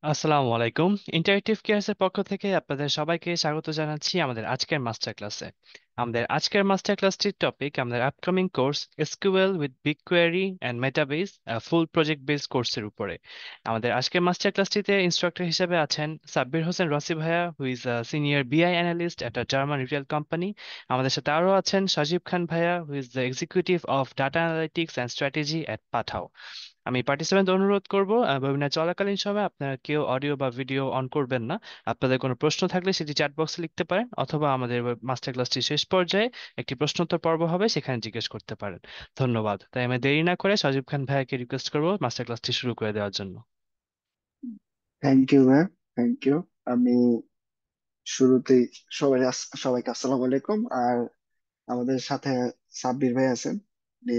আসসালামু আলাইকুম। Interactive cares এর পক্ষ থেকে আপনাদের সবাইকে স্বাগত জানাচ্ছি আমাদের আজকের মাস্টার ক্লাসে। আমাদের আজকের মাস্টার ক্লাসটির টপিক আমাদের upcoming course SQL with BigQuery and Metabase, full project base কোর্সের উপরে। আমাদের আজকের মাস্টার ক্লাসটিতে ইনস্ট্রাক্টর হিসেবে আছেন সাব্বির হোসেন রসি ভাইয়া, who is senior BI analyst at a German retail company. আমাদের সাথে আরও আছেন সজীব খান ভাইয়া, who is the executive of data analytics and strategy at Pathao. আমি পার্টিসিপেন্ট অনুরোধ করব ওয়েবিনার চলাকালীন সময় আপনারা কেউ অডিও বা ভিডিও অন করবেন না। আপনাদের কোনো প্রশ্ন থাকলে সেটি চ্যাট বক্সে লিখতে পারেন, অথবা আমাদের মাস্টার ক্লাসটি শেষ পর্যায়ে একটি প্রশ্নোত্তর পর্ব হবে, সেখানে জিজ্ঞেস করতে পারেন। ধন্যবাদ। তাই আমি দেরি না করে সজীব খান ভাইয়াকে রিকোয়েস্ট করব মাস্টার ক্লাসটি শুরু করে দেওয়ার জন্য। Thank you ma'am. Thank you. আমি শুরুতেই সবাইকে আসসালামু আলাইকুম। আর আমাদের সাথে সাব্বির ভাই আছেন। উনি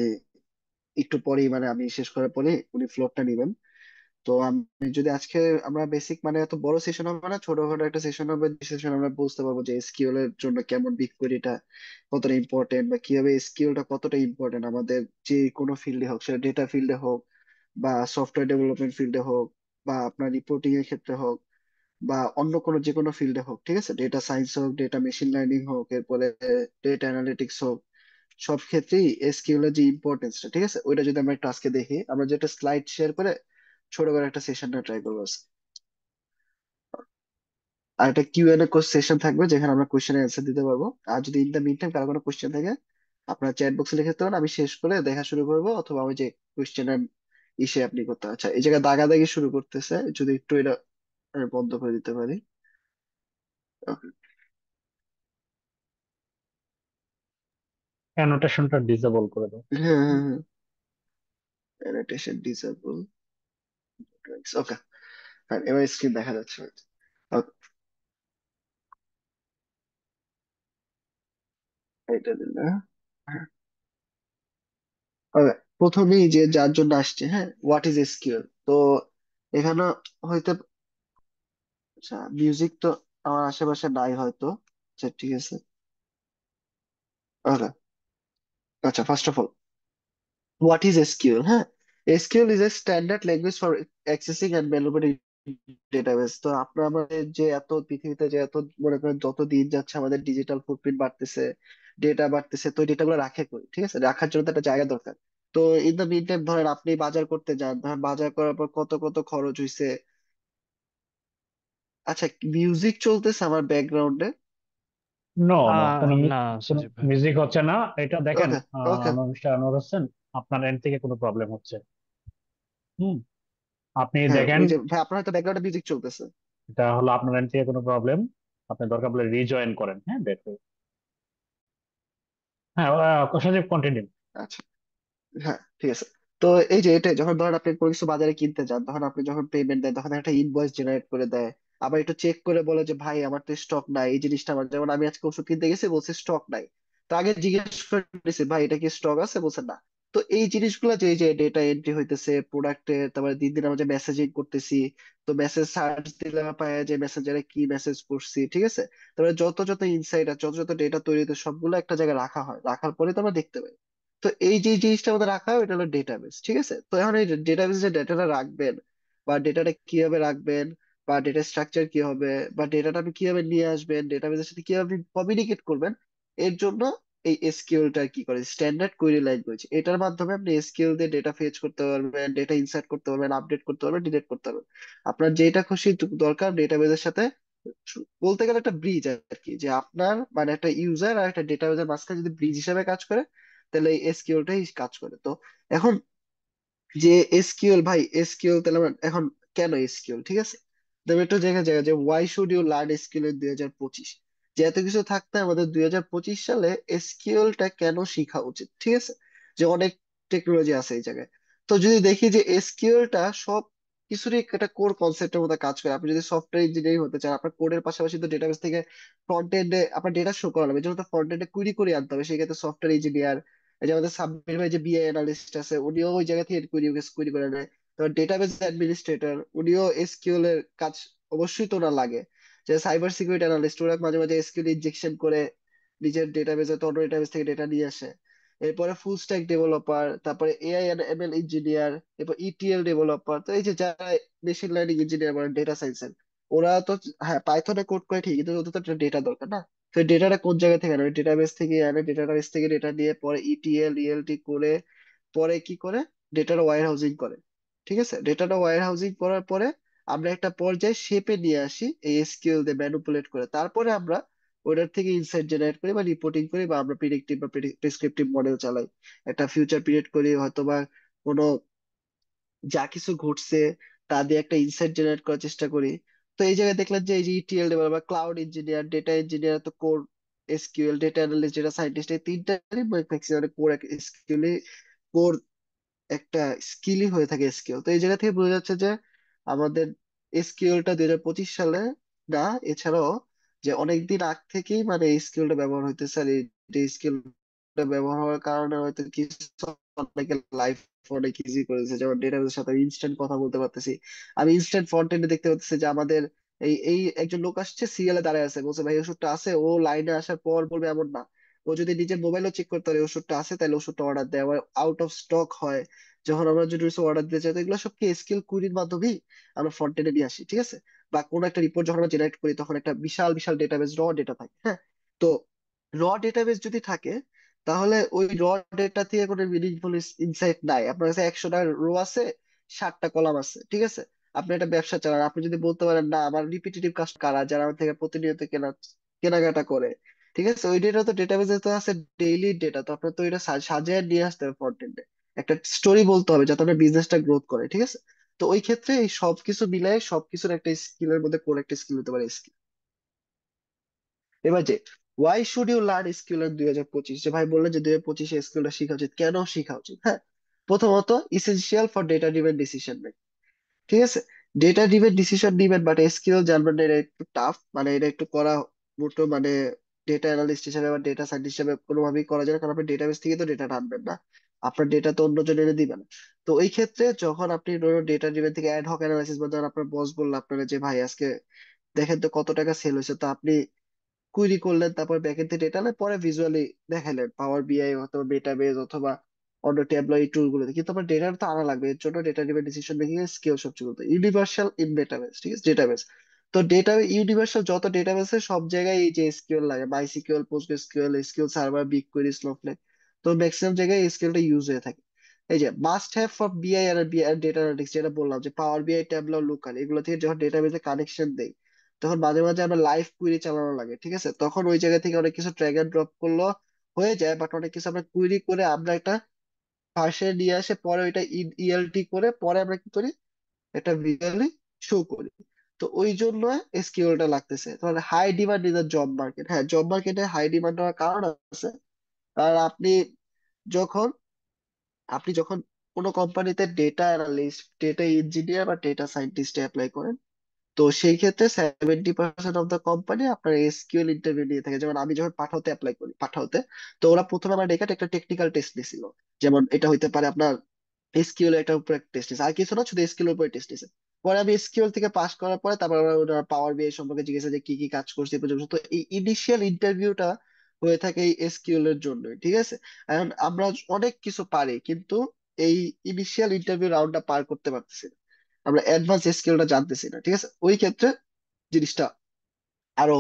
একটু পরেই, মানে আমি শেষ করার পরে উনি ফ্লোরটা নেবেন। তো আমি যদি আজকে আমরা বেসিক, মানে এত বড় সেশন হবে না, ছোটখাটো একটা সেশন হবে। সেশন আমরা বুঝতে পারবো যে এসকিউএল এর জন্য কেমন বিগ কোয়েরিটা কতটা ইম্পর্টেন্ট, বা কিভাবে এসকিউএলটা কতটা ইম্পর্টেন্ট আমাদের যে কোনো ফিল্ডে হোক, সেটা ডেটা ফিল্ডে হোক বা সফটওয়্যার ডেভেলপমেন্ট ফিল্ডে হোক বা আপনার রিপোর্টিং এর ক্ষেত্রে হোক বা অন্য কোনো যে কোনো ফিল্ডে হোক। ঠিক আছে, ডেটা সায়েন্স হোক, ডেটা মেশিন লার্নিং হোক, এরপরে ডেটা অ্যানালিটিক্স হোক, সব ক্ষেত্রেই এসকিউএল এর যে ইম্পর্টেন্সটা, ঠিক আছে, ওইটা যদি আমরা একটু আজকে দেখি, আমরা যেটা স্লাইড শেয়ার করে ছোট করে একটা সেশনটা ট্রাই করবো আজকে। আর একটা কিউএনএ সেশন থাকবে যেখানে আমরা কোশ্চেন অ্যান্সার দিতে পারবো। আর যদি ইন দ্য মিন টাইম কারো কোনো কোশ্চেন থাকে, আপনার চ্যাট বক্সে লিখে দিতে পারেন, আমি শেষ করে দেখা শুরু করবো, অথবা ওই যে কোশ্চেনের ইসে আপনি করতে। আচ্ছা, এই জায়গায় দাগাদাগি শুরু করতেছে, যদি একটু এটা বন্ধ করে দিতে পারি। অ্যানোটেশনটা ডিসেবল করে দাও। হ্যাঁ, হ্যাঁ, হ্যাঁ। Annotation disable. ওকে, হ্যাঁ, এবার স্ক্রিন দেখা যাচ্ছে। Okay, এটা দিন না। হ্যাঁ, okay, প্রথমেই যে যার জন্য আসছে, হ্যাঁ, হোয়াট ইজ এসকিউএল। তো এখানে হয়তো, আচ্ছা, মিউজিক তো আমার আশেপাশে নাই হয়তো। আচ্ছা, ঠিক আছে। ওকে, আচ্ছা, first of all, what is SQL? হ্যাঁ, SQL is a standard language for accessing and manipulating database. তো আপনার আমাদের যে এত পৃথিবীতে যে এত, মনে করেন যত দিন যাচ্ছে আমাদের ডিজিটাল ফুটপ্রিন্ট বাড়তেছে, ডেটা বাড়তেছে, তো ডেটাগুলো রাখে কই? ঠিক আছে, রাখার জন্য তো একটা জায়গা দরকার। তো ইন দ্য মিন টাইম ধরেন আপনি বাজার করতে যান, ধরেন বাজার করার পর কত কত খরচ হইছে। আচ্ছা, মিউজিক চলতেছে আমার ব্যাকগ্রাউন্ডে। নো নো, কোনো না কোনো সজীব ভাই। মিউজিক হচ্ছে না। এটা দেখেন, ওকে, ওকে। মিস্টার আনোয়ার হোসেন, আপনার এন্ড থেকে কোনো প্রবলেম হচ্ছে। হুম, আপনি হ্যাঁ, দেখেন, ওই যে ভাই, আপনার হয়তো ব্যাকগ্রাউন্ডে মিউজিক চলতেছে। এটা হলো আপনার এন্ড থেকে কোনো প্রবলেম। আপনি দরকার পড়লে রিজয়েন করেন, হ্যাঁ দেখুন। হ্যাঁ, সজীব কন্টিনিউ। আচ্ছা, হ্যাঁ, ঠিক আছে। তো এই যে এটা যখন ধরেন আপনি কোনো কিছু বাজারে কিনতে যান, তখন আপনি যখন পেমেন্ট দেন, তখন একটা ইনভয়েস জেনারেট করে দেয়। আবার একটু চেক করে বলে যে ভাই আমার তো স্টক নাই এই জিনিসটা। আমার, যেমন আমি আজকে ওষুধ কিনতে গেছি, বলছে স্টক নাই। তো আগে জিজ্ঞেস করে নিছি, ভাই এটা কি স্টক আছে? বলছে না। তো এই জিনিসগুলো যে এই যে ডেটা এন্ট্রি হইতেছে প্রোডাক্টে, তারপরে দিন দিন আমরা যে মেসেজিং করতেছি, তো মেসেজ সার্চ দিলে আমরা পাই যে মেসেঞ্জারে কি মেসেজ করছি। ঠিক আছে, তারপরে যত যত ইনসাইট আর যত যত ডেটা তৈরি হতে, সবগুলো একটা জায়গায় রাখা হয়, রাখার পরে তো আমরা দেখতে পাই। তো এই যে জিনিসটা আমাদের রাখা হয়, ওটা হলো ডেটাবেস। ঠিক আছে, তো এখন এই ডেটাবেসে যে ডেটাটা রাখবেন, বা ডেটাটা কিভাবে রাখবেন, বা ডেটা স্ট্রাকচার কি হবে, বা ডেটাটা আপনি কিভাবে নিয়ে আসবেন, ডেটাবেসের সাথে কিভাবে কমিউনিকেট করবেন, এর জন্য এই এসকিউএলটা কি করে, স্ট্যান্ডার্ড কোয়েরি ল্যাঙ্গুয়েজ। এটার মাধ্যমে আপনি এসকিউএল দিয়ে ডেটা ফেচ করতে পারবেন, ডেটা ইনসার্ট করতে পারবেন, আপডেট করতে পারবেন, ডিলিট করতে পারবেন। আপনার যেটা খুশি দরকার ডেটাবেসের সাথে, বলতে গেলে একটা ব্রিজ আর কি, যে আপনার মানে একটা ইউজার আর একটা ডেটাবেসের মাঝখানে যদি ব্রিজ হিসেবে কাজ করে, তাহলে এই এসকিউএলটাই কাজ করে। তো এখন যে এসকিউএল, ভাই এসকিউএল তাহলে এখন কেন এসকিউএল? ঠিক আছে, তবে একটু জায়গা জায়গা যে why should you learn SQL এর 2025, যে এত কিছু থাকতে আমাদের 2025 সালে এসকিউএলটা কেন শেখা উচিত? ঠিক আছে, যে অনেক টেকনোলজি আছে এই জায়গায়। তো যদি দেখি যে এসকিউএলটা সব কিছুরই একটা কোর কনসেপ্টের মধ্যে কাজ করে। আপনি যদি সফটওয়্যার ইঞ্জিনিয়ারিং হতে চান, আপনার কোডের পাশাপাশি তো ডেটাবেস থেকে ফ্রন্ট এন্ডে আপনার ডেটা শো করা লাগবে, এই জন্য তো ফ্রন্ট এন্ডে কুইরি করে আনতে হবে। সেক্ষেত্রে সফটওয়্যার ইঞ্জিনিয়ার, এই যে আমাদের সাব্বির ভাই যে বিএ অ্যানালিস্ট আছে, উনিও ওই জায়গা থেকে কুইরি করে নেয়। তো ডেটাবেস অ্যাডমিনিস্ট্রেটর, উনিও এসকিউএল এর কাজ অবশ্যই তো ওনার লাগে। যে সাইবার সিকিউরিটি অ্যানালিস্ট, ওরা মাঝে মাঝে এসকিউএল ইনজেকশন করে নিজের ডেটাবেসে, তো অন্য ডেটাবেস থেকে ডেটা নিয়ে আসে। এরপরে ফুল স্ট্যাক ডেভেলপার, তারপরে এআই এন্ড এমএল ইঞ্জিনিয়ার, এরপর ইটিএল ডেভেলপার। তো এই যে যারা মেশিন লার্নিং ইঞ্জিনিয়ার মানে ডেটা সায়েন্সের, ওরা তো হ্যাঁ পাইথনে কোড করে ঠিক, কিন্তু ওদের তো একটা ডেটা দরকার না। তো ডেটাটা কোন জায়গা থেকে আনে? ডেটাবেস থেকে আনে, ডেটাবেস থেকে ডেটা নিয়ে পরে ইটিএল ইএলটি করে পরে কি করে, ডেটাটা ওয়্যার হাউসিং করে। ঠিক আছে, ডেটাটা ওয়্যার হাউসিং করার পরে আমরা একটা পর্যায়ে শেপে নিয়ে আসি এই এসকিউএল দিয়ে ম্যানিপুলেট করে। তারপরে আমরা ওটার থেকে ইনসাইট জেনারেট করি বা রিপোর্টিং করি, বা আমরা প্রিডিক্টিভ বা প্রেসক্রিপটিভ মডেল চালাই। একটা ফিউচার পিরিয়ড করি হয়তো, বা কোনো যা কিছু ঘটছে তা দিয়ে একটা ইনসাইট জেনারেট করার চেষ্টা করি। তো এই জায়গায় দেখলেন যে এই যে ETL developer, cloud engineer, data engineer, তো core SQL, data analyst, data scientist, এই তিনটারই ম্যাক্সিমাম কোর এসকিউএল কোর একটা স্কিলই হয়ে থাকে এসকিউএল। তো এই জায়গা থেকে বোঝা যাচ্ছে যে আমাদের এসকিউএলটা 2025 সালে না, এছাড়াও যে অনেকদিন আগ থেকেই মানে এই স্কিলটা ব্যবহার হইতেছে। আর এই স্কিলটা ব্যবহার হওয়ার কারণে হয়তো কিছু অনেকের লাইফ অনেক ইজি করেছে। যেমন ডেটাবেসের সাথে ইনস্ট্যান্ট কথা বলতে পারতেছি। আমি ইনস্ট্যান্ট ফ্রন্ট এন্ডে দেখতে পাচ্ছি যে আমাদের এই এই একজন লোক আসছে, সিরিয়ালে দাঁড়ায় আছে, বলছে ভাই ওষুধটা আছে, ও লাইনে আসার পর বলবে এমন না। ও যদি নিজের মোবাইলও চেক করতে পারে ওষুধটা আছে, তাহলে ওষুধটা অর্ডার দেয়। আবার আউট অফ স্টক হয় যখন আমরা যদি অর্ডার দিতে চাই। তো এগুলো সব কি এসকিউএল কুইরির মাধ্যমেই আমরা ফ্রন্ট এন্ডে নিয়ে আসি। ঠিক আছে, বা কোনো একটা রিপোর্ট যখন আমরা জেনারেট করি, তখন একটা বিশাল বিশাল ডেটাবেস, র ডেটা থাকে। হ্যাঁ, তো র ডেটাবেস যদি থাকে, তাহলে ওই র ডেটা থেকে কোনো মিনিংফুল ইনসাইট নাই। আপনার কাছে 100টা রো আছে, 60টা কলাম আছে। ঠিক আছে, আপনি একটা ব্যবসা চালান, আপনি যদি বলতে পারেন না আমার রিপিটেটিভ কাজ কারা, যারা আমার থেকে প্রতিনিয়ত কেনাকাটা করে। ঠিক আছে, ওই ডেটা তো ডেটাবেসে তো আছে, ডেইলি ডেটা। তো আপনার তো এটা সাজিয়ে নিয়ে আসতে হবে ফ্রন্ট এন্ডে, একটা স্টোরি বলতে হবে যাতে আপনার বিজনেসটা গ্রোথ করে। ঠিক আছে, তো ওই ক্ষেত্রে এই সবকিছু মিলাই সবকিছুর একটা স্কিলের মধ্যে কোন একটা স্কিল হতে পারে স্কিল। এবার যে why should you learn skill এর 2025, যে ভাই বললেন যে 2025 স্কিলটা শেখা উচিত, কেন শেখা উচিত? হ্যাঁ, প্রথমত essential for data driven decision making. ঠিক আছে, ডেটা ড্রিভেন ডিসিশন নিবেন, বাট এসকিউএল জানবেন না, এটা একটু টাফ, মানে এটা একটু করা মোটো মানে ডেটা অ্যানালিস্ট হিসেবে বা ডেটা সায়েন্টিস্ট হিসেবে কোনোভাবেই করা যায় না, কারণ আপনি ডেটাবেস থেকে তো ডেটা আনবেন না, আপনার ডেটা তো অন্যজন এনে দিবেন। তো এই ক্ষেত্রে যখন আপনি ডেটা ড্রিভেন থেকে অ্যাড হক অ্যানালাইসিস, বা ধরেন আপনার বস বললো আপনারা যে ভাই আজকে দেখেন তো কত টাকা সেল হয়েছে, তো আপনি কুইরি করলেন, তারপর ব্যাকএন্ড ডেটা পরে ভিজুয়ালি দেখালেন পাওয়ার বিআই অথবা ডেটাবেজ অথবা অন্য ট্যাবলয়েড টুল গুলোতে। কিন্তু আমার ডেটা তো আনা লাগবে, এর জন্য ডেটা ড্রিভেন ডিসিশন মেকিং এর স্কিল সবচেয়ে গুরুত্ব। ইউনিভার্সাল ইন ডেটাবেস, ঠিক আছে, ডেটাবেস। তো ডেটা ইউনিভার্সাল যত ডেটাবেস আছে সব জায়গায় এই যে এসকিউএল লাগে, মাইসিকিউএল, পোস্টগ্রেসকিউএল, এসকিউএল সার্ভার, বিগকোয়েরি, স্নোফ্লেক। তো ম্যাক্সিমাম জায়গায় এসকিউএল টা ইউজ হয়ে থাকে। এই যে মাস্ট হ্যাভ ফর বিআই আর বিআই ডেটা অ্যানালিটিক্স, যেটা বললাম যে পাওয়ার বিআই, ট্যাবলো, লুকার, এগুলো থেকে যখন ডেটাবেসে কানেকশন দেই, তখন মাঝে মাঝে আমরা লাইভ কুইরি চালানো লাগে। ঠিক আছে, তখন ওই জায়গা থেকে অনেক কিছু ড্র্যাগ এন্ড ড্রপ করলো হয়ে যায়, বাট অনেক কিছু আমরা কুইরি করে আমরা একটা পাশে নিয়ে আসে পরে ওইটা ইএলটি করে পরে আমরা কি করি, এটা ভিজুয়ালি শো করি। তো ওই জন্য এসকিউএলটা লাগতেছে। তাহলে high demand in the job market, হ্যাঁ জব মার্কেটে হাই ডিমান্ড হওয়ার কারণ আছে। আর যখন আপনি যখন কোনো কোম্পানিতে ডেটা অ্যানালিস্ট, ডেটা ইঞ্জিনিয়ার বা ডেটা সায়েন্টিস্ট অ্যাপ্লাই করেন, তো সেই ক্ষেত্রে 70% অফ দ্য কোম্পানি আপনার এসকিউএল ইন্টারভিউ নিয়ে থাকে। যেমন আমি যখন পাঠাওতে অ্যাপ্লাই করি, পাঠাওতে, তো ওরা প্রথমে আমার ডেকে একটা টেকনিক্যাল টেস্ট দিছিল। যেমন এটা হইতে পারে আপনার এসকিউএল এটার উপর টেস্ট নিছে, আর কিছু না, শুধু এসকিউএল এর উপরে টেস্ট নিছে। পরে আমি এসকিউএল থেকে পাস করার পরে তারপর ওরা পাওয়ার বিআই সম্পর্কে জিজ্ঞাসা যে কি কি কাজ করছে এ পর্যন্ত। তো এই ইনিশিয়াল ইন্টারভিউটা হয়ে থাকে এই এসকিউএল এর জন্য। ঠিক আছে, এখন আমরা অনেক কিছু পারি, কিন্তু এই ইনিশিয়াল ইন্টারভিউ রাউন্ডটা পার করতে পারতেছি না, আমরা অ্যাডভান্স স্কিলটা জানতেছি না। ঠিক আছে, ওই ক্ষেত্রে জিনিসটা আরো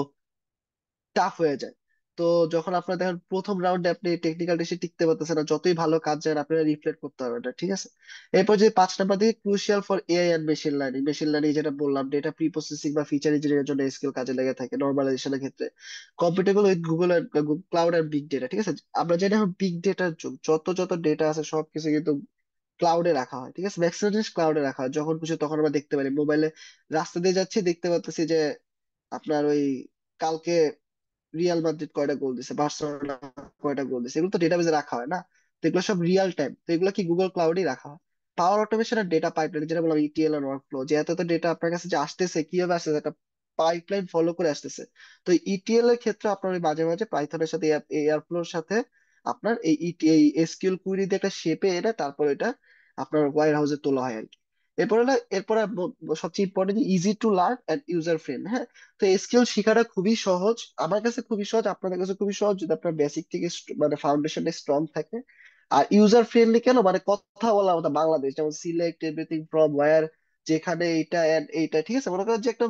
টাফ হয়ে যায়। তো যখন আপনার দেখেন প্রথম রাউন্ডে আপনি টেকনিক্যাল টেস্টে টিকতে পারতেছেন না, যতই ভালো কাজ যায় আপনারা রিফ্লেক্ট করতে হবে না। ঠিক আছে, এরপর যে 5 নাম্বার দিকে crucial for AI and machine learning, machine learning যেটা বললাম ডেটা প্রি প্রসেসিং বা ফিচার ইঞ্জিনিয়ারিং এর জন্য স্কিল কাজে লেগে থাকে নর্মালাইজেশনের ক্ষেত্রে। কম্পিটেবল উইথ গুগল ক্লাউড আর বিগ ডেটা। ঠিক আছে, আমরা জানি এখন বিগ ডেটার যুগ, যত যত ডেটা আছে সবকিছু কিন্তু ক্লাউডে রাখা হয়। ঠিক আছে, ম্যাক্সিমাম জিনিস ক্লাউডে রাখা হয়, যখন খুশি তখন আমরা দেখতে পারি। মোবাইলে রাস্তা দিয়ে যাচ্ছি, দেখতে পাচ্ছি যে আপনার ওই কালকে রিয়াল মাদ্রিদ কয়টা গোল দিছে, বার্সেলোনা কয়টা গোল দিছে, এগুলো তো ডেটাবেজে রাখা হয় না। তো এগুলো সব রিয়েল টাইম, তো এগুলো কি গুগল ক্লাউডেই রাখা হয়। পাওয়ার অটোমেশন আর ডেটা পাইপলাইন, যেটা বললাম ইটিএল আর ওয়ার্কফ্লো, যে এত এত ডেটা আপনার কাছে যে আসতেছে, কিভাবে আসতেছে, একটা পাইপলাইন ফলো করে আসতেছে। তো ইটিএল এর ক্ষেত্রে আপনার ওই মাঝে মাঝে পাইথনের সাথে এয়ারফ্লোর সাথে আপনার এই এসকিউএল কুইরি দিয়ে একটা শেপে এনে তারপর এটা আপনার ওয়্যার হাউসে তোলা হয় আর কি। এরপর হলো এরপর সবচেয়ে important, easy to learn and user friend. হ্যাঁ, তো এসকিউএল শেখাটা খুবই সহজ, আমার কাছে খুবই সহজ, আপনাদের কাছে খুবই সহজ যদি আপনার বেসিক থেকে মানে ফাউন্ডেশনটা স্ট্রং থাকে। আর ইউজার ফ্রেন্ডলি কেন, মানে কথা বলার মতো বাংলাদেশ, যেমন সিলেক্ট এভরিথিং ফ্রম ওয়্যার, যেখানে এইটা এন্ড এইটা, ঠিক আছে, মনে করেন যে একটা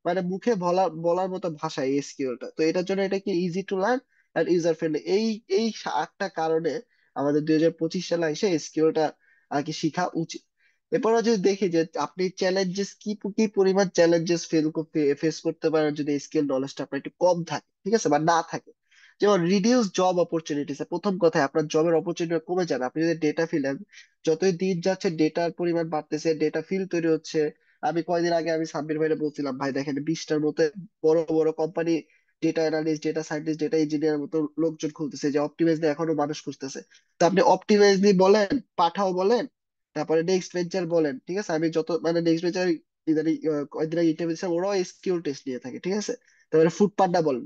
মানে মুখে বলার বলার মতো ভাষা এই এসকিউএলটা। তো এটার জন্য এটা কি ইজি টু লার্ন আর ইউজার ফ্রেন্ডলি, এই এই 8টা কারণে আমাদের 2025 সালে এসে এসকিউএলটা আর কি শিখা উচিত। এরপর যদি দেখি যে আপনি চ্যালেঞ্জেস কি কি পরিমাণ চ্যালেঞ্জেস ফেস করতে পারেন যদি স্কিল নলেজটা আপনার একটু কম থাকে, ঠিক আছে, বা না থাকে। যেমন রিডিউস জব অপরচুনিটিস, প্রথম কথা আপনার জবের অপরচুনিটি কমে যাবে আপনি যদি ডেটা ফিলেন। যতই দিন যাচ্ছে ডেটার পরিমাণ বাড়তেছে, ডেটা ফিল তৈরি হচ্ছে। আমি কয়দিন আগে আমি সাব্বির ভাইরে বলছিলাম, ভাই দেখেন 20টার মতো বড় বড় company data analyst, data scientist, data engineer মতো লোকজন খুঁজতেছে, যে অপটিমাইজ এখনো মানুষ খুঁজতেছে। তো আপনি অপটিমাইজ বলেন, পাঠাও বলেন, তারপরে নেক্সট ভেঞ্চার বলেন, ঠিক আছে, আমি যত মানে নেক্সট ভেঞ্চার ইদানিং কয়েকদিন আগে ইন্টারভিউ দিয়েছিলাম, ওরাও স্কিল টেস্ট নিয়ে থাকে, ঠিক আছে। তারপরে ফুড পান্ডা বলেন,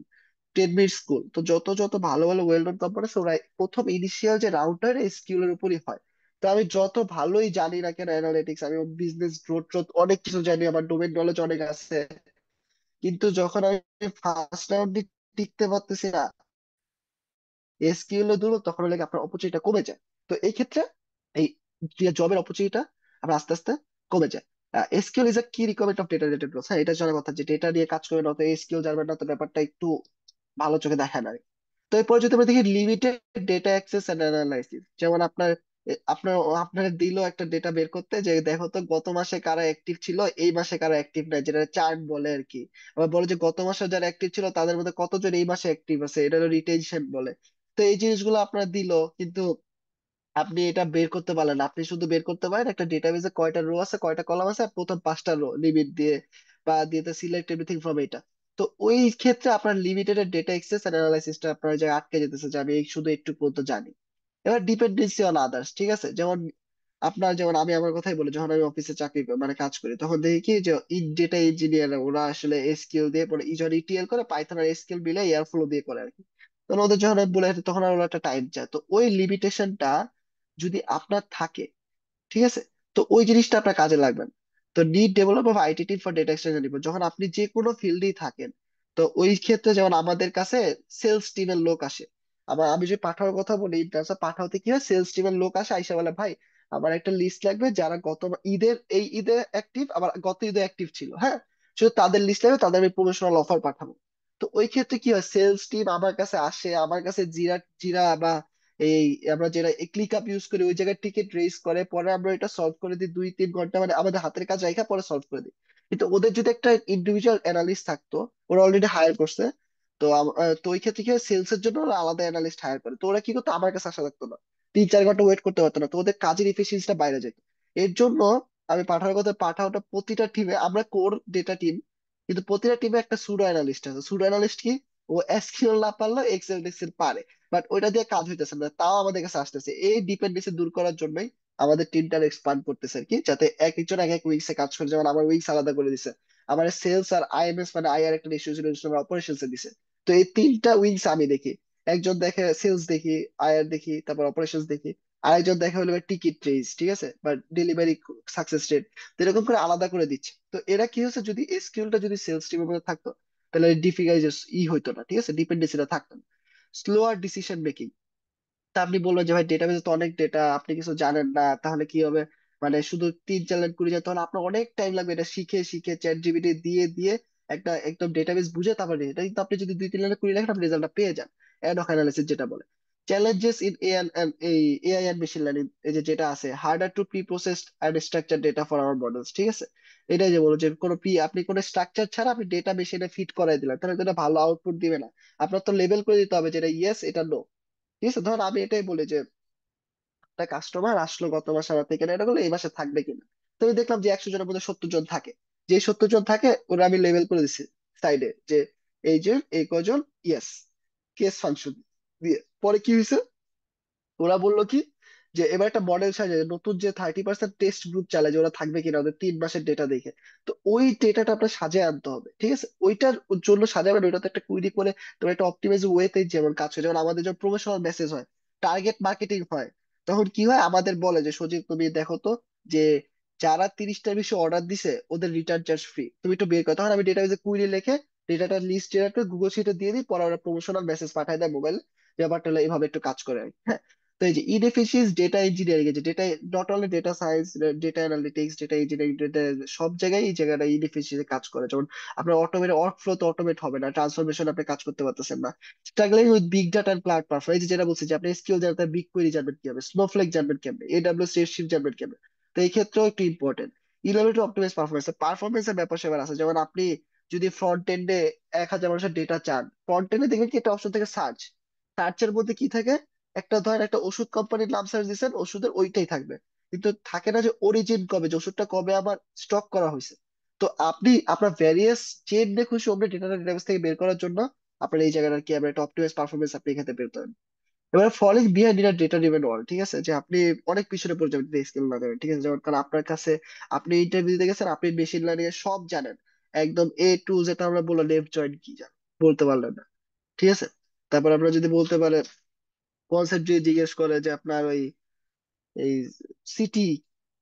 10 মিনিট স্কুল, তো যত যত ভালো ভালো ওয়েল নোন কোম্পানি আছে, ওরা প্রথম ইনিশিয়াল যে রাউন্ডটা স্কিলের উপরই হয়। তো আমি যত ভালোই জানি না কেন অ্যানালিটিক্স, আমি বিজনেস গ্রোথ ট্রোথ অনেক কিছু জানি, আমার ডোমেন নলেজ অনেক আছে, কিন্তু যখন আমি ফার্স্ট রাউন্ডে টিকতে পারতেছি না, এসকিউএল এ দূর, তখন হলে কি আপনার অপরচুনিটিটা কমে যায়। তো এই ক্ষেত্রে এই জবের অপরচুনিটিটা আমরা আস্তে আস্তে কমে যায়। SQL is a key requirement of data related roles. হ্যাঁ, এটা জানার কথা, যে ডেটা নিয়ে কাজ করবে না তো এসকিউএল জানবে না, তো ব্যাপারটা একটু ভালো চোখে দেখায় না। তো এরপর যদি আমরা দেখি limited data access and analysis, যেমন আপনার আপনার আপনার দিল একটা ডেটা বের করতে, যে দেখো তো গত মাসে কারা অ্যাক্টিভ ছিল, এই মাসে কারা অ্যাক্টিভ নাই, যেটা চার্ট বলে আর কি। আবার বলে যে গত মাসে যারা অ্যাক্টিভ ছিল তাদের মধ্যে কতজন এই মাসে অ্যাক্টিভ আছে, এটা হলো রিটেনশন বলে। তো এই জিনিসগুলো আপনার দিল, কিন্তু আপনি এটা বের করতে পারলেন না। আপনি শুধু বের করতে পারেন একটা ডেটাবেজে কয়টা রো আছে, কয়টা কলাম আছে, আর প্রথম 5টা রো লিমিট দিয়ে বা দিয়ে সিলেক্ট এভরিথিং ফ্রম এটা। তো ওই ক্ষেত্রে আপনার লিমিটেড ডেটা অ্যাক্সেস এন্ড অ্যানালাইসিসটা আপনার জায়গায় আটকে যেতেছে, যে আমি এই শুধু একটু পর্যন্ত জানি। এবার ডিপেন্ডেন্সি অন আদার্স, ঠিক আছে, যেমন আপনার, যেমন আমি আমার কথাই বলি, যখন আমি অফিসে চাকরি মানে কাজ করি, তখন দেখি কি যে ডেটা ইঞ্জিনিয়ার ওরা আসলে এসকিউএল দিয়ে পরে যখন ইটিএল করে, পাইথন আর এসকিউএল মিলে এয়ারফ্লো দিয়ে করে আর কি। তখন ওদের যখন আমি বলে তখন আর ওরা একটা টাইম চায়, তো ওই লিমিটেশনটা যদি আপনার থাকে, ঠিক আছে, তো ওই জিনিসটা আপনার কাজে লাগবে না। তো need develop of IT team for data exchange report, যখন আপনি যে কোনো ফিল্ডেই থাকেন, তো ওই ক্ষেত্রে যেমন আমাদের কাছে সেলস টিমের লোক আসে। আবার আমি যে পাঠাওয়ার কথা বলি, পাঠাওতে কি হয়, সেলস টিমের লোক আসে, আইসা বলে ভাই আমার একটা লিস্ট লাগবে যারা গত ঈদের এই ঈদে অ্যাক্টিভ, আবার গত ঈদে অ্যাক্টিভ ছিল, হ্যাঁ, শুধু তাদের লিস্ট লাগবে, তাদের আমি প্রমোশনাল অফার পাঠাবো। তো ওই ক্ষেত্রে কি হয়, সেলস টিম আমার কাছে আসে, আমার কাছে জিরা জিরা বা এই আমরা যেটা ক্লিক আপ ইউজ করি, ওই জায়গায় টিকিট রেজ করে, পরে আমরা এটা সলভ করে দিই 2-3 ঘন্টা, মানে আমাদের হাতের কাজ রাখা পরে সলভ করে দিই। কিন্তু ওদের যদি একটা ইন্ডিভিজুয়াল অ্যানালিস্ট থাকতো, ওরা অলরেডি হায়ার করছে, তো তো ওই ক্ষেত্রে কি হয়, সেলস এর জন্য ওরা আলাদা অ্যানালিস্ট হায়ার করে, তো ওরা কি করতো, আমার কাছে আসা লাগতো না, 3-4 ঘন্টা ওয়েট করতে পারতো না, তো ওদের কাজের এফিসিয়েন্সিটা বাইরে যেত। এর জন্য আমি পাঠানোর কথা, পাঠাওটা প্রতিটা টিমে, আমরা কোর ডেটা টিম, কিন্তু প্রতিটা টিমে একটা সুডো অ্যানালিস্ট আছে। সুডো অ্যানালিস্ট কি, ও এসকিউএল না পারলেও এক্সেল টেক্সেল পারে, বাট ওইটা দিয়ে কাজ হইতেছে না, তাও আমাদের কাছে আসতেছে। এই ডিপেন্ডেন্সি দূর করার জন্যই আমাদের টিমটা এক্সপান্ড করতেছে আর কি, যাতে এক একজন এক এক উইংস এ কাজ করে। যেমন আমার উইংস আলাদা করে দিছে, আমার সেলস আর আইএমএস মানে আই আর একটা ইস্যু ছিল, অপারেশনস এ দিছে। তো এই 3টা উইংস আমি দেখি, একজন দেখে সেলস দেখি, আইআর দেখি, তারপর অপারেশনস দেখি, আরেকজন দেখে হলো টিকিট রেজ, ঠিক আছে, বা ডেলিভারি সাকসেস রেট। তো এরকম করে আলাদা করে দিচ্ছে। তো এরা কি হচ্ছে, যদি এই স্কিলটা যদি সেলস টিমের মধ্যে থাকতো, তাহলে ডিফিকাল্ট হইতো না, ঠিক আছে, ডিপেন্ডেন্সিটা থাকতো না। স্লোয়ার ডিসিশন মেকিং, তা আপনি বলবেন যে ভাই ডেটাবেজে তো অনেক ডেটা, আপনি কিছু জানেন না, তাহলে কি হবে, মানে শুধু 3-4 লাইন করে যায়, তাহলে আপনার অনেক টাইম লাগবে এটা শিখে শিখে চ্যাট জিপিটি দিয়ে দিয়ে একটা একদম ডেটাবেস বুঝে তারপরে এটা, কিন্তু আপনি যদি 2-3 লাইনে করে লেখেন আপনি রেজাল্টটা পেয়ে যান। অ্যাড হক অ্যানালিসিস যেটা বলে। Challenges in AI and machine learning, এই যে যেটা আছে, harder to preprocessed and structure data for our models, ঠিক আছে। এটাই যে বলো যে কোনো প্রি, আপনি কোনো স্ট্রাকচার ছাড়া আপনি ডেটা মেশিনে ফিট করাই দিলেন, তাহলে তো এটা ভালো আউটপুট দিবে না। আপনার তো লেবেল করে দিতে হবে যেটা ইয়েস, এটা নো, ঠিক আছে। ধর আমি এটাই বলি যে একটা কাস্টমার আসলো গত মাসে আমার থেকে এটা করলো, এই মাসে থাকবে কিনা। তো আমি দেখলাম যে 100 জনের মধ্যে 70 জন থাকে, যে 70 জন থাকে ওরা আমি লেভেল করে দিচ্ছি সাইডে, যে এই যে এই কজন ইয়েস, কেস ফাংশন দিয়ে। পরে কি হয়েছে, ওরা বললো কি, যে এবার একটা মডেল সাজে নতুন যে 30% টেস্ট গ্রুপ চালায়, যে ওরা থাকবে কিনা ওদের 3 মাসের ডেটা দেখে। তো ওই ডেটাটা আপনার সাজিয়ে আনতে হবে, ঠিক আছে, ওইটার জন্য সাজাবেন, ওইটাতে একটা কুইরি করে তোমার একটা অপটিমাইজ ওয়েতে যেমন কাজ হয়। যেমন আমাদের যখন প্রমোশনাল মেসেজ হয়, টার্গেট মার্কেটিং হয়, তখন কি হয়, আমাদের বলে যে সজীব তুমি দেখো তো, যে যারা 30টার বেশি অর্ডার দিছে ওদের রিটার্ন চার্জ ফ্রি, তুমি একটু বের করো। তখন আমি ডেটাবেসে কুইরি লিখে ডেটাটার লিস্ট জেনারেট করে গুগল শিটে দিয়ে দিই, পরে ওরা প্রমোশনাল মেসেজ পাঠায় দেয় মোবাইল। ব্যাপারটা হলো এইভাবে একটু কাজ করে আর কি। হ্যাঁ, তো এই যে ইনএফিসিয়েন্স ডেটা ইঞ্জিনিয়ারিং, এই যে data, not only data science, data analytics, data engineering, data, সব জায়গায় এই জায়গাটা ইনএফিসিয়েন্সি কাজ করে। যেমন আপনার অটোমেট ওয়ার্ক ফ্লো তো অটোমেট হবে না, ট্রান্সফরমেশন আপনি কাজ করতে পারতেছেন না। Struggling with big data and cloud platform, এই যে যেটা বলছি যে আপনি এসকিউএল জানতে বিগ কোয়েরি জানবেন কিভাবে, স্নোফ্লেক জানবেন কিভাবে, এডব্লিউএস রেডশিফট জানবেন কিভাবে। তো এই ক্ষেত্রেও একটু important. Eleven to optimise performance, পারফরমেন্সের ব্যাপার স্যাপার আছে। যেমন আপনি যদি ফ্রন্ট এন্ডে 1,000 মানুষের ডেটা চান, ফ্রন্ট এন্ডে দেখবেন কি একটা অপশন থেকে সার্চ, সার্চের মধ্যে কি থাকে, একটা ধরেন একটা ওষুধ কোম্পানির নাম সার্চ দিচ্ছেন, ওষুধের ওইটাই থাকবে, কিন্তু থাকে না যে অরিজিন কবে, যে ওষুধটা কবে আবার স্টক করা হয়েছে। তো আপনি আপনার ভ্যারিয়াস চেন দিয়ে খুশি আপনি ডেটাটা ডেটাবেস থেকে বের করার জন্য আপনার এই জায়গাটা কি আমরা একটা অপটিমাইজ পারফরমেন্স আপনি এখানে বের করেন। এবার falling behind in data driven world, ঠিক আছে, যে আপনি অনেক পিছনে পড়ে যাবেন স্কিল না জানেন, ঠিক আছে। যেমন কারণ আপনার কাছে, আপনি ইন্টারভিউ দিতে গেছেন, আপনি মেশিন লার্নিং এর সব জানেন, একদম এ টু, যেটা আমরা বললাম লেফট জয়েন্ট কি জানেন, বলতে পারলেন না, ঠিক আছে। তারপর আমরা যদি বলতে পারে কনসেপ্ট যদি জিজ্ঞেস করে যে আপনার ওই এই সিটি,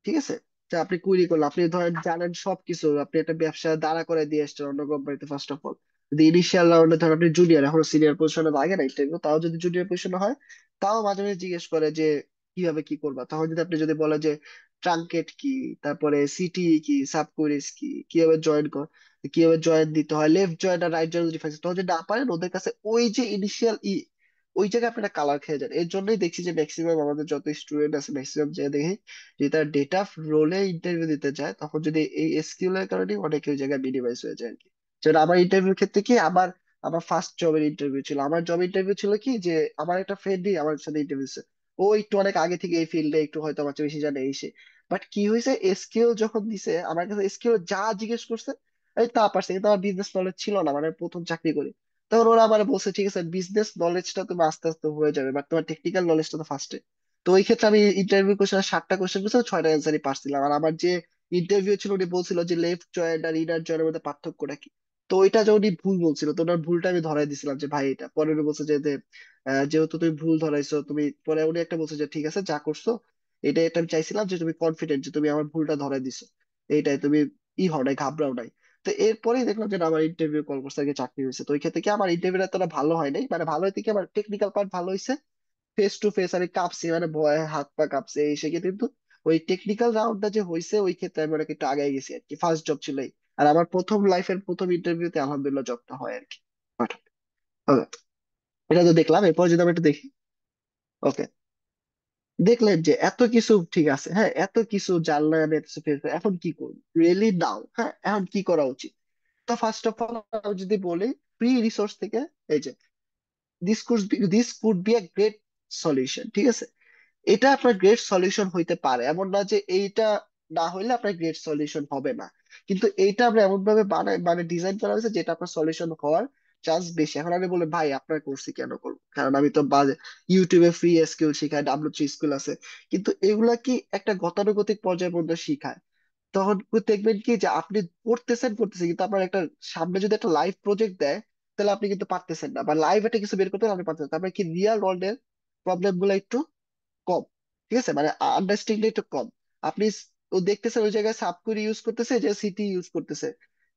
ঠিক আছে, যে আপনি কুইরি করলেন, আপনি ধরেন জানেন সবকিছু, আপনি একটা ব্যবসা দাঁড়া করে দিয়ে এসছেন অন্য কোম্পানিতে, ফার্স্ট অফ অল যদি ইনিশিয়াল রাউন্ডে ধরেন আপনি জুনিয়র, এখনো সিনিয়র পজিশনে আগে না ইন্টারভিউ, তাও যদি জুনিয়র পজিশনে হয়, তাও মাঝে মাঝে জিজ্ঞেস করে যে কিভাবে কি করবা, তখন যদি আপনি যদি বলে যে ট্রাঙ্কেট কি, তারপরে সিটি কি, সাব কুইরিজ কি, কিভাবে জয়েন কর, কিভাবে জয়েন দিতে হয়, লেফট জয়েন আর রাইট জয়েন ডিফারেন্স, তখন যদি না পারেন ওদের কাছে ওই যে ইনিশিয়াল ওই জায়গায় আপনারা কালার খেয়ে যান। এর জন্যই দেখছি যে ম্যাক্সিমাম আমাদের যত স্টুডেন্ট আছে ম্যাক্সিমাম যে দেখি যে তারা ডেটা রোলে ইন্টারভিউ দিতে যায়, তখন যদি এই এসকিউএল এর কারণে অনেকে ওই জায়গায় মিনিমাইজ হয়ে যায় আর কি। যেমন আমার ইন্টারভিউর ক্ষেত্রে কি, আমার আমার ফার্স্ট জবের ইন্টারভিউ ছিল, আমার জব ইন্টারভিউ ছিল কি যে আমার একটা ফ্রেন্ডই আমার সাথে ইন্টারভিউ ছিল, ও একটু অনেক আগে থেকে এই ফিল্ডে একটু হয়তো আমার চেয়ে বেশি জানে এই সে। বাট কি হয়েছে, এসকিউএল যখন দিছে আমার কাছে, এসকিউএল যা জিজ্ঞেস করছে আমি তা পারছি, কিন্তু আমার বিজনেস নলেজ ছিল না, মানে প্রথম চাকরি করি। তখন ওরা আমার বলছে ঠিক আছে বিজনেস নলেজটা তুমি আস্তে আস্তে হয়ে যাবে, বাট তোমার টেকনিক্যাল নলেজটা তো ফার্স্টে। তো ওই ক্ষেত্রে আমি ইন্টারভিউ কোশ্চেন 7টা কোশ্চেন করছি, 6টা অ্যান্সারই পারছিলাম। আর আমার যে ইন্টারভিউ ছিল উনি বলছিল যে লেফট জয়েন্ট আর ইনার জয়েন্টের মধ্যে পার্থক্যটা কি, তো ওইটা যে উনি ভুল বলছিল, তো ওনার ভুলটা আমি ধরাই দিছিলাম যে ভাই এটা, পরে উনি বলছে যে যেহেতু তুমি ভুল ধরাইছো, তুমি পরে উনি একটা বলছে যে ঠিক আছে যা করছো এটা, এটা আমি চাইছিলাম যে তুমি কনফিডেন্ট যে তুমি আমার ভুলটা ধরাই দিছো, এইটাই তুমি হও নাই, ঘাবড়াও নাই। তো এরপরেই দেখলাম যে না, আমার ইন্টারভিউ কল করছে আগে, চাকরি হয়েছে। তো ওই ক্ষেত্রে কি আমার ইন্টারভিউ এতটা ভালো হয় নাই, মানে ভালো হইতে কি আমার টেকনিক্যাল পার্ট ভালো হয়েছে, ফেস টু ফেস আমি কাঁপছি, মানে ভয়ে হাত পা কাঁপছে এই সে, কিন্তু ওই টেকনিক্যাল রাউন্ডটা যে হয়েছে ওই ক্ষেত্রে আমি অনেক একটু আগে গেছি আর কি, ফার্স্ট জব ছিল এই। আর আমার প্রথম লাইফের প্রথম ইন্টারভিউতে আলহামদুলিল্লাহ জবটা হয় আর কি। Okay, এটা তো দেখলাম, এরপর যদি আমি একটু দেখি। ওকে, দেখলেন যে এত কিছু ঠিক আছে, হ্যাঁ এত কিছু জানলাম, আমি এত কিছু এখন কি করবো, রিয়েলি নাও, হ্যাঁ এখন কি করা উচিত। তো ফার্স্ট অফ অল যদি বলি ফ্রি রিসোর্স থেকে, এই যে this could B a great solution, ঠিক আছে। এটা আপনার গ্রেট সলিউশন হইতে পারে, এমন না যে এইটা না হইলে আপনার গ্রেট সলিউশন হবে না, কিন্তু এইটা আমরা এমন ভাবে বানাই, মানে ডিজাইন করা হয়েছে যেটা আপনার সলিউশন হওয়ার চান্স বেশি। এখন আমি বলি ভাই আপনার কোর্সই কেন করবো, কারণ আমি তো ইউটিউবে ফ্রি স্কিল শিখাই, W3 স্কুল আছে, কিন্তু এগুলা কি একটা গতানুগতিক পর্যায়ের মধ্যে শিখায়। তখন দেখবেন কি যে আপনি করতেছেন কিন্তু আপনার একটা সামনে যদি একটা লাইভ প্রজেক্ট দেয়, তাহলে আপনি কিন্তু পারতেছেন না, বা লাইভ একটা কিছু বের করতে হলে আপনি পারতেছেন না। তারপরে কি রিয়েল ওয়ার্ল্ডের প্রবলেম গুলো একটু কম, ঠিক আছে, মানে আন্ডারস্ট্যান্ডিং একটু কম। আপনি ও দেখতেছেন ওই জায়গায় সাবকুরি ইউজ করতেছে, যে সিটি ইউজ করতেছে,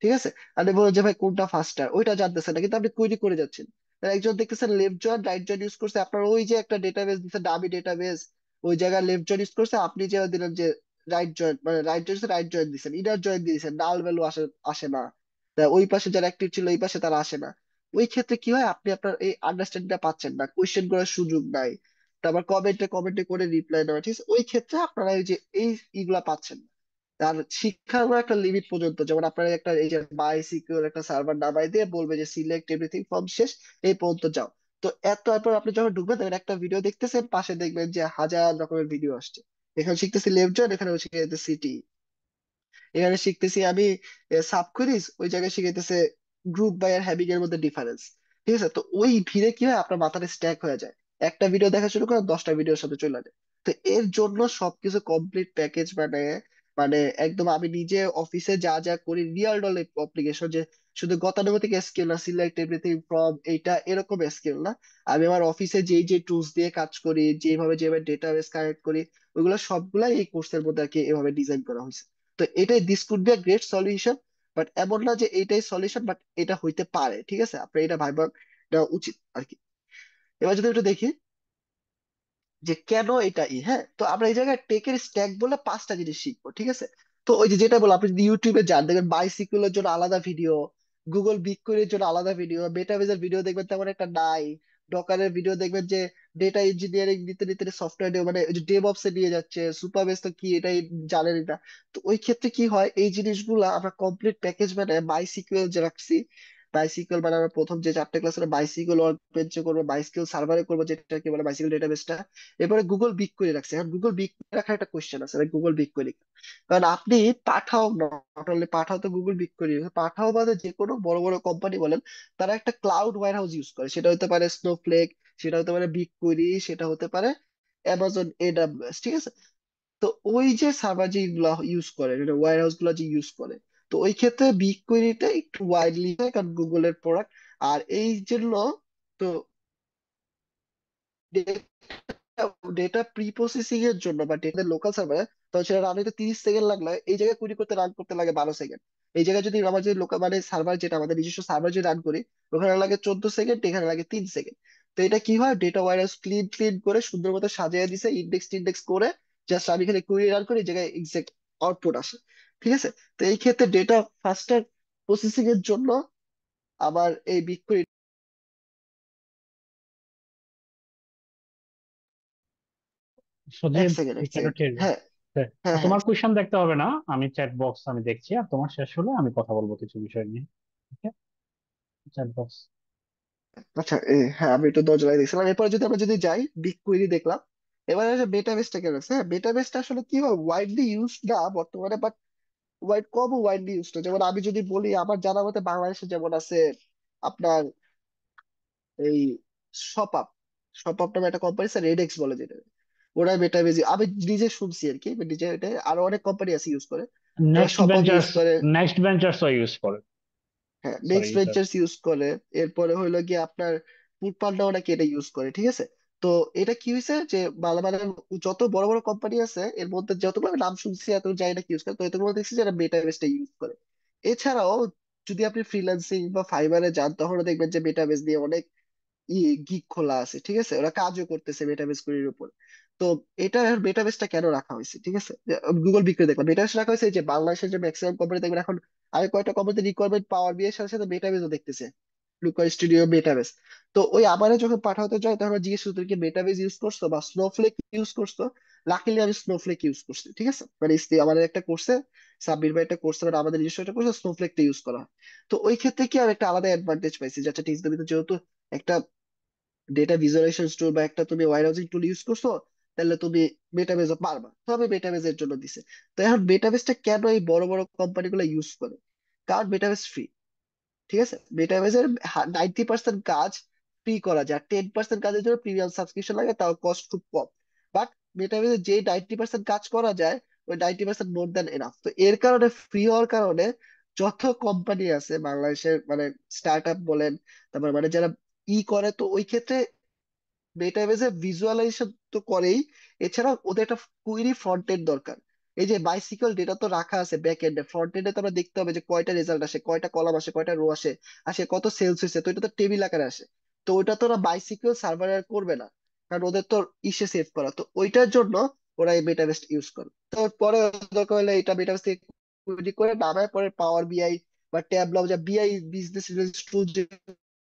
ঠিক আছে, আপনি বলেন যে ভাই কোনটা ফাস্টার, ওইটা জানতেছেন না, কিন্তু আপনি কুইরি করে যাচ্ছেন। আর একজন দেখতেছেন left joint right joint use করছে, আপনার ওই যে একটা ডেটাবেস দিচ্ছে ডামি ডেটাবেস, ওই জায়গায় লেফট জয়েন্ট ইউজ করছে, আপনি যে দিলেন যে রাইট জয়েন্ট, মানে রাইট জয়েন্ট দিচ্ছেন, ইনার জয়েন্ট দিয়েছেন, নাল ভ্যালু আসে আসে না। তা ওই পাশে যারা অ্যাক্টিভ ছিল এই পাশে তারা আসে না। ওই ক্ষেত্রে কি হয়, আপনি আপনার এই আন্ডারস্ট্যান্ডিংটা পাচ্ছেন না, কোয়েশ্চেন করার সুযোগ নাই, তারপর কমেন্টে কমেন্টে করে রিপ্লাই দেওয়া, ঠিক আছে, ওই ক্ষেত্রে আপনারা এই যে এইগুলা পাচ্ছেন না। আর শিক্ষার একটা লিমিট পর্যন্ত, যেমন আপনারা একটা এই যে বাই সিকিউর একটা সার্ভার নামাই দিয়ে বলবে যে সিলেক্ট এভরিথিং ফর্ম শেষ, এই পর্যন্ত যাও। তো এরপর আপনি যখন ঢুকবেন তখন একটা ভিডিও দেখতেছেন, পাশে দেখবেন যে হাজার রকমের ভিডিও আসছে, এখানে শিখতেছি লেফট জয়েন্ট, এখানে শিখে সিটি, এখানে শিখতেছি আমি সাব কুইরিজ, ওই জায়গায় শিখাইতেছে গ্রুপ বাই আর হ্যাভিং এর মধ্যে ডিফারেন্স, ঠিক আছে। তো ওই ভিড়ে কি হয়, আপনার মাথাটা স্ট্যাক হয়ে যায়, একটা ভিডিও দেখা শুরু করে 10টা ভিডিওর সাথে চলে যায়। তো এর জন্য সবকিছু কমপ্লিট প্যাকেজ বানায় মানে একদম আমি নিজে অফিসে যা যা করি রিয়াল ডল অ্যাপ্লিকেশন, যে শুধু গতানুগতিক এসকিউএল না, সিলেক্ট এভরিথিং ফ্রম এইটা এরকম এসকিউএল না। আমি আমার অফিসে যেই যে টুলস দিয়ে কাজ করি, যেভাবে যেভাবে ডেটাবেস কানেক্ট করি, ওইগুলো সবগুলাই এই কোর্সের মধ্যে আর কি এভাবে ডিজাইন করা হয়েছে। তো এটাই this could be a great solution, but এমন না যে এটাই সলিউশন, বাট এটা হইতে পারে, ঠিক আছে, আপনার এটা ভাইবা নেওয়া উচিত আর কি। এবার যদি একটু দেখি যে কেন এটা হ্যাঁ, তো আমরা এই জায়গায় টেকের স্ট্যাক বলে 5টা জিনিস শিখবো, ঠিক আছে। তো ওই যে যেটা বললাম, আপনি যদি ইউটিউবে যান দেখবেন বাইসিকেলের জন্য আলাদা ভিডিও, গুগল বিগকোয়েরির জন্য আলাদা ভিডিও, ডেটাবেজের ভিডিও দেখবেন তেমন একটা নাই, ডকারের ভিডিও দেখবেন যে ডেটা ইঞ্জিনিয়ারিং নিতে নিতে সফটওয়্যার মানে ওই যে ডেভঅপস এ নিয়ে যাচ্ছে, সুপারবেস তো কি এটাই জানেন না। তো ওই ক্ষেত্রে কি হয়, এই জিনিসগুলা আমরা কমপ্লিট প্যাকেজ মানে বাইসিকুয়েল যে রাখছি, বাইসিকেল মানে আমরা প্রথম যে 4টে ক্লাস বাইসিকেল ওয়ার্ক বেঞ্চে করবো, বাইসিকেল সার্ভারে করবো, যেটা কি বলে বাইসিকেল ডেটাবেসটা। এবারে গুগল বিগ কোয়েরি রাখছে। এখন গুগল বিগ কোয়েরি রাখার একটা কোশ্চেন আছে, গুগল বিগ কোয়েরি কারণ আপনি পাঠাও, নট অনলি পাঠাও তো গুগল বিগ কোয়েরি, পাঠাও বাদে যে কোনো বড় বড় কোম্পানি বলেন, তারা একটা ক্লাউড ওয়্যার হাউস ইউজ করে, সেটা হতে পারে স্নোফ্লেক, সেটা হতে পারে বিগ কোয়েরি, সেটা হতে পারে অ্যামাজন এডাব্লিউএস, ঠিক আছে। তো ওই যে সার্ভার যেগুলো ইউজ করে, ওয়্যার হাউস গুলো যে ইউজ করে, তো ওই ক্ষেত্রে বিগ কোয়েরিটা একটু ওয়াইডলি হয় কারণ গুগলের প্রোডাক্ট। আর এই জন্য তো ডেটা প্রি প্রসেসিং এর জন্য বা ডেটা লোকাল সার্ভারে, তো সেটা রান হতে 30 সেকেন্ড লাগলে এই জায়গায় কুড়ি করতে রান করতে লাগে 12 সেকেন্ড। এই জায়গায় যদি আমার যে লোকাল মানে সার্ভার যেটা আমাদের নিজস্ব সার্ভার যদি রান করি, ওখানে লাগে 14 সেকেন্ড, এখানে লাগে 3 সেকেন্ড। তো এটা কি হয়, ডেটা ওয়্যারহাউস ক্লিন ক্লিন করে সুন্দর মতো সাজিয়ে দিছে, ইন্ডেক্স টিন্ডেক্স করে, জাস্ট আমি খালি কুড়ি রান করি, এই জায়গায় এক্সাক্ট আউটপুট আসে, ঠিক আছে। তো এই ক্ষেত্রে ডেটা ফাস্টার প্রসেসিং এর জন্য আবার এই বিগ সজীব, 1 সেকেন্ড এই 1 সেকেন্ড, কেন ঠিক হ্যাঁ হ্যাঁ হ্যাঁ। তোমার কোয়েশ্চেন দেখতে হবে না, আমি চ্যাট বক্স আমি দেখছি, আর তোমার শেষ হলে আমি কথা বলবো কিছু বিষয় নিয়ে। ওকে, চ্যাট বক্স। আচ্ছা হ্যাঁ, আমি একটু দরজায় দেখছিলাম। এরপর যদি আমরা যদি যাই বিগ কুয়েরি দেখলাম, এবার আছে বেটাবেসটা কেন আছে। হ্যাঁ, বেটাবেসটা আসলে কি হয়, ওয়াইডলি ইউজ না বর্তমানে, বাট কম ওয়াইডলি ইউজ না। যেমন আমি যদি বলি, আমার জানা মতে বাংলাদেশে যেমন আছে আপনার এই সপাপ, সপাপ নামে একটা কোম্পানি আছে, রেডেক্স বলে যেটা, ওরা বেটাবেস আমি নিজে শুনছি আর কি, নিজে এটা আরো অনেক কোম্পানি আছে ইউজ করে, ওরা নেক্সট সপাপ ইউজ বেঞ্চার্স, করে। নেক্সট বেঞ্চার্স ইউজ করে। হ্যাঁ, সরি নেক্সট এটা। ভেঞ্চার্স ইউজ করে। এরপরে হইলো গিয়ে আপনার ফুডপান্ডাও নাকি এটা ইউজ করে, ঠিক আছে। তো এটা কি হয়েছে যে মানে যত বড় বড় কোম্পানি আছে এর মধ্যে যতগুলো আমি নাম শুনছি, এত জানি না কি ইউজ করে, তো এতগুলো দেখছি যারা বেটাবেসটা ইউজ করে। এছাড়াও যদি আপনি ফ্রিল্যান্সিং বা ফাইবারে যান, তখন দেখবেন যে বেটাবেস দিয়ে অনেক গিগ খোলা আছে, ঠিক আছে, ওরা কাজও করতেছে বেটাবেস কোয়েরির উপর। তো এটা বেটাবেসটা কেন রাখা হয়েছে, ঠিক আছে, গুগল বিক্রি দেখলাম বেটাবেস রাখা হয়েছে, যে বাংলাদেশের যে ম্যাক্সিমাম কোম্পানি দেখবেন এখন, আমি কয়েকটা কোম্পানিতে রিকোয়ারমেন্ট পাওয়ার বিয়ের সাথে সাথে বেটাবেসও দেখতেছে, লুকার স্টুডিও বেটাবেস। তো ওই আমারে যখন পাঠাতে যায়, তখন জিজ্ঞেস করতো তুমি কি বেটাবেস ইউজ করছো বা স্নোফ্লেক ইউজ করছো। লাকিলি আমি স্নোফ্লেক ইউজ করছি, ঠিক আছে, মানে আমাদের একটা কোর্সে, সাব্বির ভাই একটা কোর্সে, মানে আমাদের নিজস্ব একটা কোর্সে স্নোফ্লেকটা ইউজ করা হয়। তো ওই ক্ষেত্রে কি আমি একটা আলাদা অ্যাডভান্টেজ পাইছি, যে আচ্ছা ঠিক আছে, তুমি তো যেহেতু একটা ডেটা ভিজুয়ালাইজেশন টুল বা একটা তুমি ওয়্যারহাউজিং টুল ইউজ করছো, তাহলে তুমি বেটাবেজও পারবা, তো আমি বেটাবেজের জন্য দিছে। তো এখন বেটাবেসটা কেন এই বড় বড় কোম্পানিগুলো ইউজ করে, কারণ বেটাবেস ফ্রি, ঠিক আছে। বেটাবেজের 90% কাজ ফ্রি করা যায়, 10% কাজের জন্য প্রিমিয়াম সাবস্ক্রিপশন লাগে, তাও কস্ট খুব কম। বাট বেটাবেজে যে 90% কাজ করা যায়, ওই 90% মোর দ্যান এনাফ। তো এর কারণে ফ্রি হওয়ার কারণে যত কোম্পানি আছে বাংলাদেশের, মানে স্টার্ট আপ বলেন, তারপর মানে যারা করে, তো ওই ক্ষেত্রে ডেটাবেজে ভিজুয়ালাইজেশন তো করেই, এছাড়া ওদের একটা কুইরি ফ্রন্ট এন্ড দরকার। এই যে বাইসিকল ডেটা তো রাখা আছে ব্যাক এন্ডে, ফ্রন্ট এন্ডে তো আমরা দেখতে হবে যে কয়টা রেজাল্ট আসে, কয়টা কলাম আসে, কয়টা রো আসে, আসে কত সেলস হয়েছে, তো এটা তো টেবিল আকারে আসে। তো ওটা তো ওরা বাইসিকল সার্ভার করবে না, কারণ ওদের তো ইসে সেভ করা, তো ওইটার জন্য ওরা এই ডেটাবেস ইউজ করে। তো পরে দরকার হলে এটা ডেটাবেস থেকে query করে নামায় পরে পাওয়ার বিআই বা ট্যাবলো, যা বিআই বিজনেস টুল,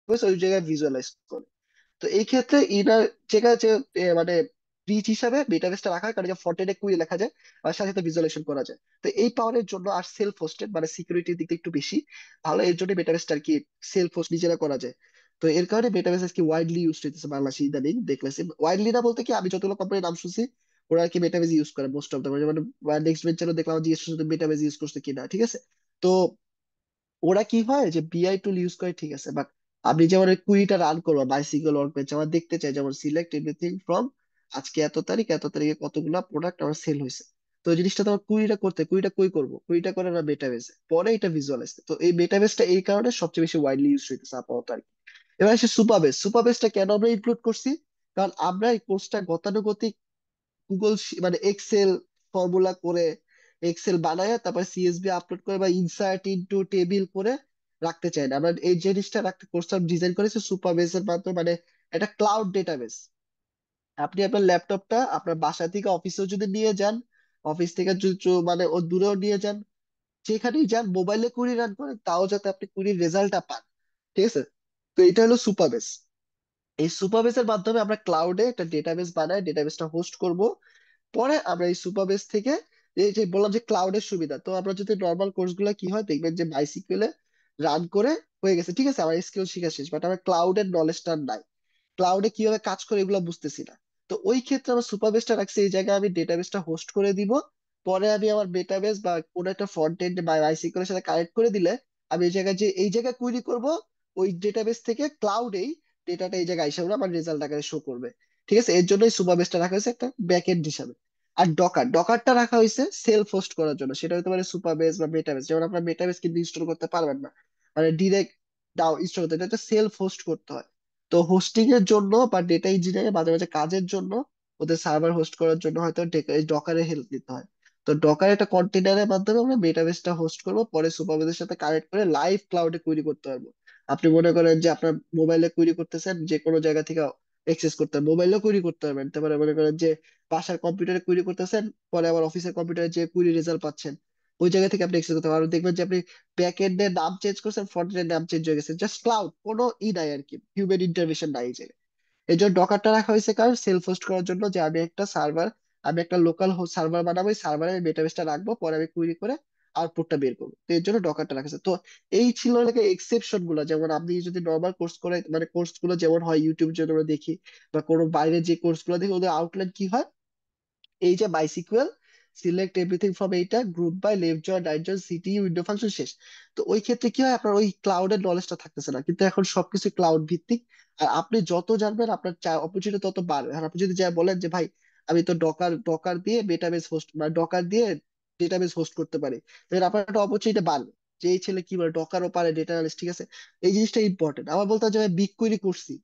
ওই জায়গায় ভিজুয়ালাইজ করে। তো এই ক্ষেত্রে ইনার যেটা যে মানে রিচ হিসাবে ডেটাবেসটা রাখা হয়, কারণ ফন্টেনে কুইরি লেখা যায় আর সাথে সাথে ভিজুয়ালাইজেশন করা যায়। তো এই পাওয়ারের জন্য আর সেলফ হোস্টেড মানে সিকিউরিটির দিকটা একটু বেশি ভালো, এর জন্য ডেটাবেসটা আর কি সেলফ হোস্ট নিজেরা করা যায়। তো এর কারণে ডেটাবেস আজকে ওয়াইডলি ইউজ হইতেছে বাংলাদেশে ইদানিং দেখতেছি। ওয়াইডলি না বলতে কি, আমি যতগুলো কোম্পানির নাম শুনছি ওরা আর কি ডেটাবেস ইউজ করে মোস্ট অফ দ্য, মানে নেক্সট বেঞ্চারও দেখলাম জিজ্ঞেস করছে ডেটাবেস ইউজ করছে কিনা, ঠিক আছে। তো ওরা কি হয় যে বিআই টুল ইউজ করে, ঠিক আছে, বাট আমি যেমন কুইরিটা রান করবো বাইসিকল ওয়ার্ক বেঞ্চ, আমার দেখতে চাই যেমন সিলেক্ট এভরিথিং ফ্রম আজকে এত তারিখ এত তারিখে কতগুলা প্রোডাক্ট আমার সেল হয়েছে। তো তো ওই জিনিসটা তোমার কুড়িটা কই করবো, কুড়িটা করে আমরা ডেটাবেসে, পরে এটা ভিজুয়ালাইজ। তো এই ডেটাবেসটা এই কারণে সবচেয়ে বেশি ওয়াইডলি ইউজ হইতেছে আপাতত আর কি। এবার আসে সুপারবেস। সুপারবেসটা কেন আমরা ইনক্লুড করছি? কারণ আমরা এই কোর্সটা গতানুগতিক গুগল মানে এক্সেল ফর্মুলা করে, এক্সেল বানায় তারপর সিএসভি আপলোড করে বা ইনসার্ট ইনটু টেবিল করে রাখতে চাই না। আমরা এই জিনিসটা রাখতে কোর্সটা ডিজাইন করেছি সুপারবেসের মাধ্যমে, মানে একটা ক্লাউড ডেটাবেস। আপনি আপনার ল্যাপটপটা আপনার বাসা থেকে অফিসেও যদি নিয়ে যান, অফিস থেকে মানে ও দূরেও নিয়ে যান, যেখানেই যান মোবাইলে কুড়ি রান করেন, তাও যাতে আপনি কুড়ির রেজাল্টটা পান। ঠিক আছে? তো এটা হলো সুপারবেস। এই সুপারবেসের মাধ্যমে আমরা ক্লাউডে একটা ডেটাবেস বানাই, ডেটাবেসটা হোস্ট করব। পরে আমরা এই সুপারবেস থেকে, এই যে বললাম যে ক্লাউডের সুবিধা, তো আমরা যদি নর্মাল কোর্স গুলো কি হয় দেখবেন যে মাইসিকিউএল রান করে হয়ে গেছে, ঠিক আছে, আমার এসকিউএল শিখা শেষ, বাট আমার ক্লাউডের নলেজটা নাই, ক্লাউডে কিভাবে কাজ করে এগুলো বুঝতেছি না। তো ওই ক্ষেত্রে আমার সুপারবেসটা রাখছি, এই জায়গায় আমি ডেটাবেসটা হোস্ট করে দিব। পরে আমি আমার ডেটাবেস বা কোনো একটা ফ্রন্ট এন্ড বা মাইসিকিউএল এর সাথে কানেক্ট করে দিলে, আমি এই জায়গায় কুইরি করব, ওই ডেটাবেস থেকে ক্লাউডেই ডেটাটা এই জায়গায় এসে আমার রেজাল্ট আকারে শো করবে। ঠিক আছে? এর জন্যই সুপারবেসটা রাখা হয়েছে একটা ব্যাকএন্ড হিসাবে। আর ডকারটা রাখা হয়েছে সেলফ হোস্ট করার জন্য, সেটা হতে পারে সুপারবেস বা মেটাবেস। যেমন আপনার মেটাবেস কিন্তু ইনস্টল করতে পারবেন না, মানে ডিরেক্ট দাও ইনস্টল করতে, এটা সেলফ হোস্ট করতে হয়। তো হোস্টিং এর জন্য বা ডেটা ইঞ্জিনিয়ারিং মাঝে মাঝে কাজের জন্য, ওদের সার্ভার হোস্ট করার জন্য হয়তো ডকারের হেল্প নিতে হয়। তো ডকার একটা কন্টেনারের মাধ্যমে আমরা ডেটাবেসটা হোস্ট করব, পরে সুপারবেসের সাথে কানেক্ট করে লাইভ ক্লাউডে কুইরি করতে পারবো। আপনি মনে করেন যে আপনার মোবাইলে কুইরি করতেছেন, যে কোনো জায়গা থেকে অ্যাক্সেস করতে পারবেন, মোবাইলেও কুইরি করতে পারবেন। তারপরে মনে করেন যে বাসার কম্পিউটারে কুইরি করতেছেন, পরে আবার অফিসের কম্পিউটারে যে কুইরি রেজাল্ট পাচ্ছেন, ওই জায়গা থেকে আপনি অ্যাক্সেস করতে পারবেন। আর দেখবেন যে আপনি ব্যাক এন্ডের নাম চেঞ্জ করছেন, ফ্রন্ট এন্ডের নাম চেঞ্জ হয়ে গেছে, জাস্ট ক্লাউড, কোনো নাই আর কি, হিউম্যান ইন্টারভেনশন নাই এই জায়গায়। এই জন্য ডকারটা রাখা হয়েছে, কারণ সেলফ হোস্ট করার জন্য, যে আমি একটা লোকাল সার্ভার বানাবো, এই সার্ভারে আমি ডেটাবেসটা রাখবো, পরে আমি কুইরি করে আউটপুটটা বের করবো। তো এর জন্য ডকারটা রাখা হয়েছে। তো এই ছিল নাকি এক্সেপশন গুলো, যেমন আপনি যদি নর্মাল কোর্স করে, মানে কোর্স গুলো যেমন হয় ইউটিউব যদি আমরা দেখি, বা কোনো বাইরে যে কোর্স গুলো দেখি, ওদের আউটলাইন কি হয়, এই যে মাইসিকুয়েল সিলেক্ট এভরিথিং ফ্রম এইটা, group by, left join, right join, CTE, window function, শেষ। তো ওই ক্ষেত্রে কি হয়, আপনার ওই ক্লাউডের নলেজটা থাকতেছে না, কিন্তু এখন সবকিছু ক্লাউড ভিত্তিক। আর আপনি যত জানবেন আপনার অপরচুনিটি তত বাড়বে। আর আপনি যদি যা বলেন যে ভাই আমি তো ডকার দিয়ে ডেটাবেস হোস্ট, মানে ডকার দিয়ে ডেটাবেস হোস্ট করতে পারি, তাহলে আপনার একটা অপরচুনিটি বাড়বে, যে এই ছেলে কি বলে ডকারও পারে, ডেটা অ্যানালিস্ট, ঠিক আছে। এই জিনিসটা ইম্পর্টেন্ট। আমার বলতে হবে যে বিগ কুইরি করছি,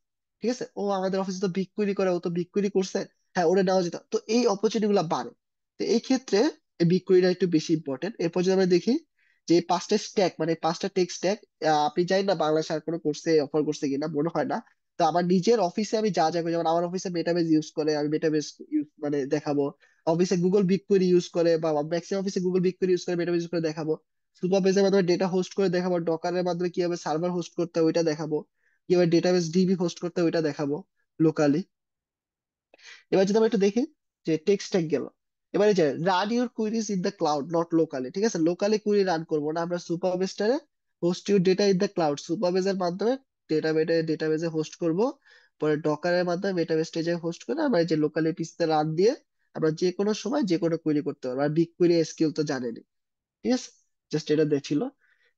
ঠিক আছে, ও আমাদের অফিসে তো বিগ কুইরি করে, ও তো বিগ কুইরি করছে, হ্যাঁ ওরে নেওয়া যেত। তো এই অপরচুনিটি গুলো বাড়ে। তো এই ক্ষেত্রে এই বিটকয়েনটা একটু বেশি ইম্পর্টেন্ট। এরপর যদি আমরা দেখি যে এই পাঁচটা স্ট্যাক, মানে এই পাঁচটা টেক স্ট্যাক, আপনি জানেন না বাংলাদেশ আর কোনো কোর্সে অফার করছে কিনা, মনে হয় না। তো আমার নিজের অফিসে আমি যা যা করি, যেমন আমার অফিসে মেটাবেস ইউজ করে, আমি মেটাবেস ইউজ মানে দেখাবো। অফিসে গুগল বিগকোয়েরি ইউজ করে, বা ম্যাক্সিমাম অফিসে গুগল বিগকোয়েরি ইউজ করে, মেটাবেস ইউজ করে দেখাবো। সুপারবেজের মাধ্যমে ডেটা হোস্ট করে দেখাবো, ডকারের মাধ্যমে কিভাবে সার্ভার হোস্ট করতে হয় ওইটা দেখাবো, কিভাবে ডেটাবেস ডিবি হোস্ট করতে হয় ওইটা দেখাবো লোকালি। এবার যদি আমরা একটু দেখি যে টেক্সট ট্যাগ গেল, এবারে যে run your queries in the cloud not locally, ঠিক আছে, লোকালি কুইরি রান করবো না আমরা, সুপারবেসটারে host your data in the cloud, সুপারবেজের মাধ্যমে ডেটাবেজে হোস্ট করব। পরে ডকারের মাধ্যমে ডেটাবেসটা যে হোস্ট করে আমরা এই যে লোকালি পিসিতে রান দিয়ে আমরা যে কোনো সময় যে কোনো কুইরি করতে পারবো। আর বিগ কুইরি এসকিউএল তো জানেনি, ঠিক আছে, জাস্ট এটা দেখছিল।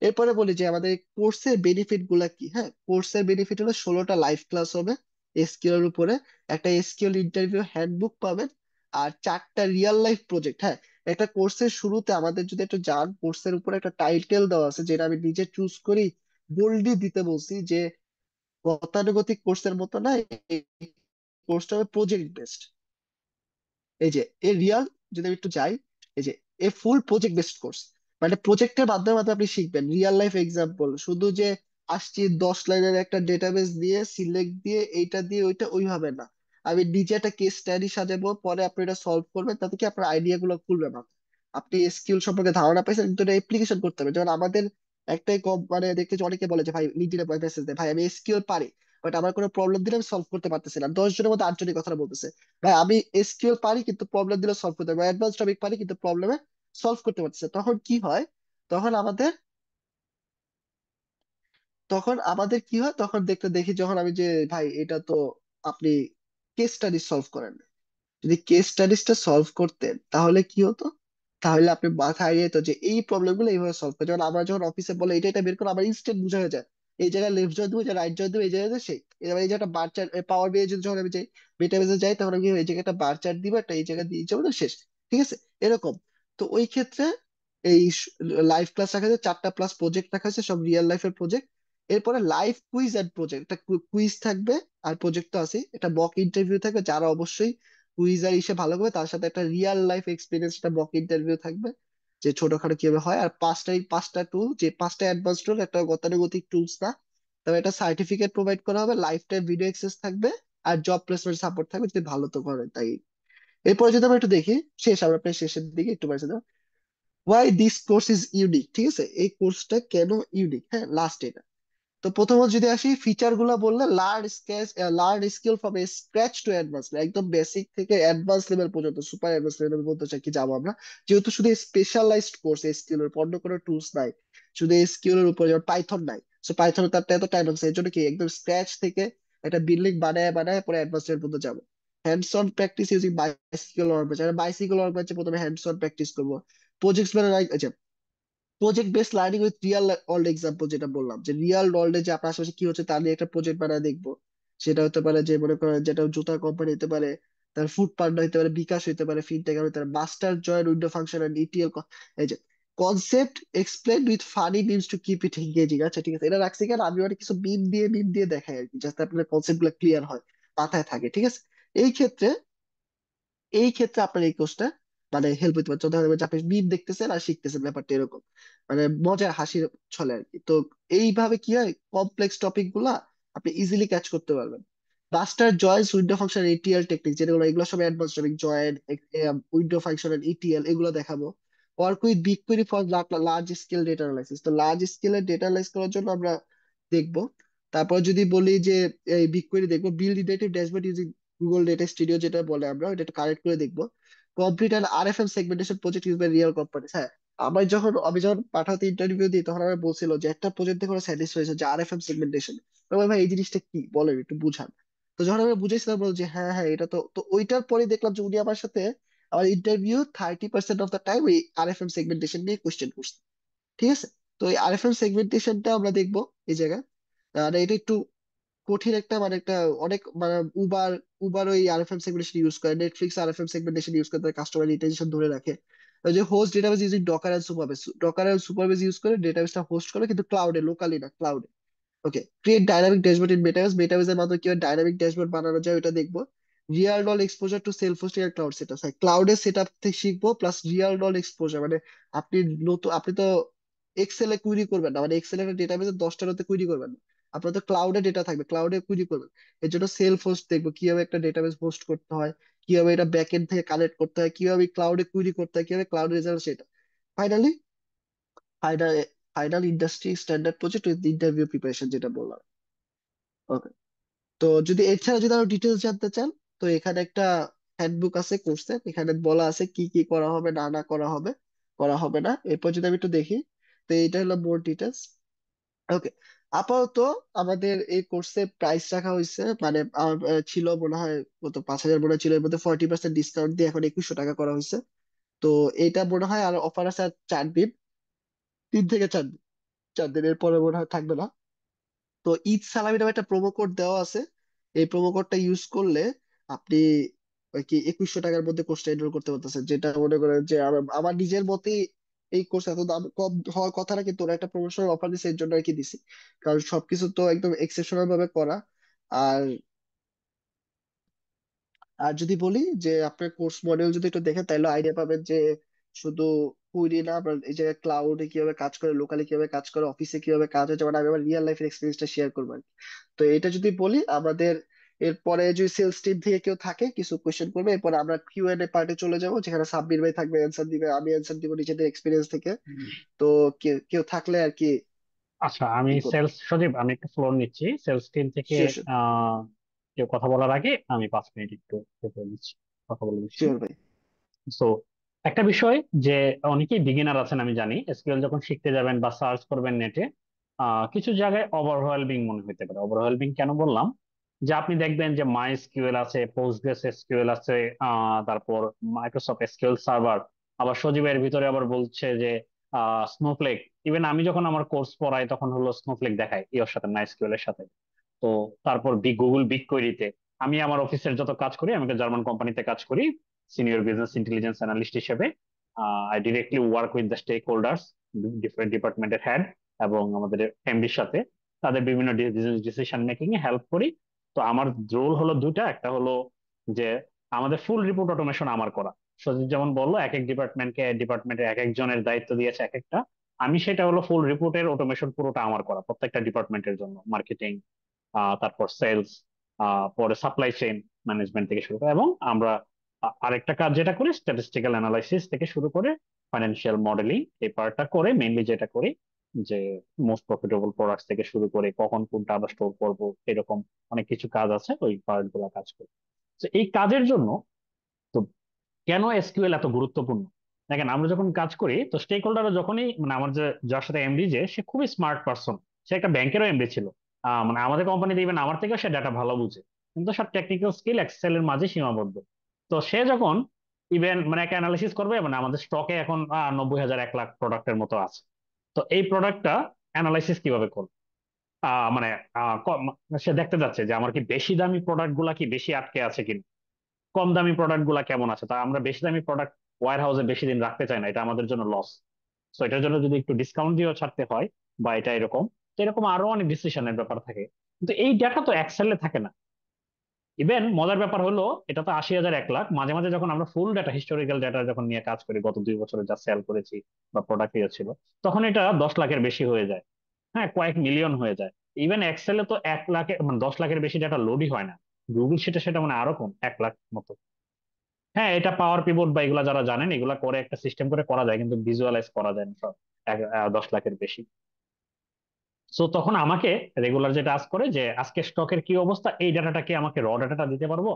এরপরে বলি যে আমাদের কোর্সের বেনিফিট গুলা কি। হ্যাঁ, কোর্সের বেনিফিট হলো 16টা লাইভ ক্লাস হবে এসকিউএল এর উপরে, একটা এসকিউএল ইন্টারভিউ হ্যান্ডবুক পাবেন, আর 4টা রিয়েল লাইফ প্রজেক্ট। হ্যাঁ, একটা কোর্সের শুরুতে আমাদের যদি একটু জান, কোর্সের উপরে একটা টাইটেল দেওয়া আছে, যেটা আমি নিজে চুজ করি, বোল্ডলি দিতে বলছি যে গতানুগতিক কোর্সের মতো না, এই কোর্সটা হবে প্রজেক্ট বেসড। এই যে এ রিয়াল, যদি আমি একটু যাই, এই যে এ ফুল প্রজেক্ট বেসড কোর্স, মানে প্রজেক্টের মাধ্যমে মাধ্যমে আপনি শিখবেন রিয়েল লাইফ এক্সাম্পল, শুধু যে আসছি 10 লাইনের একটা ডেটাবেস দিয়ে সিলেক্ট দিয়ে এইটা দিয়ে ওইটা, ওইভাবে না। আমি নিজে একটা কেস স্টাডি সাজাবো, পরে আপনি এটা সলভ করবেন, তাতে কি আপনার আইডিয়া গুলো খুলবে না। আপনি স্কিল সম্পর্কে ধারণা পাইছেন, কিন্তু এটা অ্যাপ্লিকেশন করতে হবে। যেমন আমাদের একটাই মানে দেখতে অনেকে বলে যে ভাই লিঙ্কডইনে মেসেজ দেয়, ভাই আমি এসকিউএল পারি, বাট আমার কোনো প্রবলেম দিলে আমি সলভ করতে পারতেছি না, 10 জনের মধ্যে 8 জনই কথা বলতেছে ভাই আমি এসকিউএল পারি কিন্তু প্রবলেম দিলে সলভ করতে পারবো, অ্যাডভান্স টপিক পারি কিন্তু প্রবলেমে সলভ করতে পারতেছে। তখন কি হয়, তখন আমাদের কি হয়, তখন দেখতে দেখি যখন আমি যে ভাই এটা তো আপনি কেস স্টাডি সলভ করেন, যদি কেস স্টাডিজটা সলভ করতেন তাহলে কি হতো, তাহলে আপনি মাথায় যেত যে এই প্রবলেম গুলো এইভাবে সলভ করে। যেমন আমরা যখন অফিসে বলে এটা এটা বের করে, আমার ইনস্ট্যান্ট বোঝা হয়ে যায় এই জায়গায় লেফট জয়েন দেবো, এই জায়গায় রাইট জয়েন দেবো, এই জায়গায় সেই এবার এই যে একটা বার চার্ট, পাওয়ার বিআই যদি যখন আমি যাই ডেটাবেসে যাই, তখন আমি এই জায়গায় একটা বার চার্ট দিব, একটা এই জায়গায় দিয়ে যাবো, শেষ। ঠিক আছে, এরকম। তো ওই ক্ষেত্রে এই লাইভ ক্লাস রাখা হয়েছে, 4টা প্লাস প্রজেক্ট রাখা হয়েছে, সব রিয়েল লাইফের প্রজেক্ট। এরপরে লাইভ কুইজ এন্ড প্রজেক্ট, একটা কুইজ থাকবে আর প্রজেক্ট তো আছে, এটা মক ইন্টারভিউ থাকবে, যারা অবশ্যই কুইজার হিসেবে ভালো করবে তার সাথে একটা রিয়েল লাইফ এক্সপিরিয়েন্স, একটা মক ইন্টারভিউ থাকবে যে ছোটখাটো কিভাবে হয়। আর পাঁচটা টুল, যে 5টা অ্যাডভান্স টুল, একটা গতানুগতিক টুলস না, তবে একটা সার্টিফিকেট প্রোভাইড করা হবে, লাইফ টাইম ভিডিও অ্যাক্সেস থাকবে, আর জব প্লেসমেন্ট সাপোর্ট থাকবে যদি ভালো তো করে তাই। এরপরে যদি আমরা একটু দেখি, আমরা প্রায় শেষের দিকে একটু পারছি, why this course is unique, ঠিক আছে, এই কোর্সটা কেন ইউনিক, হ্যাঁ লাস্ট এটা। তো প্রথমত যদি আসি ফিচার গুলা বললে, learn skill from scratch to advance, একদম বেসিক থেকে অ্যাডভান্স লেভেল পর্যন্ত, সুপার অ্যাডভান্স লেভেল বলতে চাই কি যাবো আমরা, যেহেতু শুধু স্পেশালাইজড কোর্স, স্কিল এর অন্য কোনো টুলস নাই, শুধু স্কিল এর উপর, যেমন পাইথন নাই, সো পাইথন তার এত টাইম লাগছে, এর জন্য কি একদম স্ক্র্যাচ থেকে একটা বিল্ডিং বানায় বানায় পরে অ্যাডভান্স লেভেল পর্যন্ত যাবো। Hands on practice using bicycle workbench, bicycle ওয়ার্কবেঞ্চে প্রথমে হ্যান্ডস অন প্র্যাকটিস করবো। প্রজেক্টস মানে project based learning with real world example, যেটা বললাম যে রিয়েল ওয়ার্ল্ডে যে আপনার আশেপাশে কি হচ্ছে তা নিয়ে একটা প্রজেক্ট বানায় দেখবো। সেটা হতে পারে যে মনে করেন যেটা জুতা কোম্পানি হতে পারে, তার ফুড পান্ডা হতে পারে, বিকাশ হতে পারে, ফিনটেক হতে পারে, master joint window function and ETL, এই যে concept explain with funny memes to keep it engaging. আচ্ছা ঠিক আছে, এটা রাখছি কেন, আমি অনেক কিছু মিম দিয়ে দেখাই আর কি, যাতে আপনার কনসেপ্ট গুলো ক্লিয়ার হয়, মাথায় থাকে, ঠিক আছে। এই ক্ষেত্রে আপনার এই কোর্সটা মানে হেল্প হতে পারে, ধরেন যে আপনি মিম দেখতেছেন আর শিখতেছেন, ব্যাপারটা এরকম, মানে মজার হাসির ছলে আর কি। তো এইভাবে কি হয়, কমপ্লেক্স টপিক গুলা আপনি ইজিলি ক্যাচ করতে পারবেন। Master joints window function ETL technique, যেগুলো এগুলো সব advance topic, joint, window function ETL, এগুলো দেখাবো। Work with big query for large scale data analysis, তো লার্জ স্কেলের ডেটা অ্যানালাইজ করার জন্য আমরা দেখবো। তারপর যদি বলি যে এই বিগ কোয়েরি দেখবো, build relative dashboard using Google Data Studio, যেটা বলে আমরা এটা একটু কারেক্ট করে দেখবো। Complete and RFM segmentation project use by real companies, হ্যাঁ। আমি যখন পাঠাতে ইন্টারভিউ দিই তখন আমার বলছিল যে একটা প্রজেক্ট দেখে ওরা স্যাটিসফাই হয়েছে, যে আরএফএম সেগমেন্টেশন। ভাই এই জিনিসটা কি বলেন একটু বুঝান। তো যখন আমি বুঝেছিলাম বলল যে হ্যাঁ হ্যাঁ এটা তো তো ওইটার পরে দেখলাম যে উনি আমার সাথে আমার ইন্টারভিউ 30% অফ দ্য টাইম ওই আরএফএম সেগমেন্টেশন নিয়ে কোশ্চেন করছে, ঠিক আছে। তো এই আরএফএম সেগমেন্টেশনটা আমরা দেখবো এই জায়গায়। আর এটা একটু কঠিন একটা, মানে একটা অনেক মানে উবার উবার ওই আরএফএম সেগমেন্টেশন ইউজ করে, নেটফ্লিক্স আরএফএম সেগমেন্টেশন ইউজ করে তাদের কাস্টমার রিটেনশন ধরে রাখে। ওই যে host database using Docker and Supabase, Docker and Supabase use করে ডেটাবেসটা হোস্ট করে, কিন্তু ক্লাউডে, লোকালি না, ক্লাউডে। Okay, create dynamic dashboard in Metabase, মেটাবেসের মাধ্যমে কিভাবে ডাইনামিক ড্যাশবোর্ড বানানো যায় ওটা দেখবো। Real world exposure to self hosting আর ক্লাউড সেটআপ, ক্লাউডের সেটআপ থেকে শিখবো, প্লাস রিয়াল ওয়ার্ল্ড এক্সপোজার মানে আপনি আপনি তো এক্সেলে কুইরি করবেন না, মানে এক্সেল একটা ডেটাবেসে 10টার মধ্যে কুইরি করবেন না, আপনার তো ক্লাউডে ডেটা থাকবে, ক্লাউডে কুইরি করবেন। এর জন্য সেলফ হোস্ট দেখবো, কিভাবে একটা ডেটাবেস হোস্ট করতে হয়, কিভাবে এটা ব্যাকএন্ড থেকে কানেক্ট করতে হয়, কিভাবে ক্লাউডে কুইরি করতে হয়, কিভাবে ক্লাউড রেজাল্ট সেটা। Finally final final industry standard project with interview preparation, যেটা বললাম। ওকে, তো যদি এছাড়া যদি আরো ডিটেলস জানতে চান, তো এখানে একটা হ্যান্ডবুক আছে কোর্সের, এখানে বলা আছে কি কি করা হবে না না করা হবে, করা হবে না। এরপর যদি আমি একটু দেখি, তো এটা হলো মোর ডিটেলস। ওকে, আপাতত আমাদের এই কোর্সে প্রাইস রাখা হয়েছে, মানে ছিল মনে হয় কত 5,000 মনে হয় ছিল, এর মধ্যে 40% ডিসকাউন্ট দিয়ে এখন 2,100 টাকা করা হয়েছে। তো এটা মনে হয় আর অফার আছে আর 4 দিন, 3 থেকে 4 দিন, 4 দিন, এর পরে মনে হয় থাকবে না। তো ঈদ সালামি নামে একটা প্রোমো কোড দেওয়া আছে, এই প্রোমো কোডটা ইউজ করলে আপনি ওই কি 2,100 টাকার মধ্যে কোর্সটা এনরোল করতে পারতেছেন, যেটা মনে করেন যে আমার নিজের মতে এই কোর্স এত দাম কম হওয়ার কথা না, কিন্তু ওরা একটা প্রমোশনাল অফার দিছে এর জন্য আর কি দিছি, কারণ সবকিছু তো একদম এক্সেপশনাল ভাবে করা। আর আর যদি বলি যে আপনার কোর্স মডেল যদি একটু দেখেন তাহলে আইডিয়া পাবেন যে শুধু কুইরি না, আপনার এই যে ক্লাউডে কিভাবে কাজ করে, লোকালি কিভাবে কাজ করে, অফিসে কিভাবে কাজ হয়, যেমন আমি আমার রিয়েল লাইফের এক্সপিরিয়েন্সটা শেয়ার করবো আর কি। তো এটা যদি বলি আমাদের এরপরে যদি সেলস টিম থেকে কেউ থাকে কিছু কোয়েশ্চেন করবে, এরপর আমরা কিউএনএ পার্টে চলে যাবো, যেখানে সাব্বির ভাই থাকবে, অ্যান্সার দিবে, আমি অ্যান্সার দিব নিজেদের এক্সপিরিয়েন্স থেকে। তো কেউ কেউ থাকলে আর কি আচ্ছা, আমি ই করবো। সেলস সজীব, আমি একটু ফ্লোর নিচ্ছি সেলস টিম থেকে। Sure sure. আহ কেউ কথা বলার আগে আমি 5 মিনিট একটু বলে দিচ্ছি, কথা বলে দিচ্ছি। শিওর ভাই। সো একটা বিষয়, যে অনেকেই বিগিনার আছেন আমি জানি, এসকিউএল যখন শিখতে যাবেন বা সার্চ করবেন নেটে, কিছু জায়গায় ওভারওয়েলমিং মনে হতে পারে। ওভারওয়েলমিং কেন বললাম, যে আপনি দেখবেন যে মাই এসকিউএল আছে, পোস্টগ্রেস এসকিউএল আছে, তারপর মাইক্রোসফট এসকিউএল সার্ভার, আবার সজীবের ভিতরে আবার বলছে যে স্নোফ্লেক। ইভেন আমি যখন আমার কোর্স পড়াই তখন হলো স্নোফ্লেক দেখায় ইওর সাথে, মাই এসকিউএল এর সাথে। তো তারপর গুগল বিগ কোয়েরিতে আমি আমার অফিসের যত কাজ করি, আমি একটা জার্মান কোম্পানিতে কাজ করি সিনিয়র বিজনেস ইন্টেলিজেন্স অ্যানালিস্ট হিসেবে। I directly work with the stakeholders, different ডিপার্টমেন্টের হেড এবং আমাদের এমডির সাথে তাদের বিভিন্ন ডিসিশন মেকিং এ হেল্প করি। তো আমার রোল হলো দুটা, একটা হলো যে আমাদের ফুল রিপোর্ট অটোমেশন আমার করা। সজিব যেমন বললো এক এক ডিপার্টমেন্টের এক একজনের দায়িত্ব দিয়েছে এক একটা, আমি সেটা হলো ফুল রিপোর্টের অটোমেশন পুরোটা আমার করা প্রত্যেকটা ডিপার্টমেন্টের জন্য, মার্কেটিং, তারপর সেলস, পরে সাপ্লাই চেইন ম্যানেজমেন্ট থেকে শুরু করে, এবং আমরা আরেকটা কাজ যেটা করি স্ট্যাটিস্টিক্যাল অ্যানালাইসিস থেকে শুরু করে ফাইন্যান্সিয়াল মডেলিং, এই পার্টটা করে মেইনলি যেটা করি যে মোস্ট প্রফিটেবল প্রোডাক্টস থেকে শুরু করে কখন কোনটা আমরা স্টোর করব, এরকম অনেক কিছু কাজ আছে, ওই পার্ট গুলা কাজ করি। তো এই কাজের জন্য তো কেন এসকিউএল এত গুরুত্বপূর্ণ? দেখেন আমরা যখন কাজ করি তো স্টেক হোল্ডাররা যখনই মানে আমার যে যার সাথে এমডি, যে সে খুবই স্মার্ট পারসন, সে একটা ব্যাংকেরও এমডি ছিল, মানে আমাদের কোম্পানিতে ইভেন আমার থেকেও সে ডাটা ভালো বুঝে, কিন্তু সব টেকনিক্যাল স্কিল এক্সেল এর মাঝে সীমাবদ্ধ। তো সে যখন ইভেন মানে একটা অ্যানালিসিস করবে, মানে আমাদের স্টকে এখন 90,000 1 লাখ প্রোডাক্টের মতো আছে, তো এই প্রোডাক্টটা অ্যানালাইসিস কিভাবে করবে? মানে সে দেখতে যাচ্ছে যে আমার কি বেশি দামি প্রোডাক্ট গুলা কি বেশি আটকে আছে কিনা, কম দামি প্রোডাক্ট গুলা কেমন আছে। তা আমরা বেশি দামি প্রোডাক্ট ওয়্যার হাউসে বেশি দিন রাখতে চাই না, এটা আমাদের জন্য লস। তো এটার জন্য যদি একটু ডিসকাউন্ট দিয়েও ছাড়তে হয় বা এটা এরকম, তো এরকম আরো অনেক ডিসিশনের ব্যাপার থাকে, কিন্তু এই ডাটা তো এক্সেলে থাকে না। ইভেন মজার ব্যাপার হলো এটা তো 80,000 1 লাখ, মাঝে মাঝে যখন আমরা ফুল ডাটা হিস্টোরিক্যাল ডাটা যখন নিয়ে কাজ করি গত 2 বছরে যা সেল করেছি বা প্রোডাক্ট ইয়ে ছিল, তখন এটা 10 লাখের বেশি হয়ে যায়, হ্যাঁ কয়েক মিলিয়ন হয়ে যায়। ইভেন এক্সেলে তো 1 লাখের মানে 10 লাখের বেশি ডাটা লোডই হয় না, গুগল শিটে সেটা মানে আরো কম, 1 লাখ মতো। হ্যাঁ এটা পাওয়ার পিভট বা এগুলা যারা জানেন এগুলা করে একটা সিস্টেম করে করা যায়, কিন্তু ভিজুয়ালাইজ করা যায় না সব 10 লাখের বেশি। সো তখন আমাকে রেগুলার যেটা আজ করে যে আজকে স্টকের কি অবস্থা, এই ডাটাটাকে আমাকে র ডাটাটা দিতে পারবো?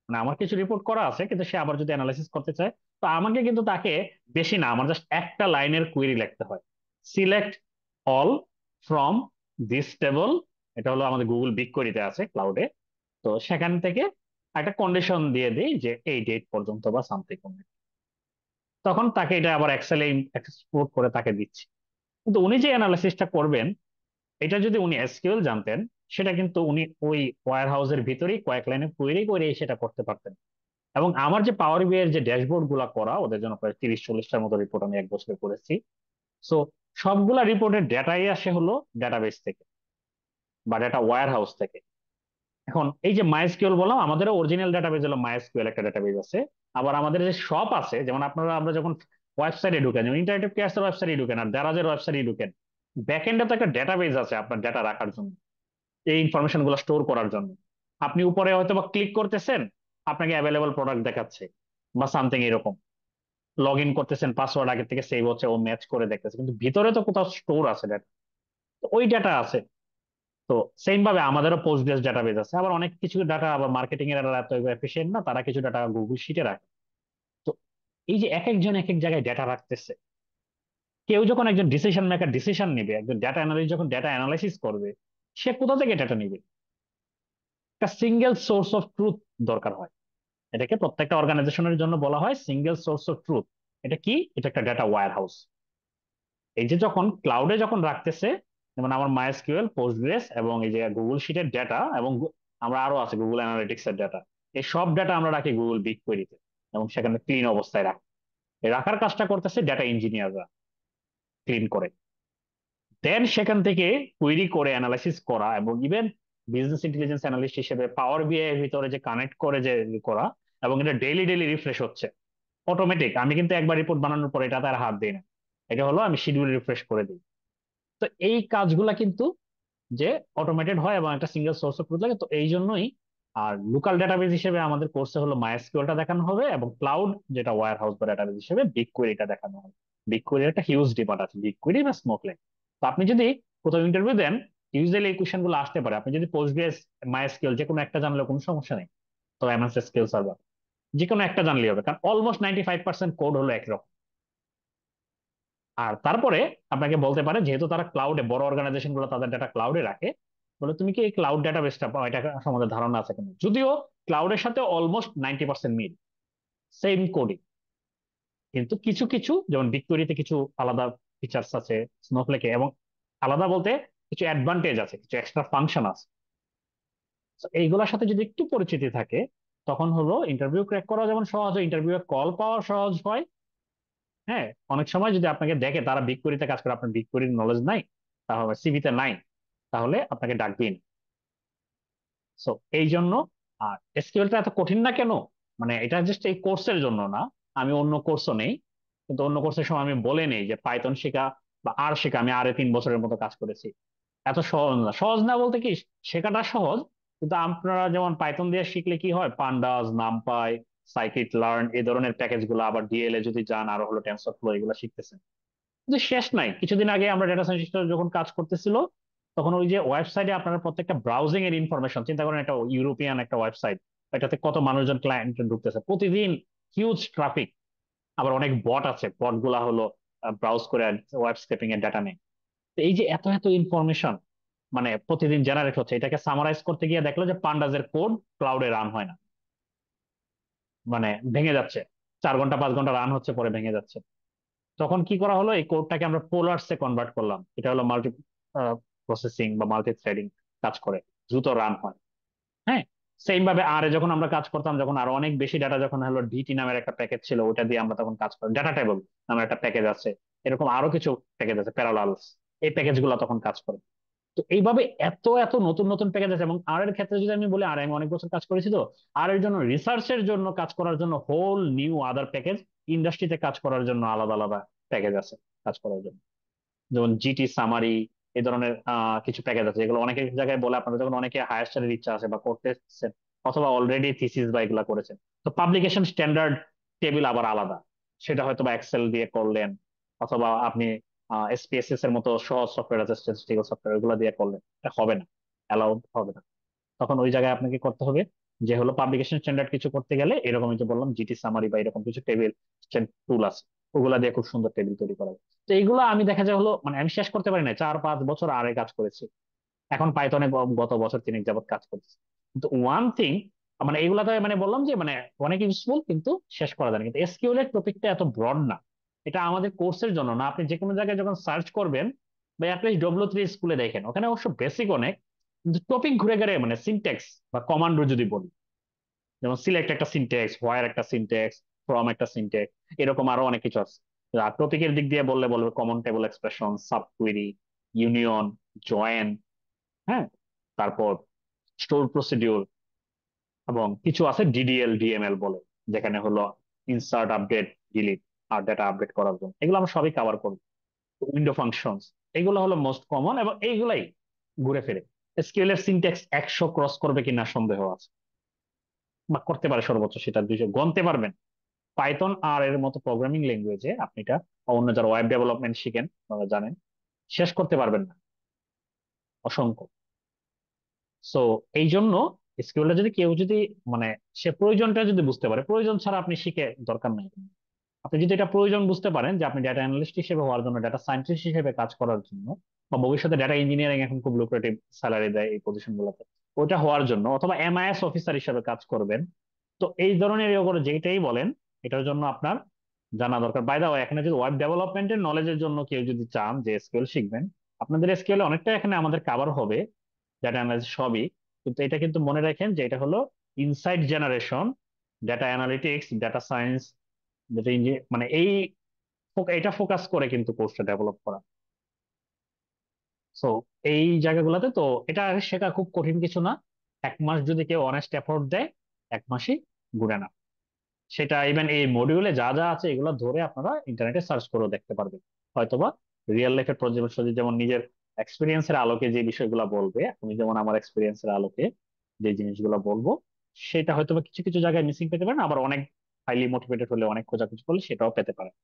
মানে আমার কিছু রিপোর্ট করা আছে, কিন্তু সে আবার যদি অ্যানালাইসিস করতে চায়, তো আমাকে কিন্তু তাকে বেশি না, আমার জাস্ট একটা লাইনের কুয়েরি লিখতে হয়, select all from this table, এটা হলো আমাদের গুগল বিগ কোয়েরিতে আছে ক্লাউডে। তো সেখান থেকে একটা কন্ডিশন দিয়ে দিই যে এই ডেট পর্যন্ত বা সামথিং, তখন তাকে এটা আবার এক্সেলে এক্সপোর্ট করে তাকে দিচ্ছি। কিন্তু উনি যে অ্যানালিসিসটা করবেন, এটা যদি উনি এসকিউএল জানতেন, সেটা কিন্তু উনি ওই ওয়্যার হাউসের ভিতরেই কয়েক লাইনে কোয়েরি করে সেটা করতে পারতেন। এবং আমার যে পাওয়ার বিআই এর যে ড্যাশবোর্ড গুলা করা, ওদের জন্য প্রায় 30-40টার মতো রিপোর্ট আমি 1 বছরে করেছি। সো সবগুলা রিপোর্টের ডেটাই আসে হলো ডাটাবেস থেকে বা ডাটা ওয়্যার হাউস থেকে। এখন এই যে মাইএসকিউএল বললাম, আমাদেরও অরিজিনাল ডাটাবেজ হলো মাইএসকিউএল একটা ডাটাবেজ আছে। আবার আমাদের যে শপ আছে, যেমন আমরা যখন ওয়েবসাইটে ঢুকেন, যেমন ইন্টারেক্টিভ কেয়ার্স ওয়েবসাইটে ঢুকেন আর দারাজের ওয়েবসাইটে ঢুকেন, ব্যাকএন্ডে তো একটা ডাটাবেজ আছে আপনার ডাটা রাখার জন্য, এই ইনফরমেশন গুলো স্টোর করার জন্য। আপনি উপরে হয়তো বা ক্লিক করতেছেন, আপনাকে অ্যাভেলেবল প্রোডাক্ট দেখাচ্ছে বা সামথিং এরকম, লগ ইন করতেছেন, পাসওয়ার্ড আগে থেকে সেভ হচ্ছে, ও ম্যাচ করে দেখতেছে, কিন্তু ভিতরে তো কোথাও স্টোর আছে ডাটা, তো ওই ডাটা আছে। তো সেম ভাবে আমাদেরও পোস্ট বেস ডাটাবেস আছে, আবার অনেক কিছু ডাটা আবার মার্কেটিং এর এত এফিসিয়েন্ট না, তারা কিছু ডাটা গুগল শিটে রাখে। তো এই যে এক একজন এক এক জায়গায় ডেটা রাখতেছে, কেউ যখন একজন ডিসিশন মেকার ডিসিশন নেবে, একজন ডেটা অ্যানালিস্ট যখন ডেটা অ্যানালাইসিস করবে, সে কোথা থেকে ডেটা নিবে? একটা সিঙ্গেল সোর্স অফ ট্রুথ দরকার হয়। এটাকে প্রত্যেকটা অর্গানাইজেশনের জন্য বলা হয় সিঙ্গেল সোর্স অফ ট্রুথ। এটা কি? এটা একটা ডেটা ওয়্যার হাউস। এই যে যখন ক্লাউডে যখন রাখতেছে, যেমন আমার মাইএসকিউএল, পোস্টগ্রেস এবং এই যে গুগল শিটের ডেটা, এবং আমরা আরো আছে গুগল অ্যানালিটিক্স এর ডেটা, এই সব ডেটা আমরা রাখি গুগল বিগ কোয়েরিতে এবং সেখানে ক্লিন অবস্থায় রাখি। এই রাখার কাজটা করতেছে ডেটা ইঞ্জিনিয়াররা, ক্লিন করে দেন সেখান থেকে কুইরি করে অ্যানালাইসিস করা, এবং ইভেন বিজনেস ইন্টেলিজেন্স অ্যানালিস্ট হিসেবে পাওয়ার বিআই এর ভিতরে যে কানেক্ট করে যে করা, এবং এটা ডেইলি ডেইলি রিফ্রেশ হচ্ছে অটোমেটিক। আমি কিন্তু একবার রিপোর্ট বানানোর পর এটাতে আর হাত দিই না, এটা হলো আমি শিডিউল রিফ্রেশ করে দিই। তো এই কাজগুলা কিন্তু যে অটোমেটেড হয় এবং একটা সিঙ্গেল সোর্স অফ ট্রুথ লাগে, তো এই জন্যই। আর লোকাল ডাটাবেজ হিসেবে আমাদের কোর্সে হলো মাইএসকিউএলটা দেখানো হবে, এবং ক্লাউড যেটা ওয়্যার হাউস বা ডাটাবেজ হিসেবে বিগ কোয়েরিটা দেখানো হবে। বিগ কোয়েরির একটা হিউজ ডিমান্ড আছে, বিগ কোয়েরি বা স্নোফ্লেক। তো আপনি যদি কোথাও ইন্টারভিউ দেন, ইউজুয়ালি এই কোয়েশ্চেন গুলো আসতে পারে। আপনি যদি পোস্টগ্রেস, মাইএসকিউএল যে কোনো একটা জানলে কোনো সমস্যা নেই, তো এমএস এসকিউএল সার্ভার যে কোনো একটা জানলেই হবে, কারণ অলমোস্ট 95% কোড হলো একই রকম। আর তারপরে আপনাকে বলতে পারে, যেহেতু তারা ক্লাউডে, বড় অর্গানাইজেশন গুলো তাদের ডাটা ক্লাউডে রাখে, বলে তুমি কি এই ক্লাউড ডাটাবেসটা পাও, এটা সম্বন্ধে ধারণা আছে কিনা? যদিও ক্লাউডের সাথে অলমোস্ট 90% মিল, সেম কোডিং, কিন্তু কিছু কিছু যেমন বিগকোয়েরিতে কিছু আলাদা ফিচার্স আছে, স্নোফ্লেকে এবং আলাদা বলতে কিছু অ্যাডভান্টেজ আছে, কিছু এক্সট্রা ফাংশন আছে। তো এইগুলোর সাথে যদি একটু পরিচিতি থাকে, তখন হলো ইন্টারভিউ ক্র্যাক করা যেমন সহজ হয়, ইন্টারভিউ কল পাওয়া সহজ হয়। হ্যাঁ, অনেক সময় যদি আপনাকে দেখে তারা বিগ কোয়েরিতে কাজ করে, আপনার বিগ কোয়েরির নলেজ নাই, তাহলে সিভিতে নাই, তাহলে আপনাকে ডাকবেই না। সো এই জন্য, আর এসকিউএলটা এত কঠিন না কেন, মানে এটা জাস্ট এই কোর্সের জন্য না, আমি অন্য কোর্সও নেই, কিন্তু অন্য কোর্সের সময় আমি বলে নেই যে পাইথন শেখা বা আর শেখা, আমি আরে 3 বছরের মতো কাজ করেছি, এত সহজ না। সহজ না বলতে কি, শেখাটা সহজ, কিন্তু আপনারা যেমন পাইথন দিয়ে শিখলে কি হয়, পান্ডাস, নামপাই, সাইকিট লার্ন এই ধরনের প্যাকেজ গুলো, আবার ডিএল এ যদি যান আরো হলো টেনসরফ্লো, এগুলো শিখতেছেন, কিন্তু শেষ নাই। কিছুদিন আগে আমরা ডেটা সায়েন্টিস্ট যখন কাজ করতেছিল, তখন ওই যে ওয়েবসাইটে আপনারা প্রত্যেকটা ব্রাউজিং এর ইনফরমেশন চিন্তা করেন, একটা ইউরোপিয়ান একটা ওয়েবসাইট, এটাতে কত মানুষজন ক্লায়েন্ট ঢুকতেছে প্রতিদিন, হিউজ ট্রাফিক, আবার অনেক বট আছে, বট গুলা হলো ব্রাউজ করে ওয়েব স্ক্রেপিং এর ডাটা নেয়। তো এই যে এত এত ইনফরমেশন মানে প্রতিদিন জেনারেট হচ্ছে, এটাকে সামারাইজ করতে গিয়ে দেখলো যে পান্ডাজের কোড ক্লাউডে রান হয় না, মানে ভেঙে যাচ্ছে, 4 ঘন্টা 5 ঘন্টা রান হচ্ছে, পরে ভেঙে যাচ্ছে। তখন কি করা হলো, এই কোডটাকে আমরা পোলার্সে কনভার্ট করলাম, এটা হলো মাল্টি প্রসেসিং বা মাল্টি থ্রেডিং কাজ করে, দ্রুত রান হয়। হ্যাঁ, সেম ভাবে আর যখন আমরা কাজ করতাম, যখন আরো অনেক বেশি ডাটা, যখন হলো ডিটি নামের একটা প্যাকেজ ছিল, ওটা দিয়ে আমরা তখন কাজ করতাম, ডাটা টেবল নামের একটা প্যাকেজ আছে, এরকম আরো কিছু প্যাকেজ আছে, প্যারালালস, এই প্যাকেজ গুলো তখন কাজ করে। তো এইভাবে এত এত নতুন নতুন প্যাকেজ আছে। এবং আর এর ক্ষেত্রে যদি আমি বলি, আর আমি অনেক বছর কাজ করেছি, তো আর এর জন্য রিসার্চের জন্য কাজ করার জন্য হোল নিউ আদার প্যাকেজ, ইন্ডাস্ট্রিতে কাজ করার জন্য আলাদা আলাদা প্যাকেজ আছে কাজ করার জন্য, যেমন জিটি সামারি, এই ধরনের কিছু প্যাকেজ আছে, যেগুলো অনেকের জায়গায় বলে, আপনারা যখন অনেকে হায়ার স্টাডির ইচ্ছা আছে বা করতেছেন, অথবা অলরেডি থিসিস বা এগুলা করেছেন, তো পাবলিকেশন স্ট্যান্ডার্ড টেবিল আবার আলাদা, সেটা হয়তো বা এক্সেল দিয়ে করলেন, অথবা আপনি এসপিএসএস এর মতো সহজ সফটওয়্যার আছে, স্ট্যাটিস্টিক্যাল সফটওয়্যার, ওগুলো দিয়ে করলেন, এটা হবে না, অ্যালাউড হবে না। তখন ওই জায়গায় আপনাকে করতে হবে যে হলো পাবলিকেশন স্ট্যান্ডার্ড কিছু করতে গেলে, এরকম যে বললাম জিটি সামারি বা এরকম কিছু টেবিল টুল আছে, ওগুলা দিয়ে খুব সুন্দর টেবিল তৈরি করা যায়। তো এইগুলো আমি দেখা যায় হলো, মানে আমি শেষ করতে পারি না, 4-5 বছর আরে কাজ করেছি, এখন পাইথনে গত বছর 3 যাবত কাজ করতেছি। কিন্তু ওয়ান থিং, মানে এগুলাতে মানে বললাম যে মানে অনেক ইউজফুল, কিন্তু শেষ করা যায় না। কিন্তু এসকিউএল এর টপিকটা এত ব্রড না, এটা আমাদের কোর্সের জন্য না। আপনি যে কোনো জায়গায় যখন সার্চ করবেন, বা অ্যাটলিস্ট ডব্লিউ3 স্কুলে দেখেন, ওখানে অবশ্য বেসিক অনেক, কিন্তু টপিক ঘুরে ঘুরে, মানে সিনট্যাক্স বা কমান্ডো যদি বলি, যেমন সিলেক্ট একটা সিনট্যাক্স, হোয়ার একটা সিনট্যাক্স, ফ্রম একটা সিনট্যাক্স, এরকম আরো অনেক কিছু আছে। আর টপিকের দিক দিয়ে বললে বলবে common table expression, sub query, union, join, হ্যাঁ, তারপর স্টোর প্রসিডিউর, এবং কিছু আছে ডিডিএল ডিএমএল বলে, যেখানে হলো ইনসার্ট, আপডেট, ডিলিট, আর ডেটা আপডেট করার জন্য, এগুলো আমরা সবই কভার করবো। উইন্ডো ফাংশনস, এগুলো হলো মোস্ট কমন, এবং এইগুলাই ঘুরে ফিরে এসকিউএল এর সিনট্যাক্স 100 ক্রস করবে কিনা সন্দেহ আছে, বা করতে পারে সর্বোচ্চ সেটা 200 গণতে পারবেন। পাইথন আর এর মতো প্রোগ্রামিং ল্যাঙ্গুয়েজে আপনি এটা, অন্য যারা ওয়েব ডেভেলপমেন্ট শিখেন আপনারা জানেন, শেষ করতে পারবেন না, অসংখ্য। সো এই জন্য এসকিউএলটা যদি কেউ যদি, মানে সে প্রয়োজনটা যদি বুঝতে পারে, প্রয়োজন ছাড়া আপনি শিখে দরকার নাই। আপনি যদি এটা প্রয়োজন বুঝতে পারেন যে আপনি ডেটা অ্যানালিস্ট হিসেবে হওয়ার জন্য, ডেটা সায়েন্টিস্ট হিসেবে কাজ করার জন্য, বা ভবিষ্যতে ডেটা ইঞ্জিনিয়ারিং এখন খুব লুক্রেটিভ স্যালারি দেয় এই পজিশন গুলোতে, ওটা হওয়ার জন্য, অথবা এমআইএস অফিসার হিসেবে কাজ করবেন, তো এই ধরনের এগুলো যেটাই বলেন, এটার জন্য আপনার জানা দরকার। বাই দা ওয়ে, এখানে যদি ওয়েব ডেভেলপমেন্টের নলেজের জন্য কেউ যদি চান যে এসকিউএল শিখবেন, আপনাদের এসকিউএল অনেকটা এখানে আমাদের কাভার হবে, ডেটা অ্যানালিসিস সবই। কিন্তু এটা কিন্তু মনে রাখেন যে এটা হলো insight generation, data analytics, data science, data মানে এই এটা ফোকাস করে কিন্তু কোর্সটা ডেভেলপ করা। সো এই জায়গাগুলোতে তো এটা শেখা খুব কঠিন কিছু না, 1 মাস যদি কেউ অনেস্ট এফোর্ট দেয়, 1 মাসই ঘুরে না। সেটা ইভেন এই মডিউলে যা যা আছে এগুলো ধরে আপনারা ইন্টারনেটে সার্চ করেও দেখতে পারবেন, হয়তোবা রিয়েল লাইফের প্রজেক্ট, যেমন নিজের এক্সপিরিয়েন্সের আলোকে যে বিষয়গুলো বলবে, আমি যেমন আমার এক্সপিরিয়েন্সের আলোকে যে জিনিসগুলো বলবো, সেটা হয়তোবা কিছু কিছু জায়গায় মিসিং পেতে পারেন, আবার অনেক হাইলি মোটিভেটেড হলে, অনেক খোঁজাখুঁজি করলে সেটাও পেতে পারেন।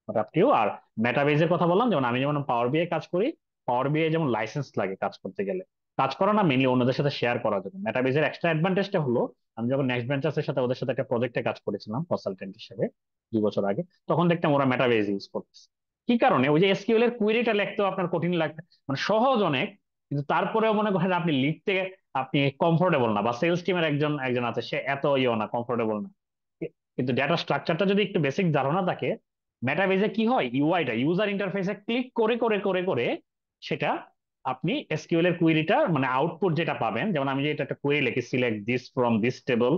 আপনিও আর মেটাবেজের কথা বললাম, যেমন আমি যেমন পাওয়ার বিআই কাজ করি, পাওয়ার বিআই যেমন লাইসেন্স লাগে কাজ করতে গেলে, কাজ করা না মেনলি অন্যদের সাথে শেয়ার করার জন্য। মেটাবেজের এক্সট্রা অ্যাডভান্টেজটা হলো, আমি যখন নেক্সট ভেঞ্চার্স সাথে ওদের সাথে একটা প্রজেক্টে কাজ করেছিলাম কনসালটেন্ট হিসেবে 2 বছর আগে, তখন দেখতাম ওরা মেটাবেজ ইউজ করতেছে। কি কারণে, ওই যে এসকিউএল এর কুয়েরিটা লিখতেও আপনার কঠিন লাগবে, মানে সহজ অনেক, কিন্তু তারপরেও মনে করেন আপনি লিখতে আপনি কমফোর্টেবল না, বা সেলস টিমের একজন একজন আছে সে এত ইয়ে না, কমফোর্টেবল না। কিন্তু ডেটা স্ট্রাকচারটা যদি একটু বেসিক ধারণা থাকে, মেটাবেজে কি হয়, ইউআইটা, ইউজার ইন্টারফেসে ক্লিক করে করে করে করে সেটা আপনি এসকিউএল এর কুয়েরিটা, মানে আউটপুট যেটা পাবেন, যেমন আমি যে এটা একটা কুয়েরি লিখি, select this from this table,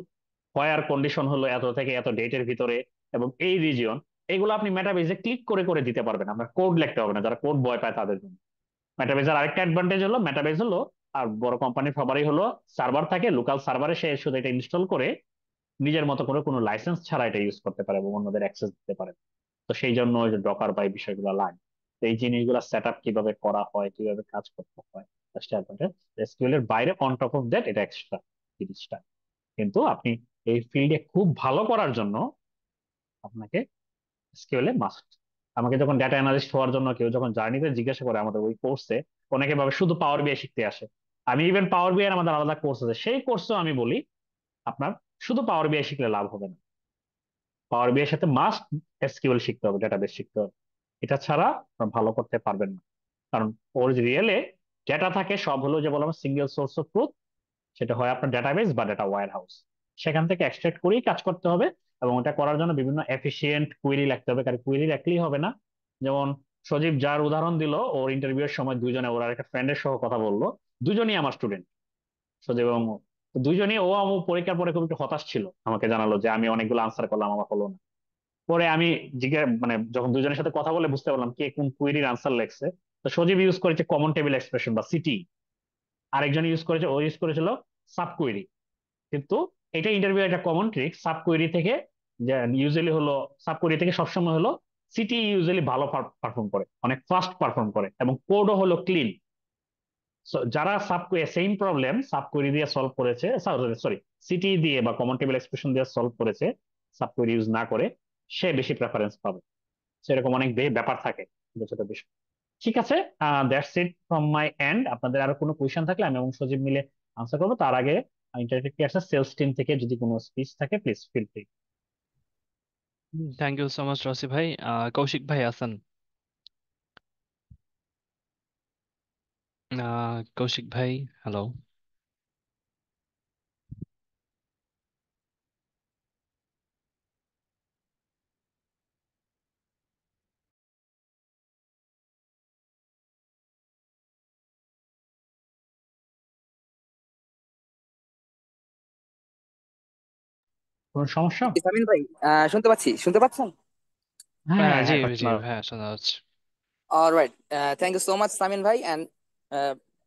where condition হলো এত থেকে এত ডেটের ভিতরে এবং এই রিজিয়ন, এগুলো আপনি মেটাবেজে ক্লিক করে করে দিতে পারবেন, আপনার কোড লিখতে হবে না, যারা কোড ভয় পায় তাদের জন্য। মেটাবেজের আরেকটা অ্যাডভান্টেজ হলো, মেটাবেজ হলো, আর বড় কোম্পানির সবারই হলো সার্ভার থাকে, লোকাল সার্ভারে সে শুধু এটা ইনস্টল করে নিজের মতো করে কোনো লাইসেন্স ছাড়া এটা ইউজ করতে পারে এবং অন্যদের অ্যাক্সেস দিতে পারে। তো সেই জন্য ওই যে ডকার বা এই বিষয়গুলো লাগে। তো এই জিনিসগুলো সেট আপ কিভাবে করা হয়, কিভাবে কাজ করতে হয়, এসকিউএল এর বাইরে অন টপ অফ দ্যাট এটা এক্সট্রা জিনিসটা। কিন্তু আপনি এই ফিল্ডে খুব ভালো করার জন্য আপনাকে এসকিউএল এ মাস্ট। আমাকে যখন ডেটা অ্যানালিস্ট হওয়ার জন্য কেউ যখন জার্নিতে জিজ্ঞাসা করে আমাদের ওই কোর্সে, অনেকে ভাবে শুধু পাওয়ার বিআই শিখতে আসে। আমি ইভেন পাওয়ার বিআই এর আমাদের আলাদা কোর্স আছে, সেই কোর্সেও আমি বলি আপনার শুধু পাওয়ার বিআই শিখলে লাভ হবে না, পাওয়ার বিআই এর সাথে মাস্ট এসকিউএল শিখতে হবে, ডেটাবেস শিখতে হবে। এটা ছাড়া আপনারা ভালো করতে পারবেন না। কারণ ওর রিয়েলে ডেটা থাকে সব হলো যে বললাম সিঙ্গেল সোর্স অফ ট্রুথ, সেটা হয় আপনার ডেটাবেস বা ডেটা ওয়্যার হাউস। সেখান থেকে এক্সট্রাক্ট করেই কাজ করতে হবে, এবং এটা করার জন্য বিভিন্ন এফিসিয়েন্ট কুয়েরি লিখতে হবে। কারণ কুয়েরি লিখলেই হবে না। যেমন সজীব যার উদাহরণ দিল, ওর ইন্টারভিউ এর সময় দুইজনে, ওর আর একটা ফ্রেন্ডের সহ কথা বললো, দুজনেই আমার স্টুডেন্ট, সজীব এবং ও। তো দুইজনেই, ও আমার পরীক্ষার পরে খুব একটু হতাশ ছিল, আমাকে জানালো যে আমি অনেকগুলো আনসার করলাম, আমার হলো না। পরে আমি মানে যখন দুজনের সাথে কথা বলে বুঝতে পারলাম কে কোন কুয়েরির আনসার লেখছে। তো সজীব ইউজ করেছে কমন টেবিল এক্সপ্রেশন বা সিটি, আরেকজন ইউজ করেছিল সাব কুয়েরি। কিন্তু এটা ইন্টারভিউ একটা কমন ট্রিক সাব কোয়েরি থেকে, যে ইউজুয়ালি হলো সাব কোয়েরি থেকে সবসময় হলো সিটি ইউজুয়ালি ভালো পারফর্ম করে, অনেক ফাস্ট পারফর্ম করে, এবং কোডও হলো ক্লিন। যারা সেম প্রবলেম সাব কোয়েরি দিয়ে সলভ করেছে, সরি সিটি দিয়ে বা কমন টেবিল এক্সপ্রেশন দিয়ে সলভ করেছে, সাব কোয়েরি ইউজ না করে, সে বেশি প্রেফারেন্স পাবে। সেরকম অনেক ব্যাপার থাকে, ছোট ছোট বিষয়। ঠিক আছে, that's it from my and. আপনাদের আরো কোনো কোয়েশ্চেন থাকলে আমি এবং সজীব মিলে আনসার করবো। তার আগে ইন্টারেক্টিভ ক্লাসের সেলস টিম থেকে যদি কোনো স্পিচ থাকে please feel free. Thank you so much Rosi ভাই। কৌশিক ভাই আছেন? কৌশিক ভাই, হ্যালো। কোনো সমস্যা? সামিন ভাই, শুনতে পাচ্ছি, শুনতে পাচ্ছেন? হ্যাঁ হ্যাঁ জি হ্যাঁ, এখন জি, শোনা হ্যাঁ শোনা যাচ্ছে। Alright, thank you so much Samin ভাই, and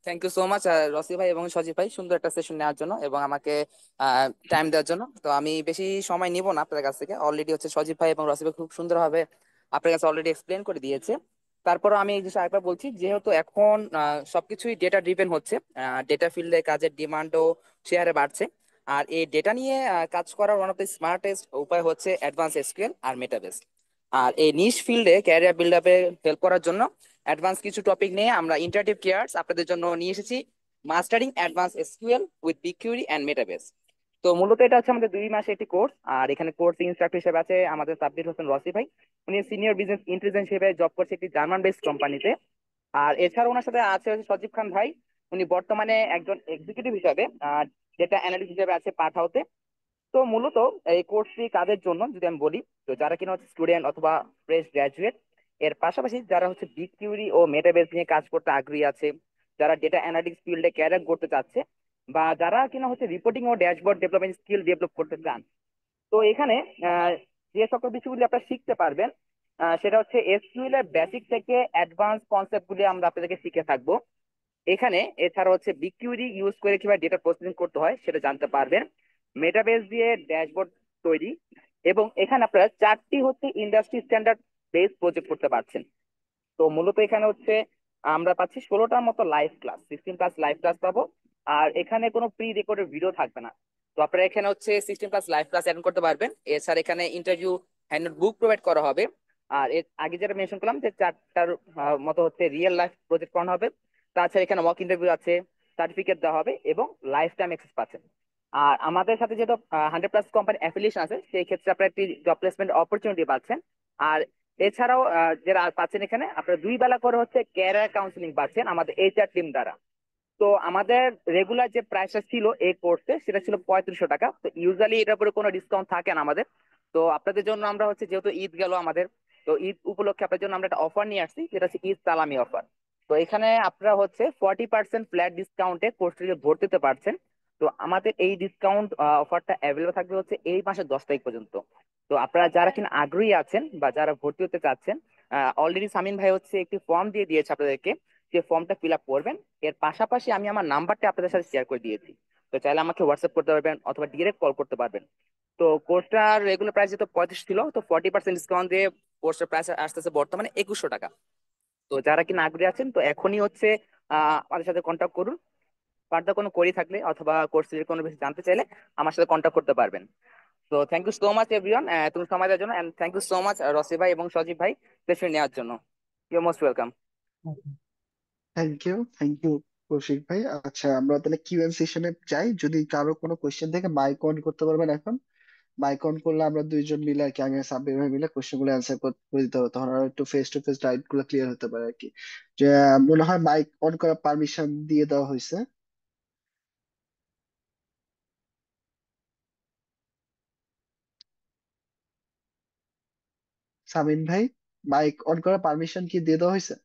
thank you so much Rosi ভাই এবং সজীব ভাই সুন্দর একটা সেশন নেওয়ার জন্য এবং আমাকে টাইম দেওয়ার জন্য। তো আমি বেশি সময় নিব না আপনাদের কাছ থেকে, অলরেডি হচ্ছে সজীব ভাই এবং রসি ভাই খুব সুন্দরভাবে আপনার কাছে অলরেডি এক্সপ্লেন করে দিয়েছে। তারপর আমি এই জিনিসটা আরেকবার বলছি, যেহেতু এখন সবকিছুই ডেটা ড্রিভেন হচ্ছে, ডেটা ফিল্ডে কাজের ডিমান্ডও শেয়ারে বাড়ছে। আর এই ডেটা নিয়ে কাজ করার ওয়ান অফ দ্য স্মার্টেস্ট উপায় হচ্ছে অ্যাডভান্স এসকিউএল আর মেটাবেস। আর এই নিশ ফিল্ডে ক্যারিয়ার বিল্ড আপে হেল্প করার জন্য অ্যাডভান্স কিছু টপিক নিয়ে আমরা ইন্টারেক্টিভ কেয়ার্স আপনাদের জন্য নিয়ে এসেছি, mastering advance SQL with BigQuery and Metabase. তো মূলত এটা হচ্ছে আমাদের 2 মাসের একটি কোর্স। আর এখানে কোর্স ইনস্ট্রাক্টর হিসেবে আছে আমাদের সাব্বির হোসেন রসি ভাই। উনি সিনিয়র বিজনেস ইন্টেলিজেন্স হিসেবে জব করছে একটি জার্মান বেসড কোম্পানিতে। আর এছাড়া ওনার সাথে আছে হচ্ছে সজীব খান ভাই। উনি বর্তমানে একজন এক্সিকিউটিভ হিসাবে ডেটা অ্যানালিস্ট হিসেবে আছে পাঠাওতে। তো মূলত এই কোর্সটি কাদের জন্য যদি আমি বলি, তো যারা কিনা হচ্ছে স্টুডেন্ট অথবা ফ্রেশ গ্রাজুয়েট, এর পাশাপাশি যারা হচ্ছে বিগ কিউরি ও মেটাবেস নিয়ে কাজ করতে আগ্রহী আছে, যারা ডেটা অ্যানালিটিক্স ফিল্ডে ক্যারিয়ার করতে চাচ্ছে, বা যারা কিনা হচ্ছে রিপোর্টিং ও ড্যাশবোর্ড ডেভেলপমেন্ট স্কিল ডেভেলপ করতে চান। তো এখানে আহ, যে সকল বিষয়গুলি আপনারা শিখতে পারবেন, সেটা হচ্ছে এসকিউএল এর বেসিক থেকে অ্যাডভান্স কনসেপ্ট গুলি আমরা আপনাদেরকে শিখে থাকবো এখানে। এছাড়া হচ্ছে বিগকিউরি ইউজ করে কিভাবে ডেটা প্রসেসিং করতে হয় সেটা জানতে পারবেন, মেটাবেস দিয়ে ড্যাশবোর্ড তৈরি, এবং এখানে আপনারা 4টি হচ্ছে ইন্ডাস্ট্রি স্ট্যান্ডার্ড বেস প্রজেক্ট করতে পারছেন। তো মূলত এখানে হচ্ছে আমরা পাচ্ছি 16টার মতো লাইভ ক্লাস, 16+ লাইভ ক্লাস পাবো। আর এখানে কোনো প্রি রেকর্ডেড ভিডিও থাকবে না। তো আপনারা এখানে হচ্ছে 16+ লাইভ ক্লাস অ্যাটেন্ড করতে পারবেন। এছাড়া এখানে ইন্টারভিউ হ্যান্ড বুক প্রোভাইড করা হবে। আর এর আগে যেটা মেনশন করলাম যে 4টার মতো হচ্ছে রিয়েল লাইফ প্রজেক্ট করানো হবে। তাছাড়া এখানে মক ইন্টারভিউ আছে, সার্টিফিকেট দেওয়া হবে এবং লাইফ টাইম অ্যাক্সেস পাচ্ছেন। আর আমাদের সাথে যেহেতু 100+ কোম্পানি অ্যাফিলিয়েশন আছে, সেই ক্ষেত্রে আপনারা একটি জব প্লেসমেন্ট অপরচুনিটি পাচ্ছেন। আর এছাড়াও যারা পাচ্ছেন এখানে আপনারা 2 বেলা করে হচ্ছে ক্যারিয়ার কাউন্সিলিং পাচ্ছেন আমাদের এইচআর টিম দ্বারা। তো আমাদের রেগুলার যে প্রাইসটা ছিল এই কোর্সে সেটা ছিল 3500 টাকা। তো ইউজুয়ালি এটার উপরে কোনো ডিসকাউন্ট থাকে না আমাদের। তো আপনাদের জন্য আমরা হচ্ছে যেহেতু ঈদ গেল আমাদের, তো ঈদ উপলক্ষে আপনাদের জন্য আমরা একটা অফার নিয়ে আসছি, যেটা হচ্ছে ঈদ সালামি অফার। তো এখানে আপনারা হচ্ছে 40% ফ্ল্যাট ডিসকাউন্টে কোর্সটিতে ভর্তি হতে পারছেন। তো আমাদের এই ডিসকাউন্ট অফারটা অ্যাভেলেবল থাকবে হচ্ছে এই মাসের 10 তারিখ পর্যন্ত। তো আপনারা যারা কিনা আগ্রহী আছেন বা যারা ভর্তি হতে চাচ্ছেন, অলরেডি সামিন ভাই হচ্ছে একটি ফর্ম দিয়ে দিয়েছে আপনাদেরকে, যে ফর্মটা ফিল আপ করবেন। এর পাশাপাশি আমি আমার নাম্বারটা আপনাদের সাথে শেয়ার করে দিয়েছি, তো চাইলে আমাকে হোয়াটসঅ্যাপ করতে পারবেন অথবা ডিরেক্ট কল করতে পারবেন। তো কোর্সটার রেগুলার প্রাইস যেহেতু 35 ছিল, তো 40% ডিসকাউন্ট দিয়ে কোর্সের প্রাইস আসতেছে বর্তমানে 2100 টাকা। তো যারা কিনা আগ্রহী আছেন, তো এখনই হচ্ছে আমাদের সাথে কন্ট্যাক্ট করুন। ফার্দার কোনো কোয়েরি থাকলে অথবা কোর্সের কোনো কিছু জানতে চাইলে আমার সাথে কন্ট্যাক্ট করতে পারবেন। তো thank you so much everyone, তুমি সময় দেওয়ার জন্য, and thank you so much Rosi ভাই এবং সজীব ভাই সেশন নেওয়ার জন্য। You most welcome. Thank you Koushik ভাই। আচ্ছা, আমরা তাহলে কিউএন সেশনে যাই। যদি কারো কোনো কোয়েশ্চেন থেকে মাইক অন করতে পারবেন এখন। মাইক অন করলে আমরা দুইজন মিলে আর কি, আমি আর সাব্বির ভাই মিলে কোয়েশ্চেন গুলো অ্যান্সার করে দিতে হবে, তখন আর একটু ফেস টু ফেস ডাউট গুলো ক্লিয়ার হতে পারে আর কি। যে মনে হয় মাইক অন করার পারমিশন দিয়ে দেওয়া হয়েছে। সামিন ভাই, মাইক অন করার পারমিশন কি দিয়ে দেওয়া হয়েছে?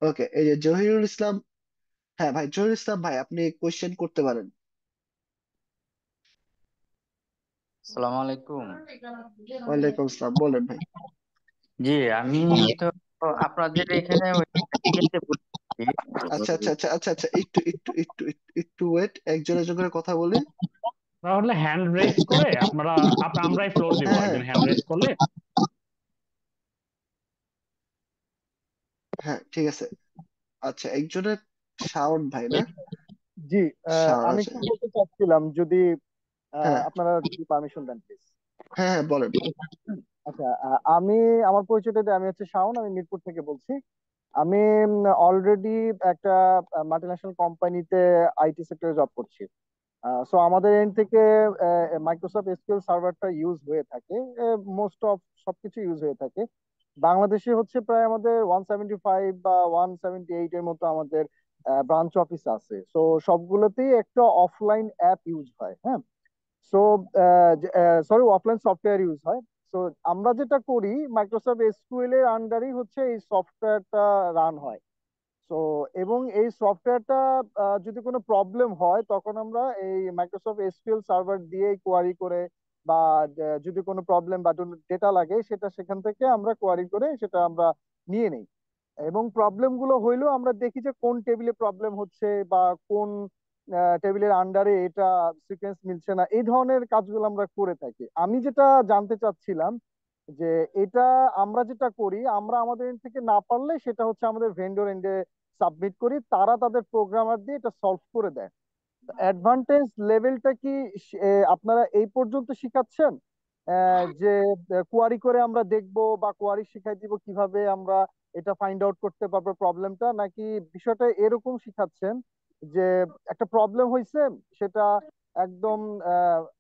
ওকে, এই যে জহিরুল ইসলাম। হ্যাঁ ভাই, জহিরুল ইসলাম ভাই, আপনি কোয়েশ্চেন করতে পারেন। আসসালামু আলাইকুম। ওয়ালাইকুম আসসালাম, বলেন ভাই। জি, আমি তো আপনাদের এখানে ওই ইয়েতে বলছি, আচ্ছা ওই আচ্ছা আচ্ছা আচ্ছা আচ্ছা, একটু ওয়েট, একজন একজন করে কথা বলি। তাহলে হ্যান্ড রেজ করে আমরাই ফ্লোর দিব, হ্যাঁ হ্যাঁ একজন হ্যান্ড রেজ করলে। হ্যাঁ, ঠিক আছে। আচ্ছা, একজনের শাওন ভাই না? জি, শাওন আমি আছে। একটু বলতে চাচ্ছিলাম, যদি হ্যাঁ আপনারা যদি পারমিশন দেন প্লিজ। হ্যাঁ হ্যাঁ, বলেন। আচ্ছা, আমি আমার পরিচয়টা দিই। আমি হচ্ছে শাওন, আমি মিরপুর থেকে বলছি। আমি অলরেডি একটা মাল্টিন্যাশনাল কোম্পানিতে আইটি সেক্টরে জব করছি। সো আমাদের এন্ড থেকে মাইক্রোসফট এসকিউএল সার্ভারটা ইউজ হয়ে থাকে, মোস্ট অফ সবকিছু ইউজ হয়ে থাকে। বাংলাদেশে হচ্ছে প্রায় আমাদের 175 বা 178 এর মতো আমাদের ব্রাঞ্চ অফিস আছে। সো সবগুলোতেই একটা অফলাইন অ্যাপ ইউজ হয়। হ্যাঁ, so sorry, offline software use হয়। সো আমরা যেটা করি, মাইক্রোসফট এসকিউএল এর আন্ডারই হচ্ছে এই সফটওয়্যারটা রান হয়। তো এবং এই সফটওয়্যারটা যদি কোনো প্রবলেম হয়, তখন আমরা এই মাইক্রোসফট এসকিউএল সার্ভার দিয়ে কোয়ারি করে, বা যদি কোনো প্রবলেম বা ডেটা লাগে, সেটা সেখান থেকে আমরা কোয়ারি করে সেটা আমরা নিয়ে নেই। এবং প্রবলেম গুলো হইলেও আমরা দেখি যে কোন টেবিলে প্রবলেম হচ্ছে, বা কোন টেবিলের আন্ডারে এটা সিকোয়েন্স মিলছে না, এই ধরনের কাজগুলো আমরা করে থাকি। আমি যেটা জানতে চাচ্ছিলাম যে এটা আমরা যেটা করি, আমরা আমাদের end থেকে না পারলে সেটা হচ্ছে আমাদের ভেন্ডর এন্ডে সাবমিট করি, তারা তাদের প্রোগ্রামার দিয়ে এটা সলভ করে দেয়। অ্যাডভান্টেজ লেভেলটা কি আপনারা এই পর্যন্ত শিখাচ্ছেন? যে কোয়ারি করে আমরা দেখবো, বা কোয়ারি শিখাই দিব কিভাবে আমরা এটা ফাইন্ড আউট করতে পারবো প্রবলেমটা, নাকি বিষয়টা এরকম শিখাচ্ছেন যে একটা প্রবলেম হয়েছে, সেটা একদম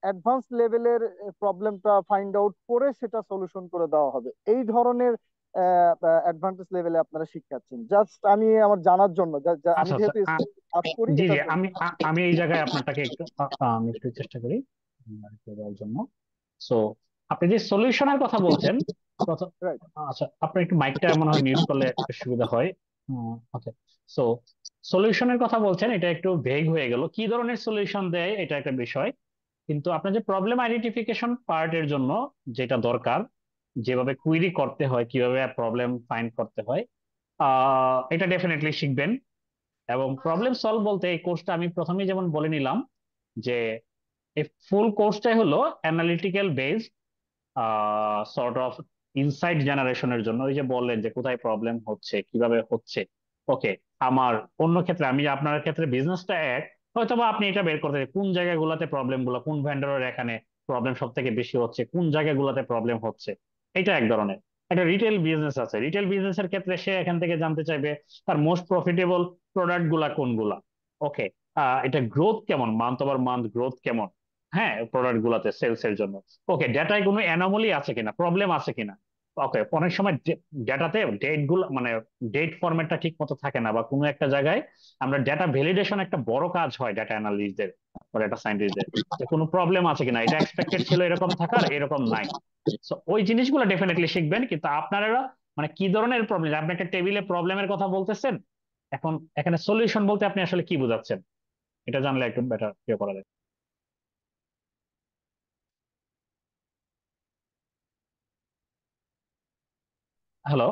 অ্যাডভান্স লেভেলের প্রবলেমটা ফাইন্ড আউট করে সেটা সলিউশন করে দেওয়া হবে, এই ধরনের অ্যাডভান্টেজ লেভেলে আপনারা শিখাচ্ছেন? জাস্ট আমি আমার জানার জন্য, আমি আচ্ছা আচ্ছা, যেহেতু কাজ করি জি জি, এটার জন্য। আমি এই জায়গায় আপনারটাকে একটু আমি একটু চেষ্টা করি দেওয়ার জন্য। সো আপনি যে সলিউশনের কথা বলছেন, প্রথম, রাইট। আচ্ছা আপনার একটু মাইকটা মনে হয় মিউট করলে সুবিধা হয়। ওকে, সো সলিউশনের কথা বলছেন, এটা একটু ভেগ হয়ে গেল, কি ধরনের সলিউশন দেয় এটা একটা বিষয়। কিন্তু আপনার যে প্রবলেম আইডেন্টিফিকেশন পার্টের জন্য যেটা দরকার, যেভাবে কুইরি করতে হয়, কিভাবে প্রবলেম ফাইন্ড করতে হয়, এটা ডেফিনেটলি শিখবেন। এবং প্রবলেম সলভ বলতে এই কোর্সটা আমি প্রথমেই যেমন বলে নিলাম যে এই ফুল কোর্সটাই হলো analytical based, sort of insight জেনারেশনের জন্য। ওই যে বললেন যে কোথায় প্রবলেম হচ্ছে, কিভাবে হচ্ছে। ওকে, আমার অন্য ক্ষেত্রে, আমি আপনার ক্ষেত্রে বিজনেসটা এক, হয়তো বা আপনি এটা বের করতে কোন জায়গাগুলোতে প্রবলেম গুলো, কোন ভেন্ডরের এখানে প্রবলেম সব থেকে বেশি হচ্ছে, কোন জায়গাগুলোতে প্রবলেম হচ্ছে। এটা এক ধরনের। একটা রিটেল বিজনেস আছে, রিটেল বিজনেসের ক্ষেত্রে সে এখান থেকে জানতে চাইবে তার মোস্ট প্রফিটেবল প্রোডাক্ট গুলা কোনগুলা। ওকে, এটা গ্রোথ কেমন, মান্থ ওভার মান্থ গ্রোথ কেমন, হ্যাঁ প্রোডাক্ট গুলাতে সেলস এর জন্য। ওকে, ডেটায় কোনো অ্যানোমালি আছে কিনা, প্রবলেম আছে কিনা। ওকে, অনেক সময় ডেটাতে ডেট গুলো মানে ডেট ফরম্যাটটা ঠিক মতো থাকে না, বা কোনো একটা জায়গায় আমরা ডেটা ভ্যালিডেশন একটা বড় কাজ হয় ডেটা অ্যানালিস্টদের বা ডেটা সায়েন্টিস্টদের, যে কোনো প্রবলেম আছে কিনা, এটা এক্সপেক্টেড ছিল এরকম থাকার, এরকম নাই। তো ওই জিনিসগুলো ডেফিনেটলি শিখবেন। কিন্তু আপনারা মানে কি ধরনের প্রবলেম, আপনি একটা টেবিলে প্রবলেমের কথা বলতেছেন, এখন এখানে সলিউশন বলতে আপনি আসলে কি বোঝাচ্ছেন, এটা জানলে একটু বেটার করা যায়। হ্যালো,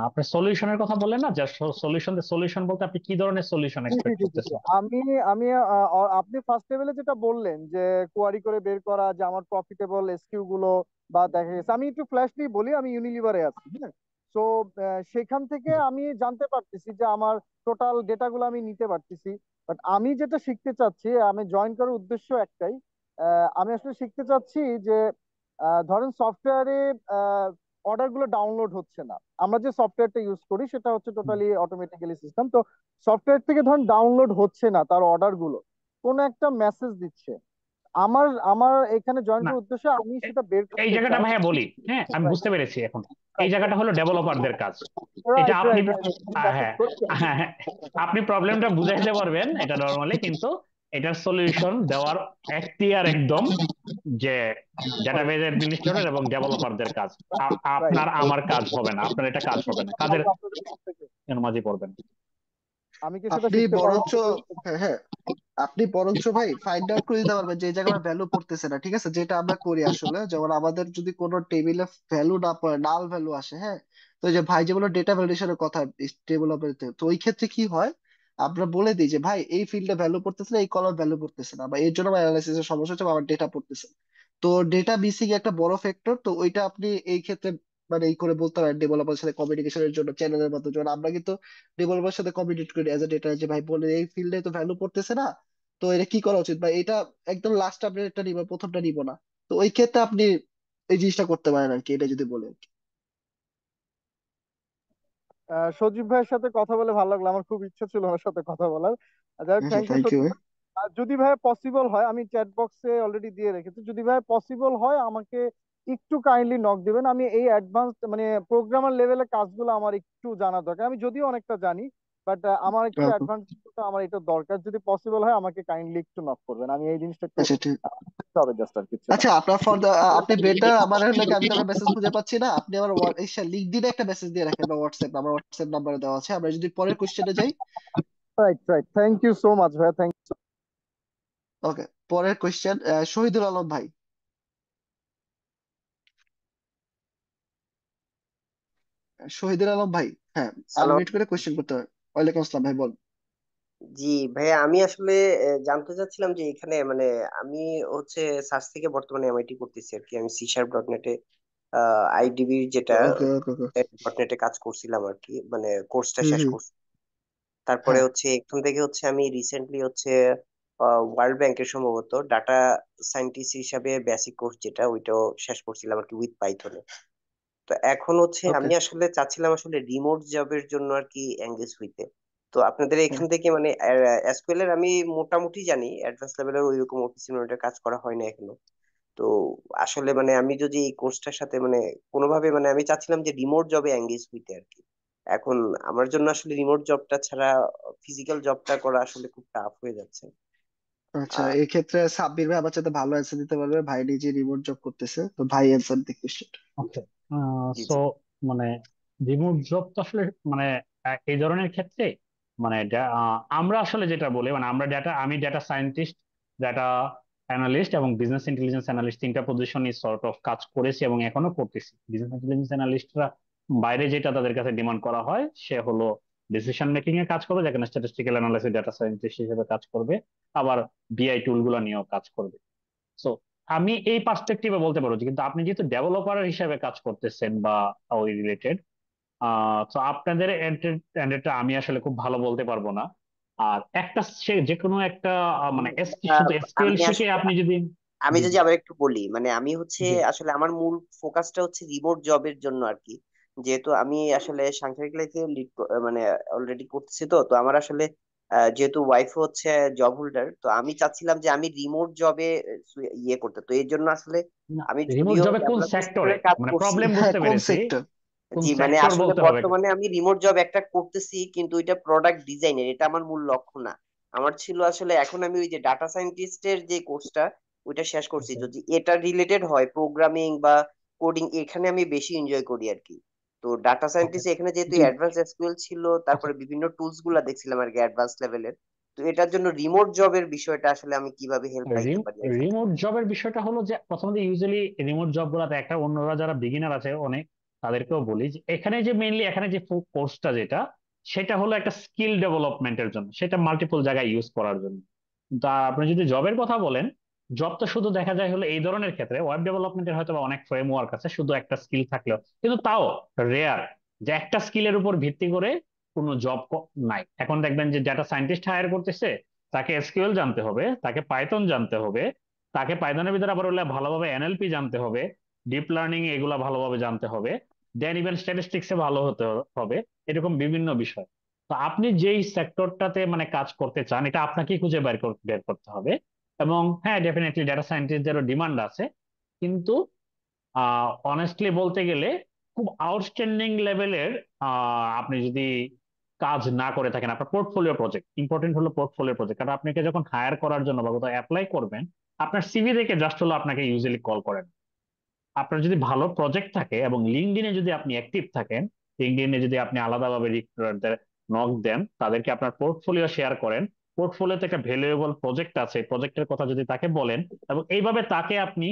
আপনি সলিউশনের কথা বললেন না, যে সলিউশন বলতে আপনি কি ধরনের সলিউশন জি জি এক্সপেক্ট জি জি জি। করতেছেন? আমি আমি আপনি ফার্স্ট লেভেলে যেটা বললেন যে কোয়ারি করে বের করা যে আমার প্রফিটেবল এসকিউ গুলো, বা দেখা গেছে আমি একটু ফ্ল্যাশলি বলি, আমি ইউনিলিভারে আছি, হ্যাঁ। তো সেখান থেকে জি। আমি জানতে পারতেছি যে আমার টোটাল ডেটা গুলো আমি নিতে পারতেছি। বাট আমি যেটা শিখতে চাচ্ছি, আমি জয়েন করার উদ্দেশ্য একটাই। আমি আসলে শিখতে চাচ্ছি যে ধরেন সফটওয়্যারে অর্ডার গুলো ডাউনলোড হচ্ছে না। আমরা যে সফটওয়্যারটা ইউজ করি সেটা হচ্ছে হুম। Totally automatically system. তো সফটওয়্যার থেকে ধরুন ডাউনলোড হচ্ছে না তার অর্ডার গুলো, কোনো একটা মেসেজ দিচ্ছে। আমার আমার এখানে জয়েন না, করার উদ্দেশ্য আমি এ- সেটা বের এই করতে জায়গাটা চাই। ভাইয়া বলি, হ্যাঁ আমি রাইট বুঝতে পেরেছি এখন। এই রাইট জায়গাটা হলো ডেভেলপারদের কাজ। এটা রাইট আপনি রাইট রাইট হ্যাঁ, হ্যাঁ, হ্যাঁ, আপনি প্রবলেমটা বুঝাইতে পারবেন এটা নর্মালি, কিন্তু এটার সলিউশন দেওয়ার এখতিয়ার একদম যে ডেটাবেজ অ্যাডমিনিস্ট্রেটর এবং ডেভেলপারদের কাজ। রাইট। আপনার আমার কাজ হবে না, আপনার এটা কাজ হবে না, কাজের আপনাদের কাছ থেকে মাঝে পড়বেন। আমি কি সেটা আপনি শিখতে পারবো? বরঞ্চ, হ্যাঁ হ্যাঁ, আপনি বরঞ্চ ভাই ফাইন্ড আউট করে দিতে পারবেন যে এই জায়গায় আমার ভ্যালু পড়তেছে না, ঠিক আছে? যেটা আমরা করি আসলে, যেমন আমাদের যদি কোনো টেবিলে ভ্যালু না পড়ে, নাল ভ্যালু আসে, হ্যাঁ। তো এই যে ভাই যে বললো ডেটা ভ্যালিডেশনের কথা ডেভেলপমেন্টে, তো ওই ক্ষেত্রে কি হয়, আমরা বলে দিই যে ভাই এই ফিল্ডে ভ্যালু পড়তেছে না, এই কলাম ভ্যালু পড়তেছে না, বা এর জন্য আমার অ্যানালাইসিসের সমস্যা হচ্ছে, বা আমার ডেটা পড়তেছে না। তো ডেটা মিসিং একটা বড় ফ্যাক্টর, তো ওইটা আপনি এই ক্ষেত্রে মানে এই করে বলতে পারেন ডেভেলপারের সাথে কমিউনিকেশনের জন্য চ্যানেলের মাধ্যমে। যেমন আমরা কিন্তু ডেভেলপারের সাথে কমিউনিকেট করি অ্যাজ এ ডেটা, যে ভাই বলে এই ফিল্ডে তো ভ্যালু পড়তেছে না, তো এটা কি করা উচিত, বা এটা একদম লাস্ট আপডেটটা নিব, প্রথমটা নিব না। তো ওই ক্ষেত্রে আপনি এই জিনিসটা করতে পারেন আর কি, এটা যদি বলে আর কি। সজীব ভাইয়ের সাথে কথা বলে ভালো লাগলো, আমার খুব ইচ্ছা ছিল ওনার সাথে কথা বলার। যাই হোক, আচ্ছা, থ্যাংক ইউ থ্যাংক ইউ সজীব ভাই। ভাই। আর যদি ভাই পসিবল হয়, আমি চ্যাট বক্সে অলরেডি দিয়ে রেখেছি, যদি ভাই পসিবল হয় আমাকে একটু কাইন্ডলি নক দিবেন। আমি এই অ্যাডভান্স মানে প্রোগ্রামার লেভেলের কাজগুলো আমার একটু জানা দরকার। আমি যদিও অনেকটা জানি, বাট আমার একটু ওকে। অ্যাডভান্স, আমার এটা দরকার। যদি পসিবল হয় আমাকে কাইন্ডলি একটু নক করবেন, আমি এই জিনিসটা একটু আচ্ছা ঠিক। শিখতে হবে, জাস্ট আর কিছু না। আচ্ছা আপনার ফর দা, আপনি বেটার আমার লাগে, আমি তো আপনার মেসেজ খুঁজে পাচ্ছি না, আপনি আমার লিঙ্কডইনে একটা মেসেজ দিয়ে রাখেন, বা হোয়াটসঅ্যাপ, আমার হোয়াটসঅ্যাপ নাম্বারে দেওয়া আছে। আমরা যদি পরের কোশ্চেনে যাই। Right right, thank you so much ভাই, থ্যাংক। ওকে, পরের কোশ্চেন, শহীদুল আলম ভাই। শহীদুল আলম ভাই, হ্যাঁ, হ্যালো। আনমিউট করে কোশ্চেন করতে হবে। ওয়ালাইকুম আসসালাম ভাই, বল। জি ভাইয়া, আমি আসলে জানতে চাচ্ছিলাম যে এখানে মানে আমি হচ্ছে সার্চ থেকে বর্তমানে এমআইটি করতেছি আর কি। আমি C#.net-এ আইডিবির যেটা ওকে ওকে ওকে। .NET-এ কাজ করছিলাম আর কি, মানে কোর্সটা হুম শেষ হুম। করছি। তারপরে হ্যাঁ। হচ্ছে এখান থেকে হচ্ছে আমি রিসেন্টলি হচ্ছে ওয়ার্ল্ড ব্যাংকের সম্ভবত ডাটা সায়েন্টিস্ট হিসাবে বেসিক কোর্স যেটা, ওইটাও শেষ করছিলাম আর কি উইথ পাইথনে। তো এখন হচ্ছে ওকে। আমি আসলে চাচ্ছিলাম আসলে রিমোট জবের জন্য আর কি এঙ্গেজ হইতে। তো আপনাদের হ্যাঁ। এখান থেকে মানে এসকিউএল এর আমি মোটামুটি জানি, অ্যাডভান্স লেভেলের ওইরকম অফিস ওরিয়েন্টেড কাজ করা হয় না এখনো। তো আসলে মানে আমি যদি এই কোর্সটার সাথে মানে কোনোভাবে মানে আমি চাচ্ছিলাম যে রিমোট জবে এঙ্গেজ হইতে আর কি। এখন আমার জন্য আসলে রিমোট জবটা ছাড়া ফিজিক্যাল জবটা করা আসলে খুব টাফ হয়ে যাচ্ছে। আচ্ছা, আহ এই ক্ষেত্রে সাব্বির ভাই আমার সাথে ভালো অ্যান্সার দিতে পারবে, ভাই নিজে রিমোট জব করতেছে, তো ভাই অ্যান্সার দিক কোশ্চেন। ওকে, জি সো জি। মানে রিমোট জব তো আসলে মানে এই ধরনের ক্ষেত্রে মানে আমরা আসলে যেটা বলি, মানে আমি ডেটা সায়েন্টিস্ট, ডেটা অ্যানালিস্ট এবং বিজনেস ইন্টেলিজেন্স অ্যানালিস্ট, তিনটা পজিশনই সর্ট অফ কাজ করেছি এবং এখনো করতেছি। বিজনেস ইন্টেলিজেন্স অ্যানালিস্টরা বাইরে যেটা তাদের কাছে ডিমান্ড করা হয় সে হলো ডিসিশন মেকিং এ কাজ করবে, যেখানে স্ট্যাটিস্টিক্যাল অ্যানালাইসিস ডেটা সায়েন্টিস্ট হিসেবে কাজ করবে, আবার বিআই টুল গুলো নিয়েও কাজ করবে। সো আমি এই পার্সপেক্টিভে বলতে পারবো যে, কিন্তু আপনি যেহেতু ডেভেলপার হিসেবে কাজ করতেছেন বা ওই রিলেটেড, তো আপনাদের এন্ডেরটা আমি আসলে খুব ভালো বলতে পারবো না। আর একটা সে যে কোনো একটা মানে শুধু এসকিউএল আমি শিখে আসলে আপনি যদি আমি জি যদি জি আবার একটু বলি, মানে আমি হচ্ছে জি আসলে আমার মূল ফোকাসটা হচ্ছে রিমোট জবের জন্য আর কি। যেহেতু আমি আসলে সাংসারিক লাইফে লিড মানে অলরেডি করতেছি, তো তো আমার আসলে যেহেতু ওয়াইফ হচ্ছে জব হোল্ডার, তো আমি চাচ্ছিলাম যে আমি রিমোট জবে ইয়ে করতে। তো এর জন্য আসলে না, আমি রিমোট যদিও জবে কোন ডেভেলপমেন্ট সেক্টরে, সেক্টরে কাজ মানে করছি। প্রবলেম হ্যাঁ, বুঝতে কোন পেরেছি, সেক্টর? কোন জি মানে সেক্টর আসলে বলতে হবে। বর্তমানে আমি রিমোট জব একটা করতেছি, কিন্তু এটা প্রোডাক্ট ডিজাইনের, এটা আমার মূল লক্ষ্য না। আমার ছিল আসলে এখন আমি ওই যে ডাটা সায়েন্টিস্টের যে কোর্সটা ওইটা শেষ করছি, আচ্ছা, যদি এটা রিলেটেড হয় প্রোগ্রামিং বা কোডিং, এখানে আমি বেশি এনজয় করি আর কি। তো ডাটা ওকে, সায়েন্টিস্ট এখানে যেহেতু জি। অ্যাডভান্স এসকিউএল ছিল, আচ্ছা। তারপরে বিভিন্ন টুলস গুলা দেখছিলাম আর কি অ্যাডভান্স লেভেলের। তো এটার জন্য রিমোট জবের বিষয়টা আসলে আমি কিভাবে হেল্প পাইতে পারি এখান থেকে। রিমোট জবের বিষয়টা হলো যে প্রথমত ইউজুয়ালি রিমোট জব গুলাতে একটা, অন্যরা যারা বিগিনার আছে অনেক, তাদেরকেও বলি যে এখানে যে মেইনলি এখানে যে কোর্সটা যেটা, সেটা হলো একটা স্কিল ডেভেলপমেন্টের জন্য, সেটা মাল্টিপল জায়গায় ইউজ করার জন্য। তা আপনি যদি জবের কথা বলেন, জব তো শুধু দেখা যায় হলো এই ধরনের ক্ষেত্রে ওয়েব ডেভেলপমেন্টের হয়তো বা অনেক ফ্রেমওয়ার্ক আছে, শুধু একটা স্কিল থাকলেও কিন্তু তাও রেয়ার যে একটা স্কিলের উপর ভিত্তি করে কোনো জব নাই। এখন দেখবেন যে ডাটা সায়েন্টিস্ট হায়ার করতেছে, তাকে এসকিউএল জানতে হবে, তাকে পাইথন জানতে হবে, তাকে পাইথনের ভিতরে আবার হলে ভালোভাবে এনএলপি জানতে হবে, ডিপ লার্নিং এগুলা ভালোভাবে জানতে হবে, দেন ইভেন স্ট্যাটিস্টিক্সে ভালো হতে হবে, এরকম বিভিন্ন বিষয়। তো আপনি যেই সেক্টরটাতে মানে কাজ করতে চান এটা আপনাকেই খুঁজে বের করতে হবে। এবং হ্যাঁ, ডেফিনেটলি ডেটা সায়েন্টিস্টদেরও ডিমান্ড আছে, কিন্তু অনেস্টলি বলতে গেলে খুব আউটস্ট্যান্ডিং লেভেলের আপনি যদি কাজ না করে থাকেন, আপনার পোর্টফোলিও প্রজেক্ট ইম্পর্টেন্ট হলো, পোর্টফোলিও প্রজেক্ট। কারণ আপনাকে যখন হায়ার করার জন্য বা কোথাও অ্যাপ্লাই করবেন, আপনার সিভি দেখে জাস্ট হলো আপনাকে ইউজুয়ালি কল করেন। আপনার যদি ভালো প্রজেক্ট থাকে এবং লিঙ্কডইনে যদি আপনি অ্যাক্টিভ থাকেন, লিঙ্কডইনে যদি আপনি আলাদাভাবে রিক্রুটারদের নক দেন, তাদেরকে আপনার পোর্টফোলিও শেয়ার করেন, পোর্টফোলিওতে একটা ভ্যালুয়েবল প্রজেক্ট আছে, প্রজেক্টের কথা যদি তাকে বলেন, এবং এইভাবে তাকে আপনি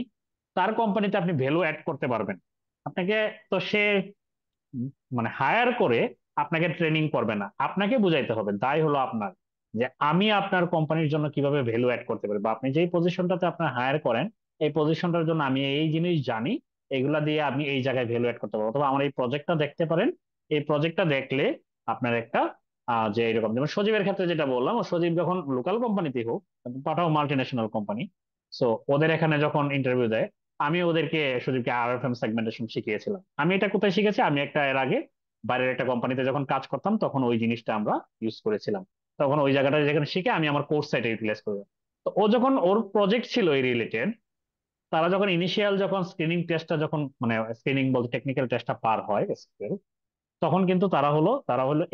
তার কোম্পানিতে আপনি ভ্যালু অ্যাড করতে পারবেন। আপনাকে তো সে মানে হায়ার করে আপনাকে ট্রেনিং করবে না, আপনাকে বুঝাইতে হবে, দায় হলো আপনার, যে আমি আপনার কোম্পানির জন্য কিভাবে ভ্যালু অ্যাড করতে পারি, বা আপনি যেই পজিশনটাতে আপনার হায়ার করেন এই পজিশনটার জন্য আমি এই জিনিস জানি, এগুলা দিয়ে আপনি এই জায়গায় ভ্যালু অ্যাড করতে পারবো। অথবা আমার এই প্রজেক্টটা দেখতে পারেন, এই প্রজেক্টটা দেখলে আপনার একটা যে এরকম যেমন সজীবের ক্ষেত্রে যেটা বললাম, ও সজীব যখন লোকাল কোম্পানিতে হোক, পাঠাও মাল্টি ন্যাশনাল কোম্পানি, সো ওদের এখানে যখন ইন্টারভিউ দেয়, আমি ওদেরকে সজীবকে আরএফএম সেগমেন্টেশন শিখিয়েছিলাম। আমি এটা কোথায় শিখেছি, আমি একটা এর আগে বাইরের একটা কোম্পানিতে যখন কাজ করতাম তখন ওই জিনিসটা আমরা ইউজ করেছিলাম। তখন ওই জায়গাটা যেখানে শিখে আমি আমার কোর্স সাইটে ইউটিলাইজ করি। তো ও যখন ওর প্রজেক্ট ছিল এই রিলেটেড, তারা যখন ইনিশিয়াল যখন স্ক্রিনিং টেস্টটা যখন মানে স্ক্রিনিং বলতে টেকনিক্যাল টেস্টটা পার হয় SQL, তখন কিন্তু তারা হলো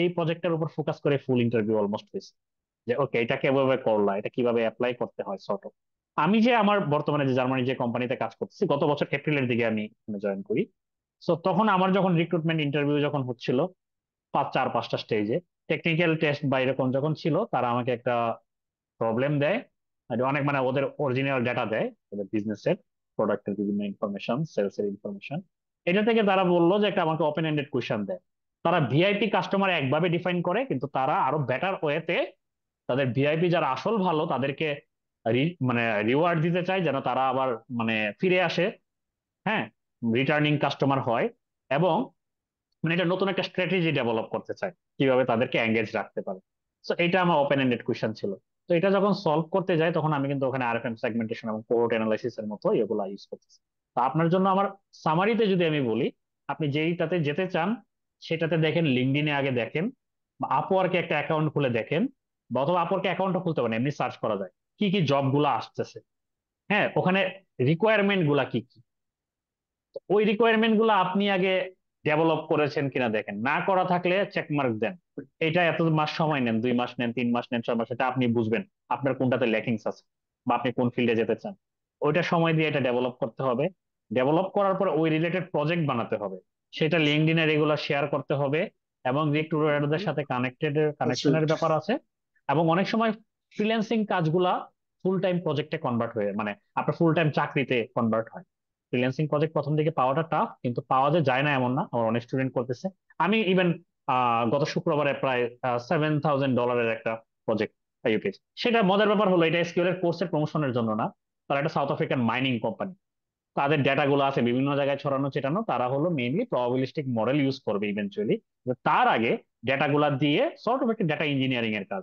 এই প্রজেক্টের উপর ফোকাস করে ফুল ইন্টারভিউ অলমোস্ট হয়েছে, যে ওকে এটা কিভাবে করলা, এটা কিভাবে অ্যাপ্লাই করতে হয় সর্ট অফ। আমি যে আমার বর্তমানে যে জার্মানি যে কোম্পানিতে কাজ করতেছি, গত বছর এপ্রিলের দিকে আমি জয়েন করি। সো তখন আমার যখন রিক্রুটমেন্ট ইন্টারভিউ যখন হচ্ছিল 4-5টা স্টেজে টেকনিক্যাল টেস্ট বা এরকম যখন ছিল, তারা আমাকে একটা প্রবলেম দেয়, আর অনেক মানে ওদের অরিজিনাল ডেটা দেয়, ওদের বিজনেসের প্রোডাক্টের বিভিন্ন ইনফরমেশন, সেলস এর ইনফরমেশন। এটা থেকে তারা বললো যে একটা আমাকে ওপেন এন্ডেড কোয়েশ্চেন দেয়। তারা ভিআইপি কাস্টমার একভাবে ডিফাইন করে, কিন্তু তারা আরো বেটার ওয়েতে তাদের ভিআইপি যারা আসল ভালো তাদেরকে মানে রিওয়ার্ড দিতে চায়, যেন তারা আবার মানে ফিরে আসে, হ্যাঁ, রিটার্নিং কাস্টমার হয়। এবং মানে এটা নতুন একটা স্ট্র্যাটেজি ডেভেলপ করতে চায় কিভাবে তাদেরকে এঙ্গেজ রাখতে পারে। তো এটা আমার ওপেন এন্ডেড কোয়েশ্চেন ছিল। তো এটা যখন সলভ করতে যাই তখন আমি কিন্তু ওখানে আরএফএম সেগমেন্টেশন এবং কোহোর্ট অ্যানালাইসিস এর মতো এগুলো ইউজ করতেছি। তো আপনার জন্য আমার সামারিতে যদি আমি বলি, আপনি যেইটাতে যেতে চান সেটাতে দেখেন, লিঙ্কডইনে আগে দেখেন, বা আপওয়ার্কে একটা অ্যাকাউন্ট খুলে দেখেন, বা অথবা আপওয়ার্কে অ্যাকাউন্টও খুলতে পারেন, এমনি সার্চ করা যায় কি কি জব গুলা আসতেছে, হ্যাঁ, ওখানে রিকোয়ারমেন্ট গুলা কি কি, ওই রিকোয়ারমেন্ট গুলো আপনি আগে ডেভেলপ করেছেন কিনা দেখেন, না করা থাকলে চেক মার্ক দেন। এটা এত মাস সময় নেন, 2 মাস নেন, 3 মাস নেন, 6 মাস, এটা আপনি বুঝবেন আপনার কোনটাতে ল্যাকিংস আছে বা আপনি কোন ফিল্ডে যেতে চান। ওইটা সময় দিয়ে এটা ডেভেলপ করতে হবে। ডেভেলপ করার পর ওই রিলেটেড প্রজেক্ট বানাতে হবে, সেটা লিঙ্কডইনে রেগুলার শেয়ার করতে হবে, এবং রিক্রুটারদের সাথে কানেকশনের ব্যাপার আছে। এবং অনেক সময় ফ্রিল্যান্সিং কাজগুলা ফুল টাইম প্রজেক্টে কনভার্ট হয়ে মানে আপনার ফুল টাইম চাকরিতে কনভার্ট হয়। ফ্রিল্যান্সিং প্রজেক্ট প্রথম দিকে পাওয়াটা টাফ, কিন্তু পাওয়া যে যায় না এমন না, আমার অনেক স্টুডেন্ট করতেছে। আমি ইভেন গত শুক্রবারে প্রায় $7,000 একটা প্রজেক্ট পাই পেয়েছি। সেটা মজার ব্যাপার হলো এটা এসকিউএল এর কোর্সের প্রমোশনের জন্য না, তারা একটা সাউথ আফ্রিকান মাইনিং কোম্পানি, তাদের ডেটা গুলো আছে বিভিন্ন জায়গায় ছড়ানো ছিটানো, তারা হলো মেইনলি প্রবাবিলিস্টিক মডেল ইউজ করবে ইভেন্চুয়ালি। তার আগে ডেটা গুলা দিয়ে সর্ট অফ একটা ডেটা ইঞ্জিনিয়ারিং এর কাজ,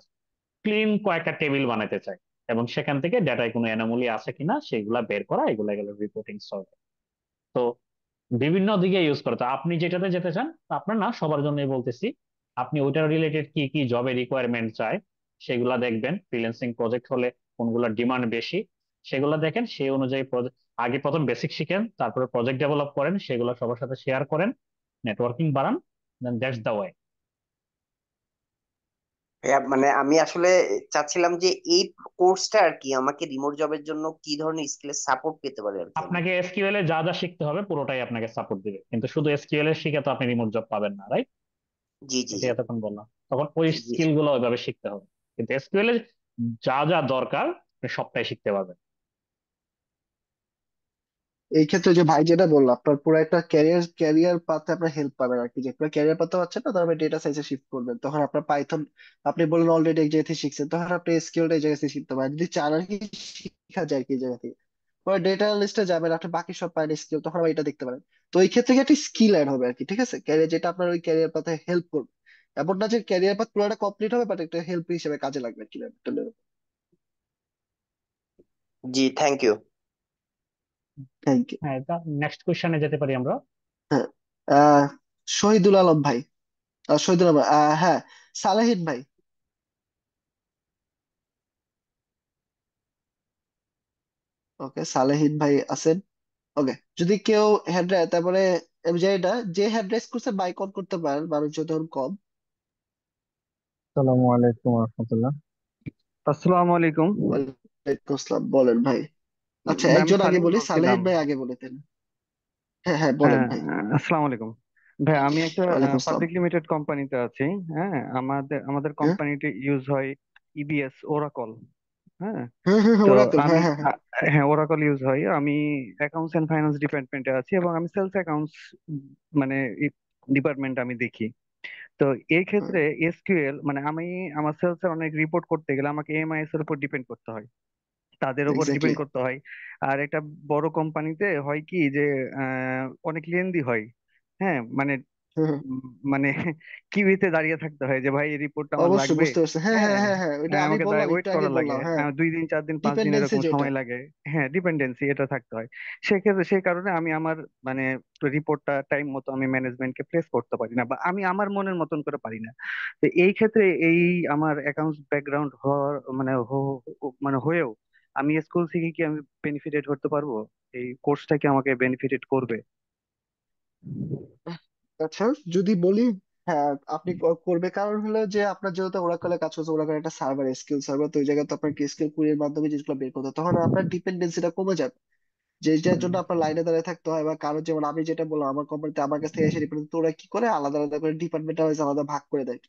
ক্লিন কয়েকটা টেবিল বানাতে চায়, এবং সেখান থেকে ডেটায় কোনো অ্যানোমালি আছে কিনা সেগুলা বের করা, এগুলো এগুলো রিপোর্টিং সলভ। তো বিভিন্ন দিকে ইউজ করে। তো আপনি যেটাতে যেতে চান, আপনার না সবার জন্যই বলতেছি, আপনি ওইটার রিলেটেড কি কি জবে রিকোয়ারমেন্ট চায় সেগুলা দেখবেন, ফ্রিল্যান্সিং প্রজেক্ট হলে কোনগুলোর ডিমান্ড বেশি সেগুলা দেখেন, সেই অনুযায়ী আগে প্রথম বেসিক শিখেন, তারপরে প্রজেক্ট ডেভেলপ করেন, সেগুলো সবার সাথে শেয়ার করেন, নেটওয়ার্কিং বাড়ান, দেন দ্যাটস দ্য ওয়ে। হ্যাঁ, মানে আমি আসলে চাচ্ছিলাম যে এই কোর্সটা আর কি আমাকে রিমোট জবের জন্য কি ধরনের স্কিলের সাপোর্ট পেতে পারে আর কি আমি। আপনাকে এসকিউএল এ যা যা শিখতে হবে পুরোটাই আপনাকে সাপোর্ট দিবে, কিন্তু শুধু এসকিউএল এর শিখে তো আপনি রিমোট জব পাবেন না, রাইট? জি জি এটা জি এতক্ষণ বললাম, তখন ওই জি। স্কিল গুলো ওইভাবে শিখতে হবে, কিন্তু এসকিউএল এর যা যা দরকার আপনি সবটাই শিখতে পারবেন। এই ক্ষেত্রে যে ভাই যেটা বললো, আপনার পুরো একটা ক্যারিয়ার পাথে আপনার হেল্প পাবেন আর কি, যে পুরো ক্যারিয়ার পাথে পাচ্ছেন না, তখন আপনি ডেটা সাইন্সে শিফট করবেন, তখন আপনার পাইথন আপনি বললেন অলরেডি এক জায়গা থেকে শিখছেন, তখন আপনি স্কিলটা এই জায়গা থেকে শিখতে পারেন যদি চান আর কি, শিখা যায় আর কি এই জায়গা থেকে। পরে ডেটা লিস্টে যাবেন, আপনি বাকি সব পারেন স্কিল, তখন আবার এটা দেখতে পারেন। তো এই ক্ষেত্রে কি একটা স্কিল অ্যাড হবে আর কি, ঠিক আছে, ক্যারিয়ার যেটা আপনার ওই ক্যারিয়ার পাথে হেল্প করবে। এমন না যে ক্যারিয়ার পাথ পুরোটা কমপ্লিট হবে, বাট একটা হেল্প হিসেবে কাজে লাগবে আর কি ব্যাপারটা। জি, থ্যাংক ইউ। Thank you. হ্যাঁ, নেক্সট কোশ্চেনে যেতে পারি আমরা। হ্যাঁ, আহ শহীদুল আলম ভাই, শহীদুল আলম, হ্যাঁ, সালেহিন ভাই। ওকে, সালেহিন ভাই আছেন। ওকে, যদি কেউ হেড, তারপরে আমি জানি না, যে হেড রাইজ করছে মাইক অন করতে পারেন, মানুষ যখন কম। আসসালামু আলাইকুম রহমতুল্লাহ। আসসালামু আলাইকুম। ওয়ালাইকুম আসসালাম, বলেন ভাই। আচ্ছা, ভাই আমি একজন আগে সালিম বলি, বলছিলাম। সালেহিন ভাই আগে বলেতেন। হ্যাঁ হ্যাঁ, বলেন হ্যাঁ, ভাই। আসসালামু আলাইকুম। ভাই আমি একটা ওয়ালাইকুম আসসালাম। পাবলিক লিমিটেড কোম্পানিতে আছি। হ্যাঁ, আমাদের আমাদের হ্যাঁ কোম্পানিতে ইউজ হয় ইবিএস ওরাকল। হ্যাঁ, হ্যাঁ হ্যাঁ, তো ওরাকল, আমি হ্যাঁ হ্যাঁ হ্যাঁ। হ্যাঁ, ওরাকল ইউজ হয়। আমি অ্যাকাউন্টস এন্ড ফাইন্যান্স ডিপার্টমেন্টে আছি এবং আমি সেলস অ্যাকাউন্টস মানে ডিপার্টমেন্ট আমি দেখি। তো এই ক্ষেত্রে এসকিউএল মানে আমি আমার সেলস এর অনেক রিপোর্ট করতে গেলে আমাকে এমআইএস এর উপর ডিপেন্ড করতে হয়, তাদের উপর এক্স্যাক্টলি। ডিপেন্ড করতে হয়। আর একটা বড় কোম্পানিতে হয় কি যে অনেক লেন্দি হয়। হ্যাঁ মানে উম, মানে কিউইতে দাঁড়িয়ে থাকতে হয় যে ভাই এই রিপোর্টটা আমার অবশ্যই লাগবে। বুঝতে পারছি, হ্যাঁ হ্যাঁ, হ্যাঁ হ্যাঁ হ্যাঁ, ওইটা আমি আমাকে বললাম, ওয়েট একটু আগে করা লাগে, বললাম, হ্যাঁ। 2 দিন 4 দিন 5 দিন ডিপেন্ডেন্সি এরকম যেটা। সময় লাগে। হ্যাঁ, ডিপেন্ডেন্সি এটা থাকতে হয়। সেক্ষেত্রে সেই কারণে আমি আমার মানে রিপোর্টটা টাইম মতো আমি ম্যানেজমেন্টকে প্লেস করতে পারি না, বা আমি আমার মনের মতন করে পারি না। তো এই ক্ষেত্রে এই আমার অ্যাকাউন্টস ব্যাকগ্রাউন্ড হওয়ার মানে মানে হয়েও আমি স্কুল থেকে কি আমি বেনিফিটেড হতে পারবো? এই কোর্সটা কি আমাকে বেনিফিটেড করবে? আচ্ছা, যদি বলি, হ্যাঁ, আপনি করবে, কারণ হলো যে আপনার যেহেতু ওরাকলে কাজ করছে, ওরাকলে একটা সার্ভার, স্কিল সার্ভার, তো ওই জায়গায় তো আপনার স্কিল কুড়ির মাধ্যমে জিনিসগুলো বের করতে হয়, তখন আপনার ডিপেন্ডেন্সিটা কমে যাবে, যেটার জন্য আপনার লাইনে দাঁড়িয়ে থাকতে হয়। বা কারো, যেমন আমি যেটা বললাম, আমার কোম্পানিতে আমার কাছ থেকে এসে রিপোর্ট, তো ওরা কি করে আলাদা আলাদা করে ডিপার্টমেন্ট ওয়াইজ আলাদা ভাগ করে দেয়।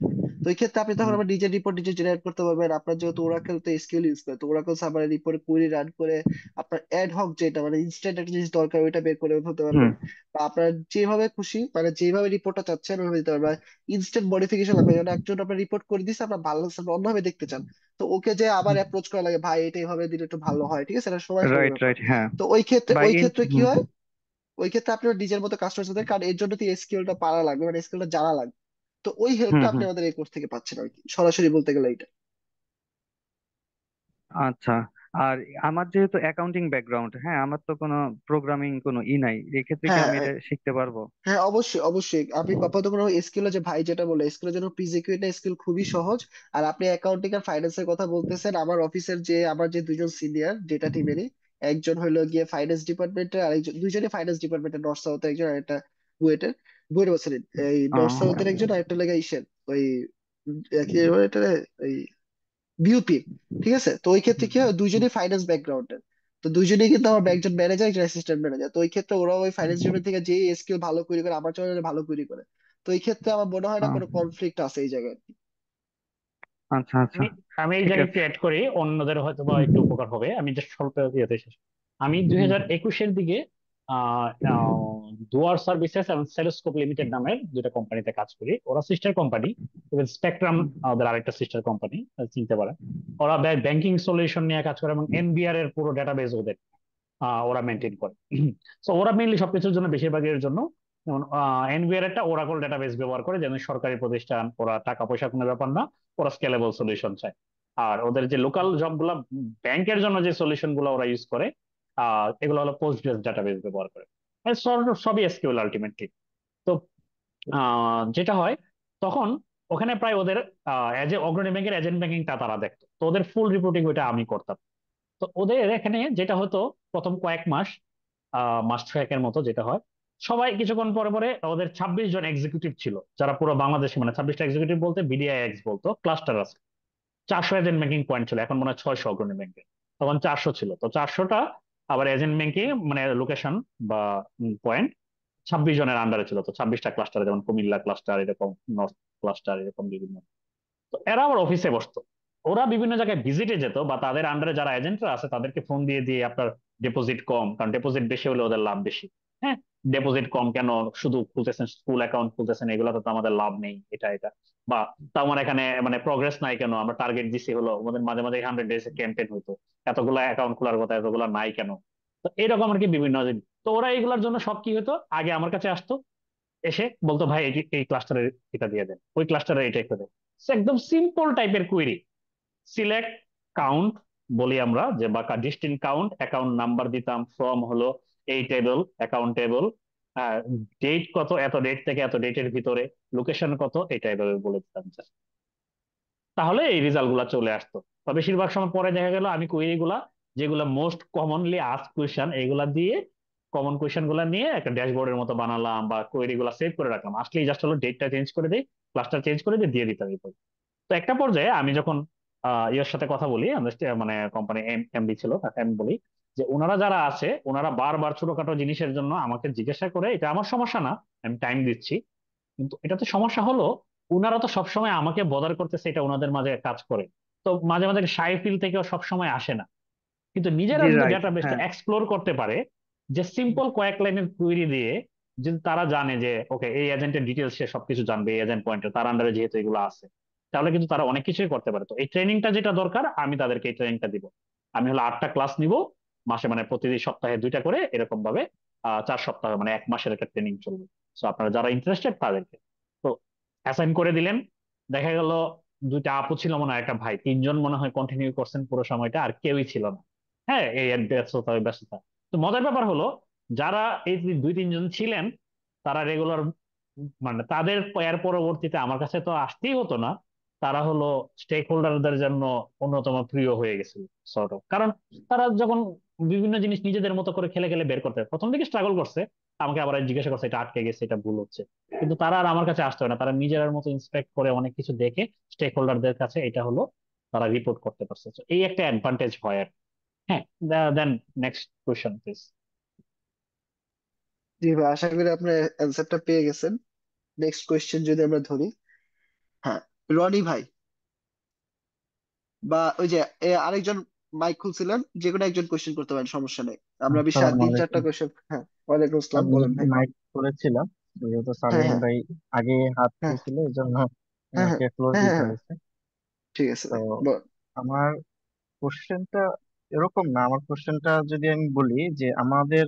তো এই ক্ষেত্রে আপনি তখন হুম, আবার নিজের রিপোর্ট নিজে জেনারেট করতে পারবেন। আপনার যেহেতু ওরাকেল তো এসকিউএল ইউজ করে, তো ওরাকেল সার্ভারে রিপোর্ট কুইরি রান করে আপনার অ্যাড হক যেটা মানে ইনস্ট্যান্ট একটা জিনিস দরকার, ওইটা বের করে ফেলতে হুম, পারবেন। বা আপনার যেভাবে খুশি, মানে যেভাবে রিপোর্টটা চাচ্ছেন ওইভাবে দিতে পারবেন। ইনস্ট্যান্ট মডিফিকেশন লাগবে, যেমন একজন আপনার রিপোর্ট করে দিচ্ছে, আপনার ভালো লাগছে, আপনি অন্যভাবে দেখতে চান, তো ওকে যে আবার অ্যাপ্রোচ করা লাগে, ভাই এটা এইভাবে দিলে একটু ভালো হয়, ঠিক আছে, এটা সময় সাপেক্ষ রাইট ব্যাপার। রাইট, হ্যাঁ। তো ওই ক্ষেত্রে বা ওই ইন ক্ষেত্রে কি হুম, হয়, ওই ক্ষেত্রে আপনি নিজের মতো কাস্টমার সাথে, কারণ এর জন্য তো স্কিলটা পারা লাগবে, মানে স্কিলটা জানা লাগবে। তো ওই হুম, হেল্পটা আপনি হুম। আমাদের এই কোর্স থেকে পাচ্ছেন আর কি, সরাসরি বলতে গেলে এটা। আচ্ছা। আর আমার যেহেতু অ্যাকাউন্টিং ব্যাকগ্রাউন্ড, হ্যাঁ, আমার তো কোনো প্রোগ্রামিং কোনো নাই, এই ক্ষেত্রে কি হ্যাঁ আমি এটা শিখতে পারবো? হ্যাঁ, অবশ্যই অবশ্যই, আপনি আপাতত কোনো স্কিল, যে ভাই যেটা বলে স্কিলের জন্য পিজিকিউ, এটা স্কিল খুবই সহজ। আর আপনি অ্যাকাউন্টিং আর ফাইন্যান্সের কথা বলতেছেন, আমার অফিসের যে আমার যে দুজন সিনিয়র ডেটা টিমেরই, একজন হলো গিয়ে ফাইন্যান্স ডিপার্টমেন্টের, আর একজন, দুইজনই ফাইন্যান্স ডিপার্টমেন্টের, নর্থ সাউথের একজন, আর একটা বুয়েটের, বুয়েট বলছেন, এই নর্থ সাউথের একজন, আর একটা লেগে ইসের ওই কি বলে এটা, ওই বিউপি। ঠিক আছে, তো ওই ক্ষেত্রে হুম, কি হয়, দুইজনই ফাইন্যান্স ব্যাকগ্রাউন্ডের। তো দুইজনেই কিন্তু আমার একজন ম্যানেজার, একজন অ্যাসিস্ট্যান্ট ম্যানেজার, তো ওই ক্ষেত্রে ওরা ওই ফাইন্যান্স ডিপার্টমেন্ট থেকে যে স্কিল ভালো করে করে আমার জন্য ভালো করে করে। তো এই ক্ষেত্রে আমার মনে হয় না আহ, কোনো কনফ্লিক্ট আছে এই জায়গায়। আচ্ছা আচ্ছা, আমি আমি এই ঠিক জায়গায় আছে। একটু অ্যাড করি, অন্যদের হয়তো বা একটু উপকার হবে। আমি জাস্ট স্বল্প ইয়েতে শেষ। আমি দুই হুম, হাজার একুশের দিকে আহ ডুয়ার সার্ভিসেস এবং সেলোস্কোপ লিমিটেড নামের দুইটা কোম্পানিতে কাজ করি। ওরা সিস্টার কোম্পানি, স্পেকট্রাম হুম, ওদের আরেকটা সিস্টার কোম্পানি, চিনতে পারেন। ওরা ব্যাংকিং সলিউশন নিয়ে কাজ করে এবং এনবিআর এর পুরো ডেটাবেস ওদের ওরা মেনটেন করে। তো ওরা মেইনলি সবকিছুর জন্য, বেশিরভাগের জন্য, যেমন এনবিআর একটা ওরাকল ডেটাবেস ব্যবহার করে, যেন সরকারি প্রতিষ্ঠান, ওরা টাকা পয়সা কোনো ব্যাপার না, ওরা স্কেলেবল সলিউশন চায়। আর ওদের যে লোকাল জব গুলা, ব্যাংকের জন্য যে সলিউশন গুলো ওরা ইউজ করে, এগুলো হলো পোস্টগ্রেস ডেটাবেস ব্যবহার করে। সবই এসকিউএল আলটিমেটলি। তো যেটা হয় তখন, ওখানে প্রায় ওদের এজ এ অগ্রণী ব্যাংকের এজেন্ট ব্যাংকিংটা তারা দেখতো, তো ওদের ফুল রিপোর্টিং ওইটা আমি করতাম। তো ওদের এখানে যেটা হতো, প্রথম কয়েক মাস, মাস ছয়েকের মতো যেটা হয়, সবাই কিছুক্ষণ পরে পরে ওদের 26 জন এক্সিকিউটিভ ছিল, যারা পুরো বাংলাদেশে, মানে 26টা এক্সিকিউটিভ বলতে বিডিআইএক্স বলতো, ক্লাস্টার আছে। 400 এজেন্ট ব্যাংকিং পয়েন্ট ছিল, এখন মনে হয় 600 অগ্রণী ব্যাংকে। তখন 400 ছিল, তো 400টা আবার এজেন্ট ব্যাংকিং মানে লোকেশন বা পয়েন্ট 26 জনের আন্ডারে ছিল। তো 26টা ক্লাস্টার, যেমন কুমিল্লা ক্লাস্টার, এরকম নর্থ ক্লাস্টার, এরকম বিভিন্ন। তো এরা আবার অফিসে বসতো, ওরা বিভিন্ন জায়গায় ভিজিটে যেত, বা তাদের আন্ডারে যারা এজেন্টরা আছে তাদেরকে ফোন দিয়ে দিয়ে আপনার ডিপোজিট কম, কারণ ডিপোজিট বেশি হলে ওদের লাভ বেশি। হ্যাঁ, ডিপোজিট কম কেন, শুধু খুলতেছেন স্কুল অ্যাকাউন্ট খুলতেছেন, এগুলোতে তো আমাদের লাভ নেই, এটা এটা। বা তা আমার এখানে মানে প্রগ্রেস নাই কেন, আমরা টার্গেট দিছি হলো, আমাদের মাঝে মাঝে 100 ডেজ ক্যাম্পেইন হইতো, এতগুলো অ্যাকাউন্ট খোলার কথা, এতগুলো নাই কেন? তো এরকম আর কি বিভিন্ন জিনিস। তো ওরা এগুলোর জন্য সব কি হতো, আগে আমার কাছে আসতো, এসে বলতো ভাই এই ক্লাস্টারের এটা দিয়ে দেন, ওই ক্লাস্টারের এটা একটু দেন। একদম সিম্পল টাইপের কুইরি, সিলেক্ট কাউন্ট বলি আমরা, যে বা ডিস্টিংক্ট কাউন্ট, অ্যাকাউন্ট নাম্বার দিতাম, ফ্রম হলো এই টেবল অ্যাকাউন্ট টেবল, ডেট কত, এত ডেট থেকে এত ডেটের ভিতরে, লোকেশন কত, এটা এভাবে বলে দিতাম just। তাহলে এই রেজাল্ট গুলা চলে আসতো। তো বেশিরভাগ সময় পরে দেখা গেল আমি কোয়েরি গুলা, যেগুলো মোস্ট কমনলি আস্ক কোয়েশ্চেন, এইগুলা দিয়ে কমন কোয়েশ্চেন গুলা নিয়ে একটা ড্যাশবোর্ডের মতো বানালাম, বা কোয়েরি গুলা সেভ করে রাখলাম, আসলেই জাস্ট হলো ডেটটা চেঞ্জ করে দিই, ক্লাসটা চেঞ্জ করে দিয়ে দিতাম এই। তো একটা পর্যায়ে আমি যখন ইয়ের সাথে কথা বলি, আমাদের মানে কোম্পানি এমডি ছিল, তাকে আমি বলি যে ওনারা যারা আছে, ওনারা বারবার ছোটখাটো জিনিসের জন্য আমাকে জিজ্ঞাসা করে, এটা আমার সমস্যা না, আমি টাইম দিচ্ছি, কিন্তু এটাতে সমস্যা হলো ওনারা তো সবসময় আমাকে বদার করতেছে, এটা ওনাদের মাঝে কাজ করে। তো মাঝে মাঝে সাই ফিল থেকেও সবসময় আসে না, কিন্তু নিজেরা জি, যদি রাইট, ডেটাবেসটা হ্যাঁ। এক্সপ্লোর করতে পারে, যে সিম্পল কয়েক লাইনের কুইরি দিয়ে, যদি তারা জানে যে ওকে এই এজেন্টের ডিটেলস সে সবকিছু জানবে, এই এজেন্ট পয়েন্টের তার আন্ডারে যেহেতু এগুলো আছে, তাহলে কিন্তু তারা অনেক কিছুই করতে পারে। তো এই ট্রেনিংটা যেটা দরকার, আমি তাদেরকে এই ট্রেনিংটা দিব। আমি হলো 8টা ক্লাস নিব মাসে, মানে প্রতিদিন সপ্তাহে 2টা করে, এরকম ভাবে 4 সপ্তাহ, মানে 1 মাসের একটা ট্রেনিং চলবে। তো আপনারা যারা ইন্টারেস্টেড তাদেরকে তো অ্যাসাইন করে দিলেন। দেখা গেল 2টা আপু ছিল মনে হয়, একটা ভাই, 3জন মনে হয় কন্টিনিউ করছেন পুরো সময়টা, আর কেউই ছিল না। হ্যাঁ, এই এক ব্যস্ততা, ওই ব্যস্ততা। তো মজার ব্যাপার হলো, যারা এই যে 2-3 জন ছিলেন, তারা রেগুলার, মানে তাদের এর পরবর্তীতে আমার কাছে তো আসতেই হতো না, তারা হলো স্টেক হোল্ডারদের জন্য অন্যতম প্রিয় হয়ে গেছিল সর্ট অফ। কারণ তারা যখন বিভিন্ন জিনিস নিজেদের মতো করে খেলে খেলে বের করতে, প্রথম দিকে স্ট্রাগল করছে, আমাকে আবার জিজ্ঞাসা করছে এটা আটকে গেছে, এটা ভুল হচ্ছে, কিন্তু তারা আর আমার কাছে আসতে হয় না, তারা নিজের মতো ইন্সপেক্ট করে অনেক কিছু দেখে স্টেক হোল্ডারদের কাছে এটা হলো তারা রিপোর্ট করতে পারছে। তো এই একটা অ্যাডভান্টেজ হয় আর কি। হ্যাঁ, দেন নেক্সট কোয়েশ্চেন প্লিজ। জি ভাই, আশা করি আপনার অ্যান্সারটা পেয়ে গেছেন। নেক্সট কোয়েশ্চেন যদি আমরা ধরি, হ্যাঁ, রনি ভাই বা ওই যে আরেকজন মাইক খুলছিলেন, যে কোনো একজন কোয়েশ্চেন করতে পারেন, সমস্যা নেই। আমরা বিশ আসসালামু 3-4টা আলাইকুম। কোয়েশ্চেন। হ্যাঁ, ওয়ালাইকুম আসসালাম, আমি বলেন ভাই। মাইক করেছিলাম, যেহেতু হ্যাঁ সামিন হ্যাঁ ভাই আগে হাত হ্যাঁ তুলছিল, এই জন্য হ্যাঁ হ্যাঁ ওনাকে ফ্লোর হ্যাঁ হ্যাঁ দিতে হ্যাঁ, হয়েছে। ঠিক আছে তো ভাই, আমার কোশ্চেনটা এরকম না, আমার কোশ্চেনটা যদি আমি বলি যে আমাদের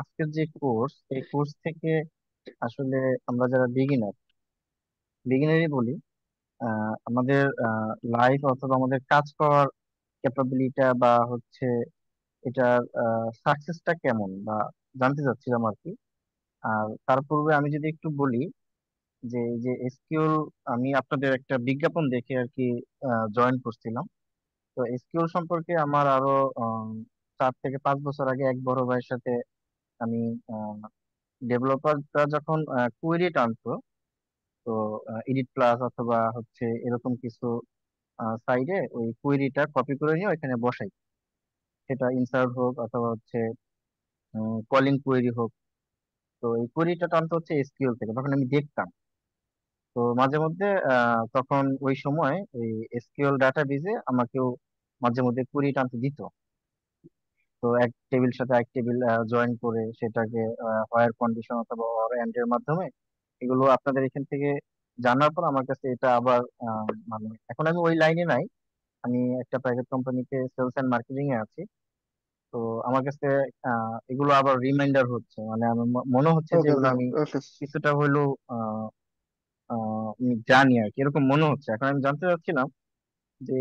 আজকের যে কোর্স, এই কোর্স থেকে আসলে আমরা যারা বিগিনারই বলি, আমাদের লাইফ অথবা আমাদের কাজ করার ক্যাপাবিলিটা বা হচ্ছে এটার সাকসেসটা কেমন, বা জানতে চাচ্ছিলাম আর কি। আর তার পূর্বে আমি যদি একটু বলি যে এই যে এসকিউএল, আমি আপনাদের একটা বিজ্ঞাপন দেখে আর কি জয়েন করছিলাম। তো এসকিউএল সম্পর্কে আমার আরো আম, 4 থেকে 5 বছর আগে এক বড় ভাইয়ের সাথে আমি, ডেভেলপাররা যখন কুয়েরি টানতো, তো এডিট প্লাস অথবা হচ্ছে এরকম কিছু সাইডে ওই কুয়েরিটা কপি করে নিয়ে ওইখানে বসাই, সেটা ইনসার্ট হোক অথবা হচ্ছে কলিং কুয়েরি হোক। তো এই কুয়েরিটা টানতে হচ্ছে এসকিউএল থেকে, তখন আমি দেখতাম। তো মাঝে মধ্যে তখন ওই সময় ওই এসকিউএল ডাটাবেজে আমাকেও মাঝে মধ্যে কুড়ি টানতে দিত। তো এক টেবিল সাথে এক টেবিল জয়েন করে সেটাকে হোয়ার কন্ডিশন অথবা অর এন্ড এর মাধ্যমে, এগুলো আপনাদের এখান থেকে জানার পর আমার কাছে এটা আবার মানে এখন আমি ওই লাইনে নাই, আমি একটা প্রাইভেট কোম্পানিতে সেলস এন্ড মার্কেটিং এ আছি। তো আমার কাছে এগুলো আবার রিমাইন্ডার হচ্ছে, মানে আমার মনে হচ্ছে যে ওকে এগুলো ভাই, আমি ওকে। কিছুটা হলেও আমি জানি আর কি, এরকম মনে হচ্ছে। এখন আমি জানতে চাচ্ছিলাম যে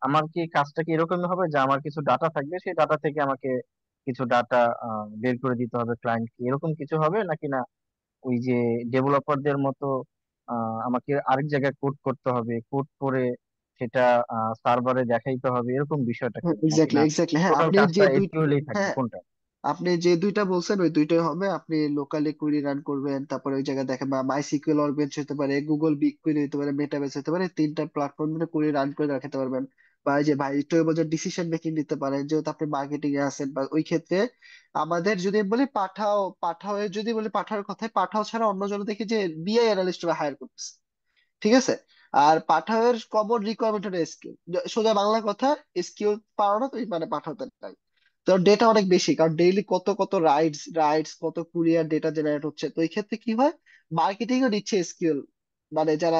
আমার কি কাজটা কি এরকমই হবে যে আমার কিছু ডাটা থাকবে, সেই ডাটা থেকে আমাকে কিছু ডাটা বের করে দিতে হবে ক্লায়েন্ট, কি এরকম কিছু হবে নাকি না ওই যে ডেভেলপারদের মতো আমাকে আরেক জায়গায় কোড করতে হবে, কোড করে সেটা সার্ভারে দেখাইতে হবে, এরকম বিষয়টা কি, নাকি এক্স্যাক্টলি না এক্স্যাক্টলি, হ্যাঁ, টোটাল আপনি যে কাজটা দুই এসকিউএল থাকবে হ্যাঁ, কোনটা? আপনি যে দুইটা বলছেন ওই দুইটাই হবে। আপনি লোকালি কুইরি রান করবেন, তারপরে ওই জায়গায় দেখেন, বা মাই সিকিউএল ওয়ার্কবেঞ্চ হতে পারে, গুগল বিগ কুইরি হতে পারে, মেটাবেস হতে পারে, 3টা প্ল্যাটফর্মে কুইরি রান করে রাখতে পারবেন। বা এই যে ভাই একটু বলছেন ডিসিশন মেকিং নিতে পারেন, যেহেতু আপনি মার্কেটিং এ আছেন, বা ওই ক্ষেত্রে আমাদের যদি বলি পাঠাও, পাঠাও যদি বলি, পাঠাওর কথায় পাঠাও ছাড়া অন্য জন দেখি যে বিআই অ্যানালিস্টরা হায়ার করতেছে, ঠিক আছে। আর পাঠাওয়ের কমন রিকোয়ারমেন্ট হলো এসকিউএল। সোজা বাংলা কথা, এসকিউএল পারো না তুমি মানে পাঠাতে নাই। তো ডেটা অনেক বেশি, কারণ ডেইলি কত কত রাইটস কত কুরিয়ার ডেটা জেনারেট হচ্ছে। তো এই ক্ষেত্রে কি হয়, মার্কেটিং ও নিচ্ছে এসকিউএল, মানে যারা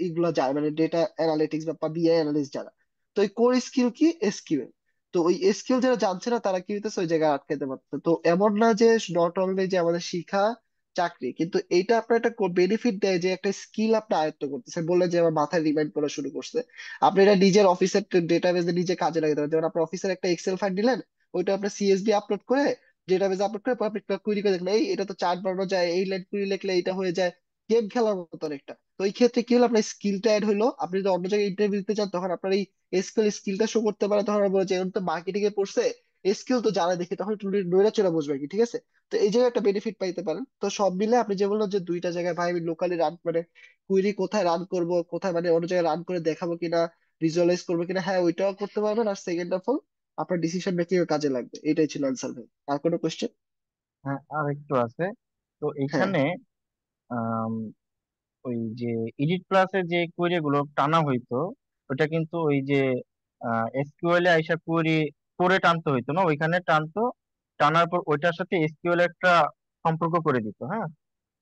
এইগুলো যায় মানে ডেটা অ্যানালিটিক্স বা বিআই অ্যানালিস্ট যারা। তো এই কোর স্কিল কি এসকিউএল। তো ওই এসকিউএল যারা জানছে না তারা কি হইতেছে ওই জায়গায় আটকাতে পারছে। তো এমন না যে নট অনলি যে আমাদের শিখা চাকরি, কিন্তু এইটা আপনার একটা বেনিফিট দেয় যে একটা স্কিল আপনি আয়ত্ত করতেছে, বলে যে আমার মাথায় রিমাইন্ড করা শুরু করছে। আপনি এটা নিজের অফিসের ডেটাবেজে নিজে কাজে লাগাতে পারেন। যেমন আপনার অফিসের একটা এক্সেল ফাইল দিলেন, ওইটা আপনার সিএসভি আপলোড করে ডেটাবেজে আপলোড করে পরে আপনি কুইরি করে দেখলেন, এই এটা তো চার্ট বানানো যায়, এই লাইন কুইরি লিখলে এটা হয়ে যায়। গেম খেলার মতো অনেকটা। তো এই ক্ষেত্রে কি হলো, আপনার স্কিলটা অ্যাড হলো। আপনি যদি অন্য জায়গায় ইন্টারভিউ দিতে চান তখন আপনার এই স্কিলটা শো করতে পারে, তখন বলে যে এখন তো মার্কেটিং এ পড়ছে, স্কিল তো জানা দেখি, তখন একটু নৈরা চলে বসবে কি, ঠিক আছে। তো এই জায়গায় একটা বেনিফিট পাইতে পারেন। তো সব মিলে আপনি যে বললেন যে দুইটা জায়গায় ভাই আমি লোকালি রান মানে কুইরি কোথায় রান করব, কোথায় মানে অন্য জায়গায় রান করে দেখাবো কিনা, ভিজুয়ালাইজ করবো কিনা, হ্যাঁ ওইটাও করতে পারবেন। আর সেকেন্ড অফ অল আপনার ডিসিশন মেকিং এর কাজে লাগবে। এটাই ছিল আনসার ভাই। আর কোনো কোশ্চেন? হ্যাঁ, আর একটু আছে। তো হ্যাঁ এইখানে আম, ওই যে এডিট প্লাসে যে কোয়েরি গুলো টানা হইতো, ওটা কিন্তু ওই যে এসকিউএল এ আইসা কোয়েরি করে টানতে হইতো না, ওইখানে টানতো। টানার পর ওইটার সাথে এসকিউএল একটা সম্পর্ক করে দিত, হ্যাঁ।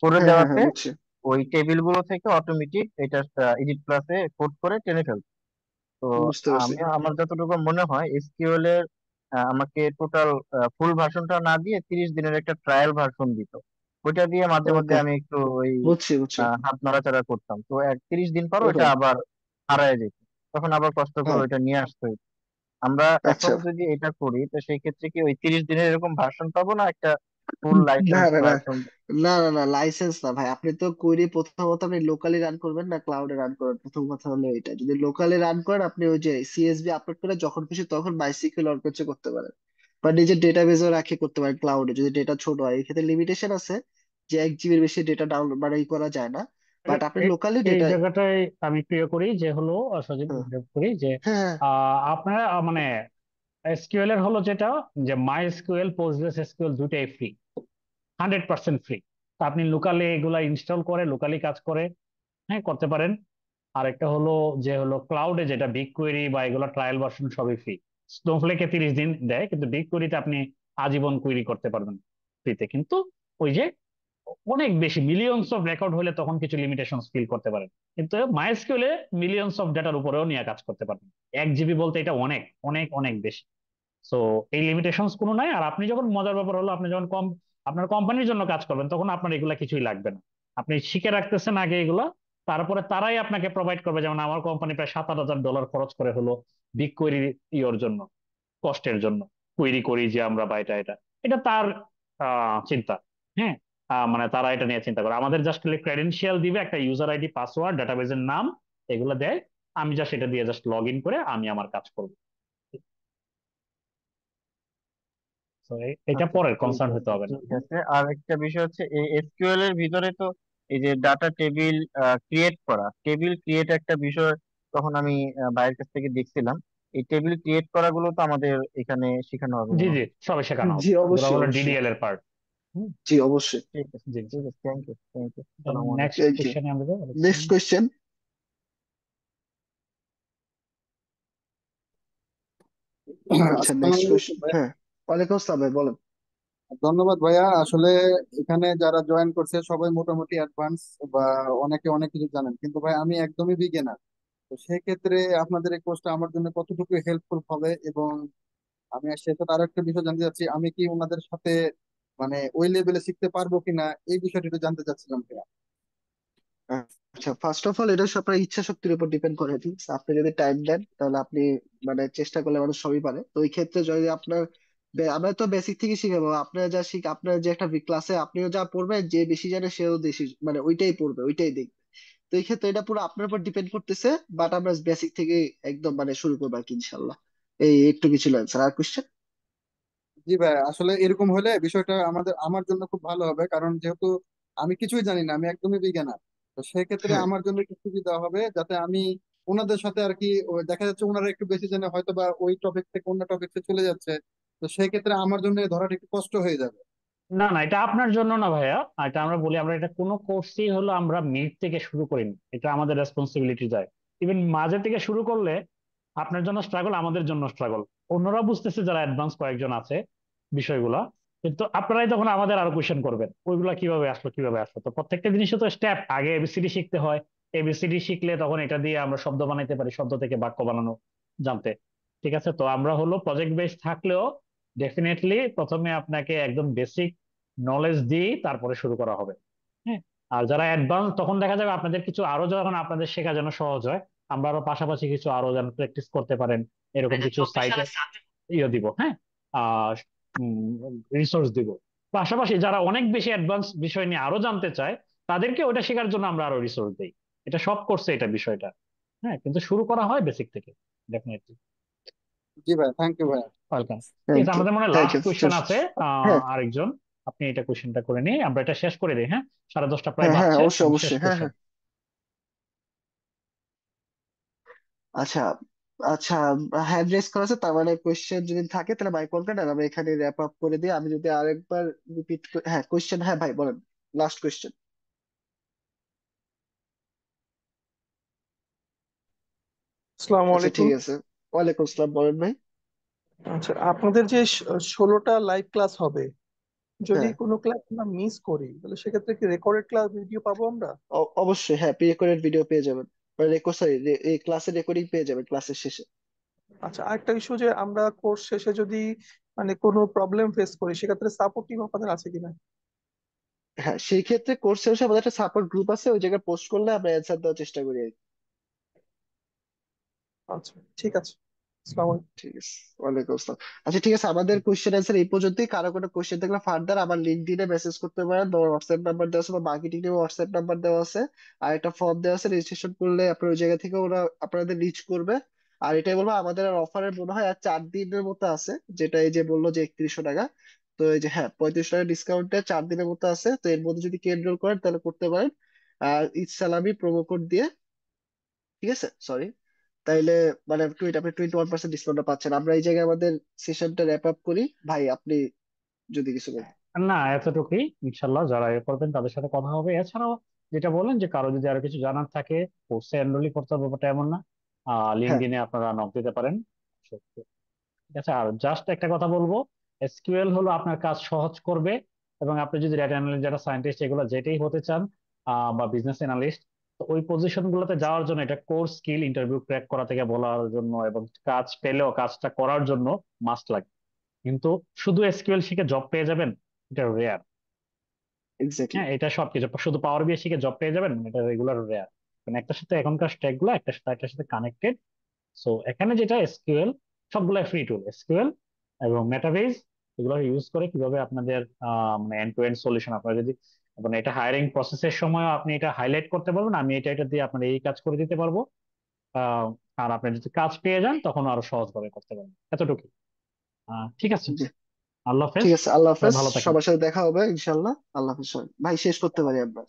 করে হ্যাঁ হ্যাঁ হ্যাঁ, দেওয়াতে বুঝছি। ওই টেবিল গুলো থেকে অটোমেটিক এটা এডিট প্লাসে কোড করে টেনে ফেলতো। তো বুঝতে পারছি। আমি আমার যতটুকু মনে হয় এসকিউএল এর আমাকে টোটাল ফুল ভার্সনটা না দিয়ে 30 দিনের একটা ট্রায়াল ভার্সন দিত। ওইটা দিয়ে মাঝে মধ্যে ওকে, আমি একটু ওই বুঝছি বুঝছি। হাত নাড়াচাড়া করতাম। তো 30 দিন পর ওইটা ওকে। আবার হারায় যেত, তখন আবার কষ্ট করে হ্যাঁ। ওইটা নিয়ে আসতে হতো। আমরা এখন আচ্ছা। যদি এটা করি তো সেই ক্ষেত্রে কি ওই 30 দিনের এরকম ভার্সন পাবো না, একটা ফুল না লাইসেন্স না না, ভার্সন? না লাইসেন্স না ভাই। আপনি তো কোয়েরি প্রথমত আপনি লোকালি রান করবেন না ক্লাউডে রান করবেন, প্রথম কথা হলো এটা। যদি লোকালি রান করেন আপনি ওই যে সিএসভি আপলোড করে যখন খুশি তখন মাইসিকিউএল অন করতে করতে পারেন, বা নিজের ডেটাবেজও রাখে করতে পারেন ক্লাউডে যদি ডেটা ছোট হয়। এই ক্ষেত্রে লিমিটেশন আছে যে 1 জিবির বেশি ডেটা ডাউনলোড মানে ই করা যায় না। বাট আপনি এ- লোকালি এই ডেটা। জায়গাটায় আমি ক্লিয়ার করি যে হলো সজীব হ্যাঁ করি যে হ্যাঁ আপনারা মানে এসকিউএল এর হলো যেটা যে মাই এসকিউএল পোস্টগ্রেস এসকিউএল দুটাই ফ্রি, 100% ফ্রি। তো আপনি লোকালি এগুলা ইনস্টল করে লোকালি কাজ করে হ্যাঁ করতে পারেন। আর একটা হলো যে হলো ক্লাউডে যেটা বিগ কোয়েরি বা এগুলো ট্রায়াল ভার্সন সবই ফ্রি। স্নোফ্লেকে 30 দিন দেয়, কিন্তু বিগ কোয়েরিতে আপনি আজীবন কোয়েরি করতে পারবেন ফ্রিতে। কিন্তু ওই যে অনেক বেশি মিলিয়নস অফ রেকর্ড হলে তখন কিছু লিমিটেশন ফিল করতে পারেন। কিন্তু মাইস্কুলে মিলিয়নস অফ ডাটার উপরেও নিয়ে কাজ করতে পারবেন। 1 জিবি বলতে এটা অনেক অনেক অনেক বেশি। সো এই লিমিটেশনস কোনো নাই। আর আপনি যখন মজার ব্যাপার হলো আপনি যখন আপনার কোম্পানির জন্য কাজ করবেন তখন আপনার এগুলা কিছুই লাগবে না। আপনি শিখে রাখতেছেন আগে এগুলা, তারপরে তারাই আপনাকে প্রোভাইড করবে। যেমন আমার কোম্পানি প্রায় $7,000 খরচ করে হলো বিগ কোয়েরি ইওর জন্য, কষ্টের জন্য। কোয়েরি করি যে আমরা বা এটা এটা এটা তার চিন্তা। হ্যাঁ, মানে তারা এটা নিয়ে চিন্তা করে। আমাদের জাস্ট ক্রেডেনশিয়াল দিবে, একটা ইউজার আইডি পাসওয়ার্ড ডাটাবেজের নাম এগুলো দেয়। আমি জাস্ট এটা দিয়ে জাস্ট লগ ইন করে আমি আমার কাজ করবো। তো এটা আচ্ছা, পরের ঠিক কনসার্ন হতে আছে হবে না। ঠিক আছে। আর একটা বিষয় হচ্ছে এই এসকিউএল এর ভিতরে তো এই যে ডাটা টেবিল ক্রিয়েট করা, টেবিল ক্রিয়েট একটা বিষয়, তখন আমি ভাইয়ের কাছ থেকে দেখছিলাম। এই টেবিল ক্রিয়েট করা গুলো তো আমাদের এখানে শেখানো হবে জি মনে জি, হয়। সবে শেখানো হবে। জি এগুলো অবশ্যই হলো অবশ্যই। ডিডিএল এর পার্ট। জি অবশ্যই। ঠিক আছে জি জি। ঠিক আছে, থ্যাংক ইউ থ্যাংক ইউ, আসসালামু আলাইকুম। Next thank you. কোশ্চেনে আমরা যাবো। Next question. আচ্ছা আসসালামু নেক্সট আলাইকুম কোয়েশ্চেন, ভাইয়া। হ্যাঁ। ওয়ালাইকুম আসসালাম ভাই, বলেন। ধন্যবাদ ভাইয়া। আসলে এখানে যারা জয়েন করছে সবাই মোটামুটি অ্যাডভান্স বা অনেকে অনেক কিছু জানেন, কিন্তু ভাই আমি একদমই বিগিনার। তো সেক্ষেত্রে আপনাদের এই কোর্সটা আমার জন্য কতটুকু হেল্পফুল হবে, এবং আমি সেটা আরো একটা বিষয় জানতে চাচ্ছি, আমি কি ওনাদের সাথে মানে ওই লেভেলে শিখতে পারবো কিনা, এই বিষয়টা একটু জানতে চাচ্ছিলাম ভাইয়া। আচ্ছা, ফার্স্ট অফ অল এটা হচ্ছে আপনার ইচ্ছা শক্তির উপর ডিপেন্ড করে। ঠিক আছে? আপনি যদি টাইম দেন তাহলে আপনি মানে চেষ্টা করলে মানুষ সবই পারে। তো ওই ক্ষেত্রে যদি আপনার আমরা তো বেসিক থেকে শিখাবো। আপনার যা আপনার যে একটা ক্লাসে আপনিও যা পড়বেন, যে বেশি জানে সেও বেশি মানে ওইটাই পড়বে ওইটাই দেখবে। তো এই ক্ষেত্রে এটা পুরো আপনার উপর ডিপেন্ড করতেছে। বাট আমরা বেসিক থেকে একদম মানে শুরু করবো আর কি ইনশাল্লাহ। এই একটু কিছু অ্যান্সার। আর কোশ্চেন? জি ভাই, আসলে এরকম হলে বিষয়টা আমার জন্য খুব ভালো হবে, কারণ যেহেতু আমি কিছুই জানি না, আমি একদমই বিজ্ঞানার। তো সেক্ষেত্রে হ্যাঁ আমার জন্য একটু সুবিধা হবে, যাতে আমি ওনাদের সাথে আর কি দেখা যাচ্ছে ওনারা একটু বেশি জানে হয়তো বা ওই টপিক থেকে অন্য টপিকে চলে যাচ্ছে। তো সেই ক্ষেত্রে আমার জন্য ধরাটা একটু কষ্ট হয়ে যাবে। না না, এটা আপনার জন্য না ভাইয়া। এটা আমরা বলি, আমরা এটা কোনো কোর্সই হলো আমরা মিড থেকে শুরু করিনি, এটা আমাদের রেসপন্সিবিলিটি যায়। ইভেন মাঝে থেকে শুরু করলে আপনার জন্য স্ট্রাগল, আমাদের জন্য স্ট্রাগল। অন্যরা বুঝতেছে যারা অ্যাডভান্স কয়েকজন আছে বিষয়গুলা, কিন্তু আপনারাই তখন আমাদের আরো কোয়েশ্চেন করবেন ওইগুলা কিভাবে আসলো কিভাবে আসলো। তো প্রত্যেকটা জিনিসও তো স্টেপ, আগে এবিসিডি শিখতে হয়। এবিসিডি শিখলে তখন এটা দিয়ে আমরা শব্দ বানাইতে পারি, শব্দ থেকে বাক্য বানানো জানতে। ঠিক আছে, তো আমরা হলো প্রজেক্ট বেস থাকলেও ডেফিনেটলি প্রথমে আপনাকে একদম বেসিক নলেজ দিয়ে তারপরে শুরু করা হবে। হ্যাঁ, আর যারা অ্যাডভান্স তখন দেখা যাবে আপনাদের কিছু আরো যখন আপনাদের শেখা যেন সহজ হয়, আমরা আরো পাশাপাশি কিছু আরো যেন প্র্যাকটিস করতে পারেন এরকম কিছু সাইটে ইয়ে দিব। হ্যাঁ, আহ রিসোর্স দিব। পাশাপাশি যারা অনেক বেশি অ্যাডভান্স বিষয় নিয়ে আরো জানতে চায় তাদেরকে ওটা শেখার জন্য আমরা আরো রিসোর্স দিই। এটা সব করছে এটা বিষয়টা। হ্যাঁ, কিন্তু শুরু করা হয় বেসিক থেকে, ডেফিনেটলি। জি ভাই, থ্যাংক ইউ ভাই। ওয়েলকাম। ঠিক থ্যাংক আছে, ইউ। আমাদের মনে থ্যাংক লাস্ট ইউ। কোয়েশ্চেন আছে হ্যাঁ আরেকজন। আপনি এটা কোয়েশ্চেনটা করে নিই, আমরা এটা শেষ করে দিই। হ্যাঁ, 10:30 প্রায় হ্যাঁ হ্যাঁ, বাজছে, অবশ্যই আমি শেষ অবশ্যই, হ্যাঁ কোয়েশ্চেন। হ্যাঁ। আচ্ছা আচ্ছা, হ্যান্ড রেজ করা আছে, তার মানে কোয়েশ্চেন যদি থাকে তাহলে মাইক অন করেন, আর আমরা এখানে র্যাপ আপ করে দিই। আমি যদি আরেকবার রিপিট, হ্যাঁ কোয়েশ্চেন, হ্যাঁ ভাই বলেন, লাস্ট কোয়েশ্চেন। আসসালামু আচ্ছা আলাইকুম। ঠিক আছে, ওয়ালাইকুম আসসালাম, বলেন ভাই। আচ্ছা, আপনাদের যে 16টা লাইভ ক্লাস হবে, যদি হ্যাঁ, কোনো ক্লাস আমরা মিস করি তাহলে সেক্ষেত্রে কি রেকর্ডেড ক্লাস ভিডিও পাবো আমরা? অবশ্যই, হ্যাঁ প্রি রেকর্ডেড ভিডিও পেয়ে যাবেন, রেকর্ড সরি, এই ক্লাসের রেকর্ডিং পেয়ে যাবেন ক্লাসের শেষে। আচ্ছা, আরেকটা ইস্যু, যে আমরা কোর্স শেষে যদি মানে কোনো প্রবলেম ফেস করি সেক্ষেত্রে সাপোর্ট টিম আপনাদের আছে কিনা? হ্যাঁ, সেই ক্ষেত্রে কোর্স শেষে আমাদের একটা সাপোর্ট গ্রুপ আছে, ওই জায়গায় পোস্ট করলে আমরা অ্যান্সার দেওয়ার চেষ্টা করি আর কি। আচ্ছা, ঠিক আছে। আসসালামু আলাইকুম। ঠিক আছে, ওয়ালাইকুম আসসালাম। আচ্ছা ঠিক আছে, আমাদের কোশ্চেন অ্যান্সার এই পর্যন্তই। কারো কোনো কোশ্চেন থাকলে ফার্দার আমার লিঙ্কডইনে মেসেজ করতে পারেন, বা হোয়াটসঅ্যাপ নাম্বার দেওয়া আছে, বা মার্কেটিং এর হোয়াটসঅ্যাপ নাম্বার দেওয়া আছে। আর একটা ফর্ম দেওয়া আছে, রেজিস্ট্রেশন করলে আপনার ওই জায়গা থেকে ওরা আপনাদের রিচ করবে। আর এটাই বলবো, আমাদের আর অফারের মনে হয় আর 4 দিনের মতো আছে, যেটা এই যে বললো যে 3100 টাকা। তো এই যে হ্যাঁ, 3500 টাকা ডিসকাউন্টে 4 দিনের মতো আছে, তো এর মধ্যে যদি এনরোল করেন তাহলে করতে পারেন। আর ঈদ সালামি প্রোমো কোড দিয়ে, ঠিক আছে সরি, তাইলে মানে আপনি 21% ডিসকাউন্ট পাচ্ছেন। আমরা এই জায়গায় আমাদের সেশনটা র্যাপ আপ করি। ভাই আপনি যদি কিছু বলেন। না, এতটুকুই। ইনশাল্লাহ যারা এ করবেন তাদের সাথে কথা হবে। এছাড়াও যেটা বলেন যে কারো যদি আরো কিছু জানার থাকে, কোর্সে এনরোলই করতে হবে ব্যাপারটা এমন না, হ্যাঁ লিঙ্কডইনে আপনারা নক দিতে পারেন। ঠিক আছে, আর জাস্ট একটা কথা বলবো, এসকিউএল হলো আপনার কাজ সহজ করবে। এবং আপনি যদি ডেটা অ্যানালিস্ট, ডেটা সায়েন্টিস্ট, এগুলো যেটাই হতে চান, বা বিজনেস অ্যানালিস্ট, তো ওই পজিশন গুলোতে যাওয়ার জন্য এটা কোর স্কিল, ইন্টারভিউ ক্র্যাক করা থেকে বলার জন্য এবং কাজ পেলেও কাজটা করার জন্য মাস্ট লাগে। কিন্তু শুধু এসকিউএল শিখে জব পেয়ে যাবেন, এটা রেয়ার। এক্স্যাক্টলি। হ্যাঁ, এটা সবকিছু শুধু পাওয়ার বিএ শিখে জব পেয়ে যাবেন, এটা রেগুলার রেয়ার। কারণ একটার সাথে এখনকার স্ট্যাক গুলো একটার সাথে কানেক্টেড। সো এখানে যেটা এসকিউএল, সবগুলো ফ্রি টুল এসকিউএল এবং মেটাবেজ, এগুলো ইউজ করে কিভাবে আপনাদের মানে এন্ড টু এন্ড সলিউশন আপনারা যদি, মানে এটা হায়ারিং প্রসেসের সময় আপনি এটা হাইলাইট করতে পারবেন, আমি এটা দিয়ে আপনার এই কাজ করে দিতে পারবো। আহ, আর আপনি যদি কাজ পেয়ে যান তখন আরো সহজভাবে করতে পারবেন। এতটুকু। ঠিক আছে, জি, আল্লাহ হাফেজ। ঠিক আছে, আল্লাহ সবাই হাফেজ। ভালো থাকেন। সবার সাথে দেখা হবে ইনশাল্লাহ। আল্লাহ হাফেজ। ভাই শেষ করতে পারি আমরা?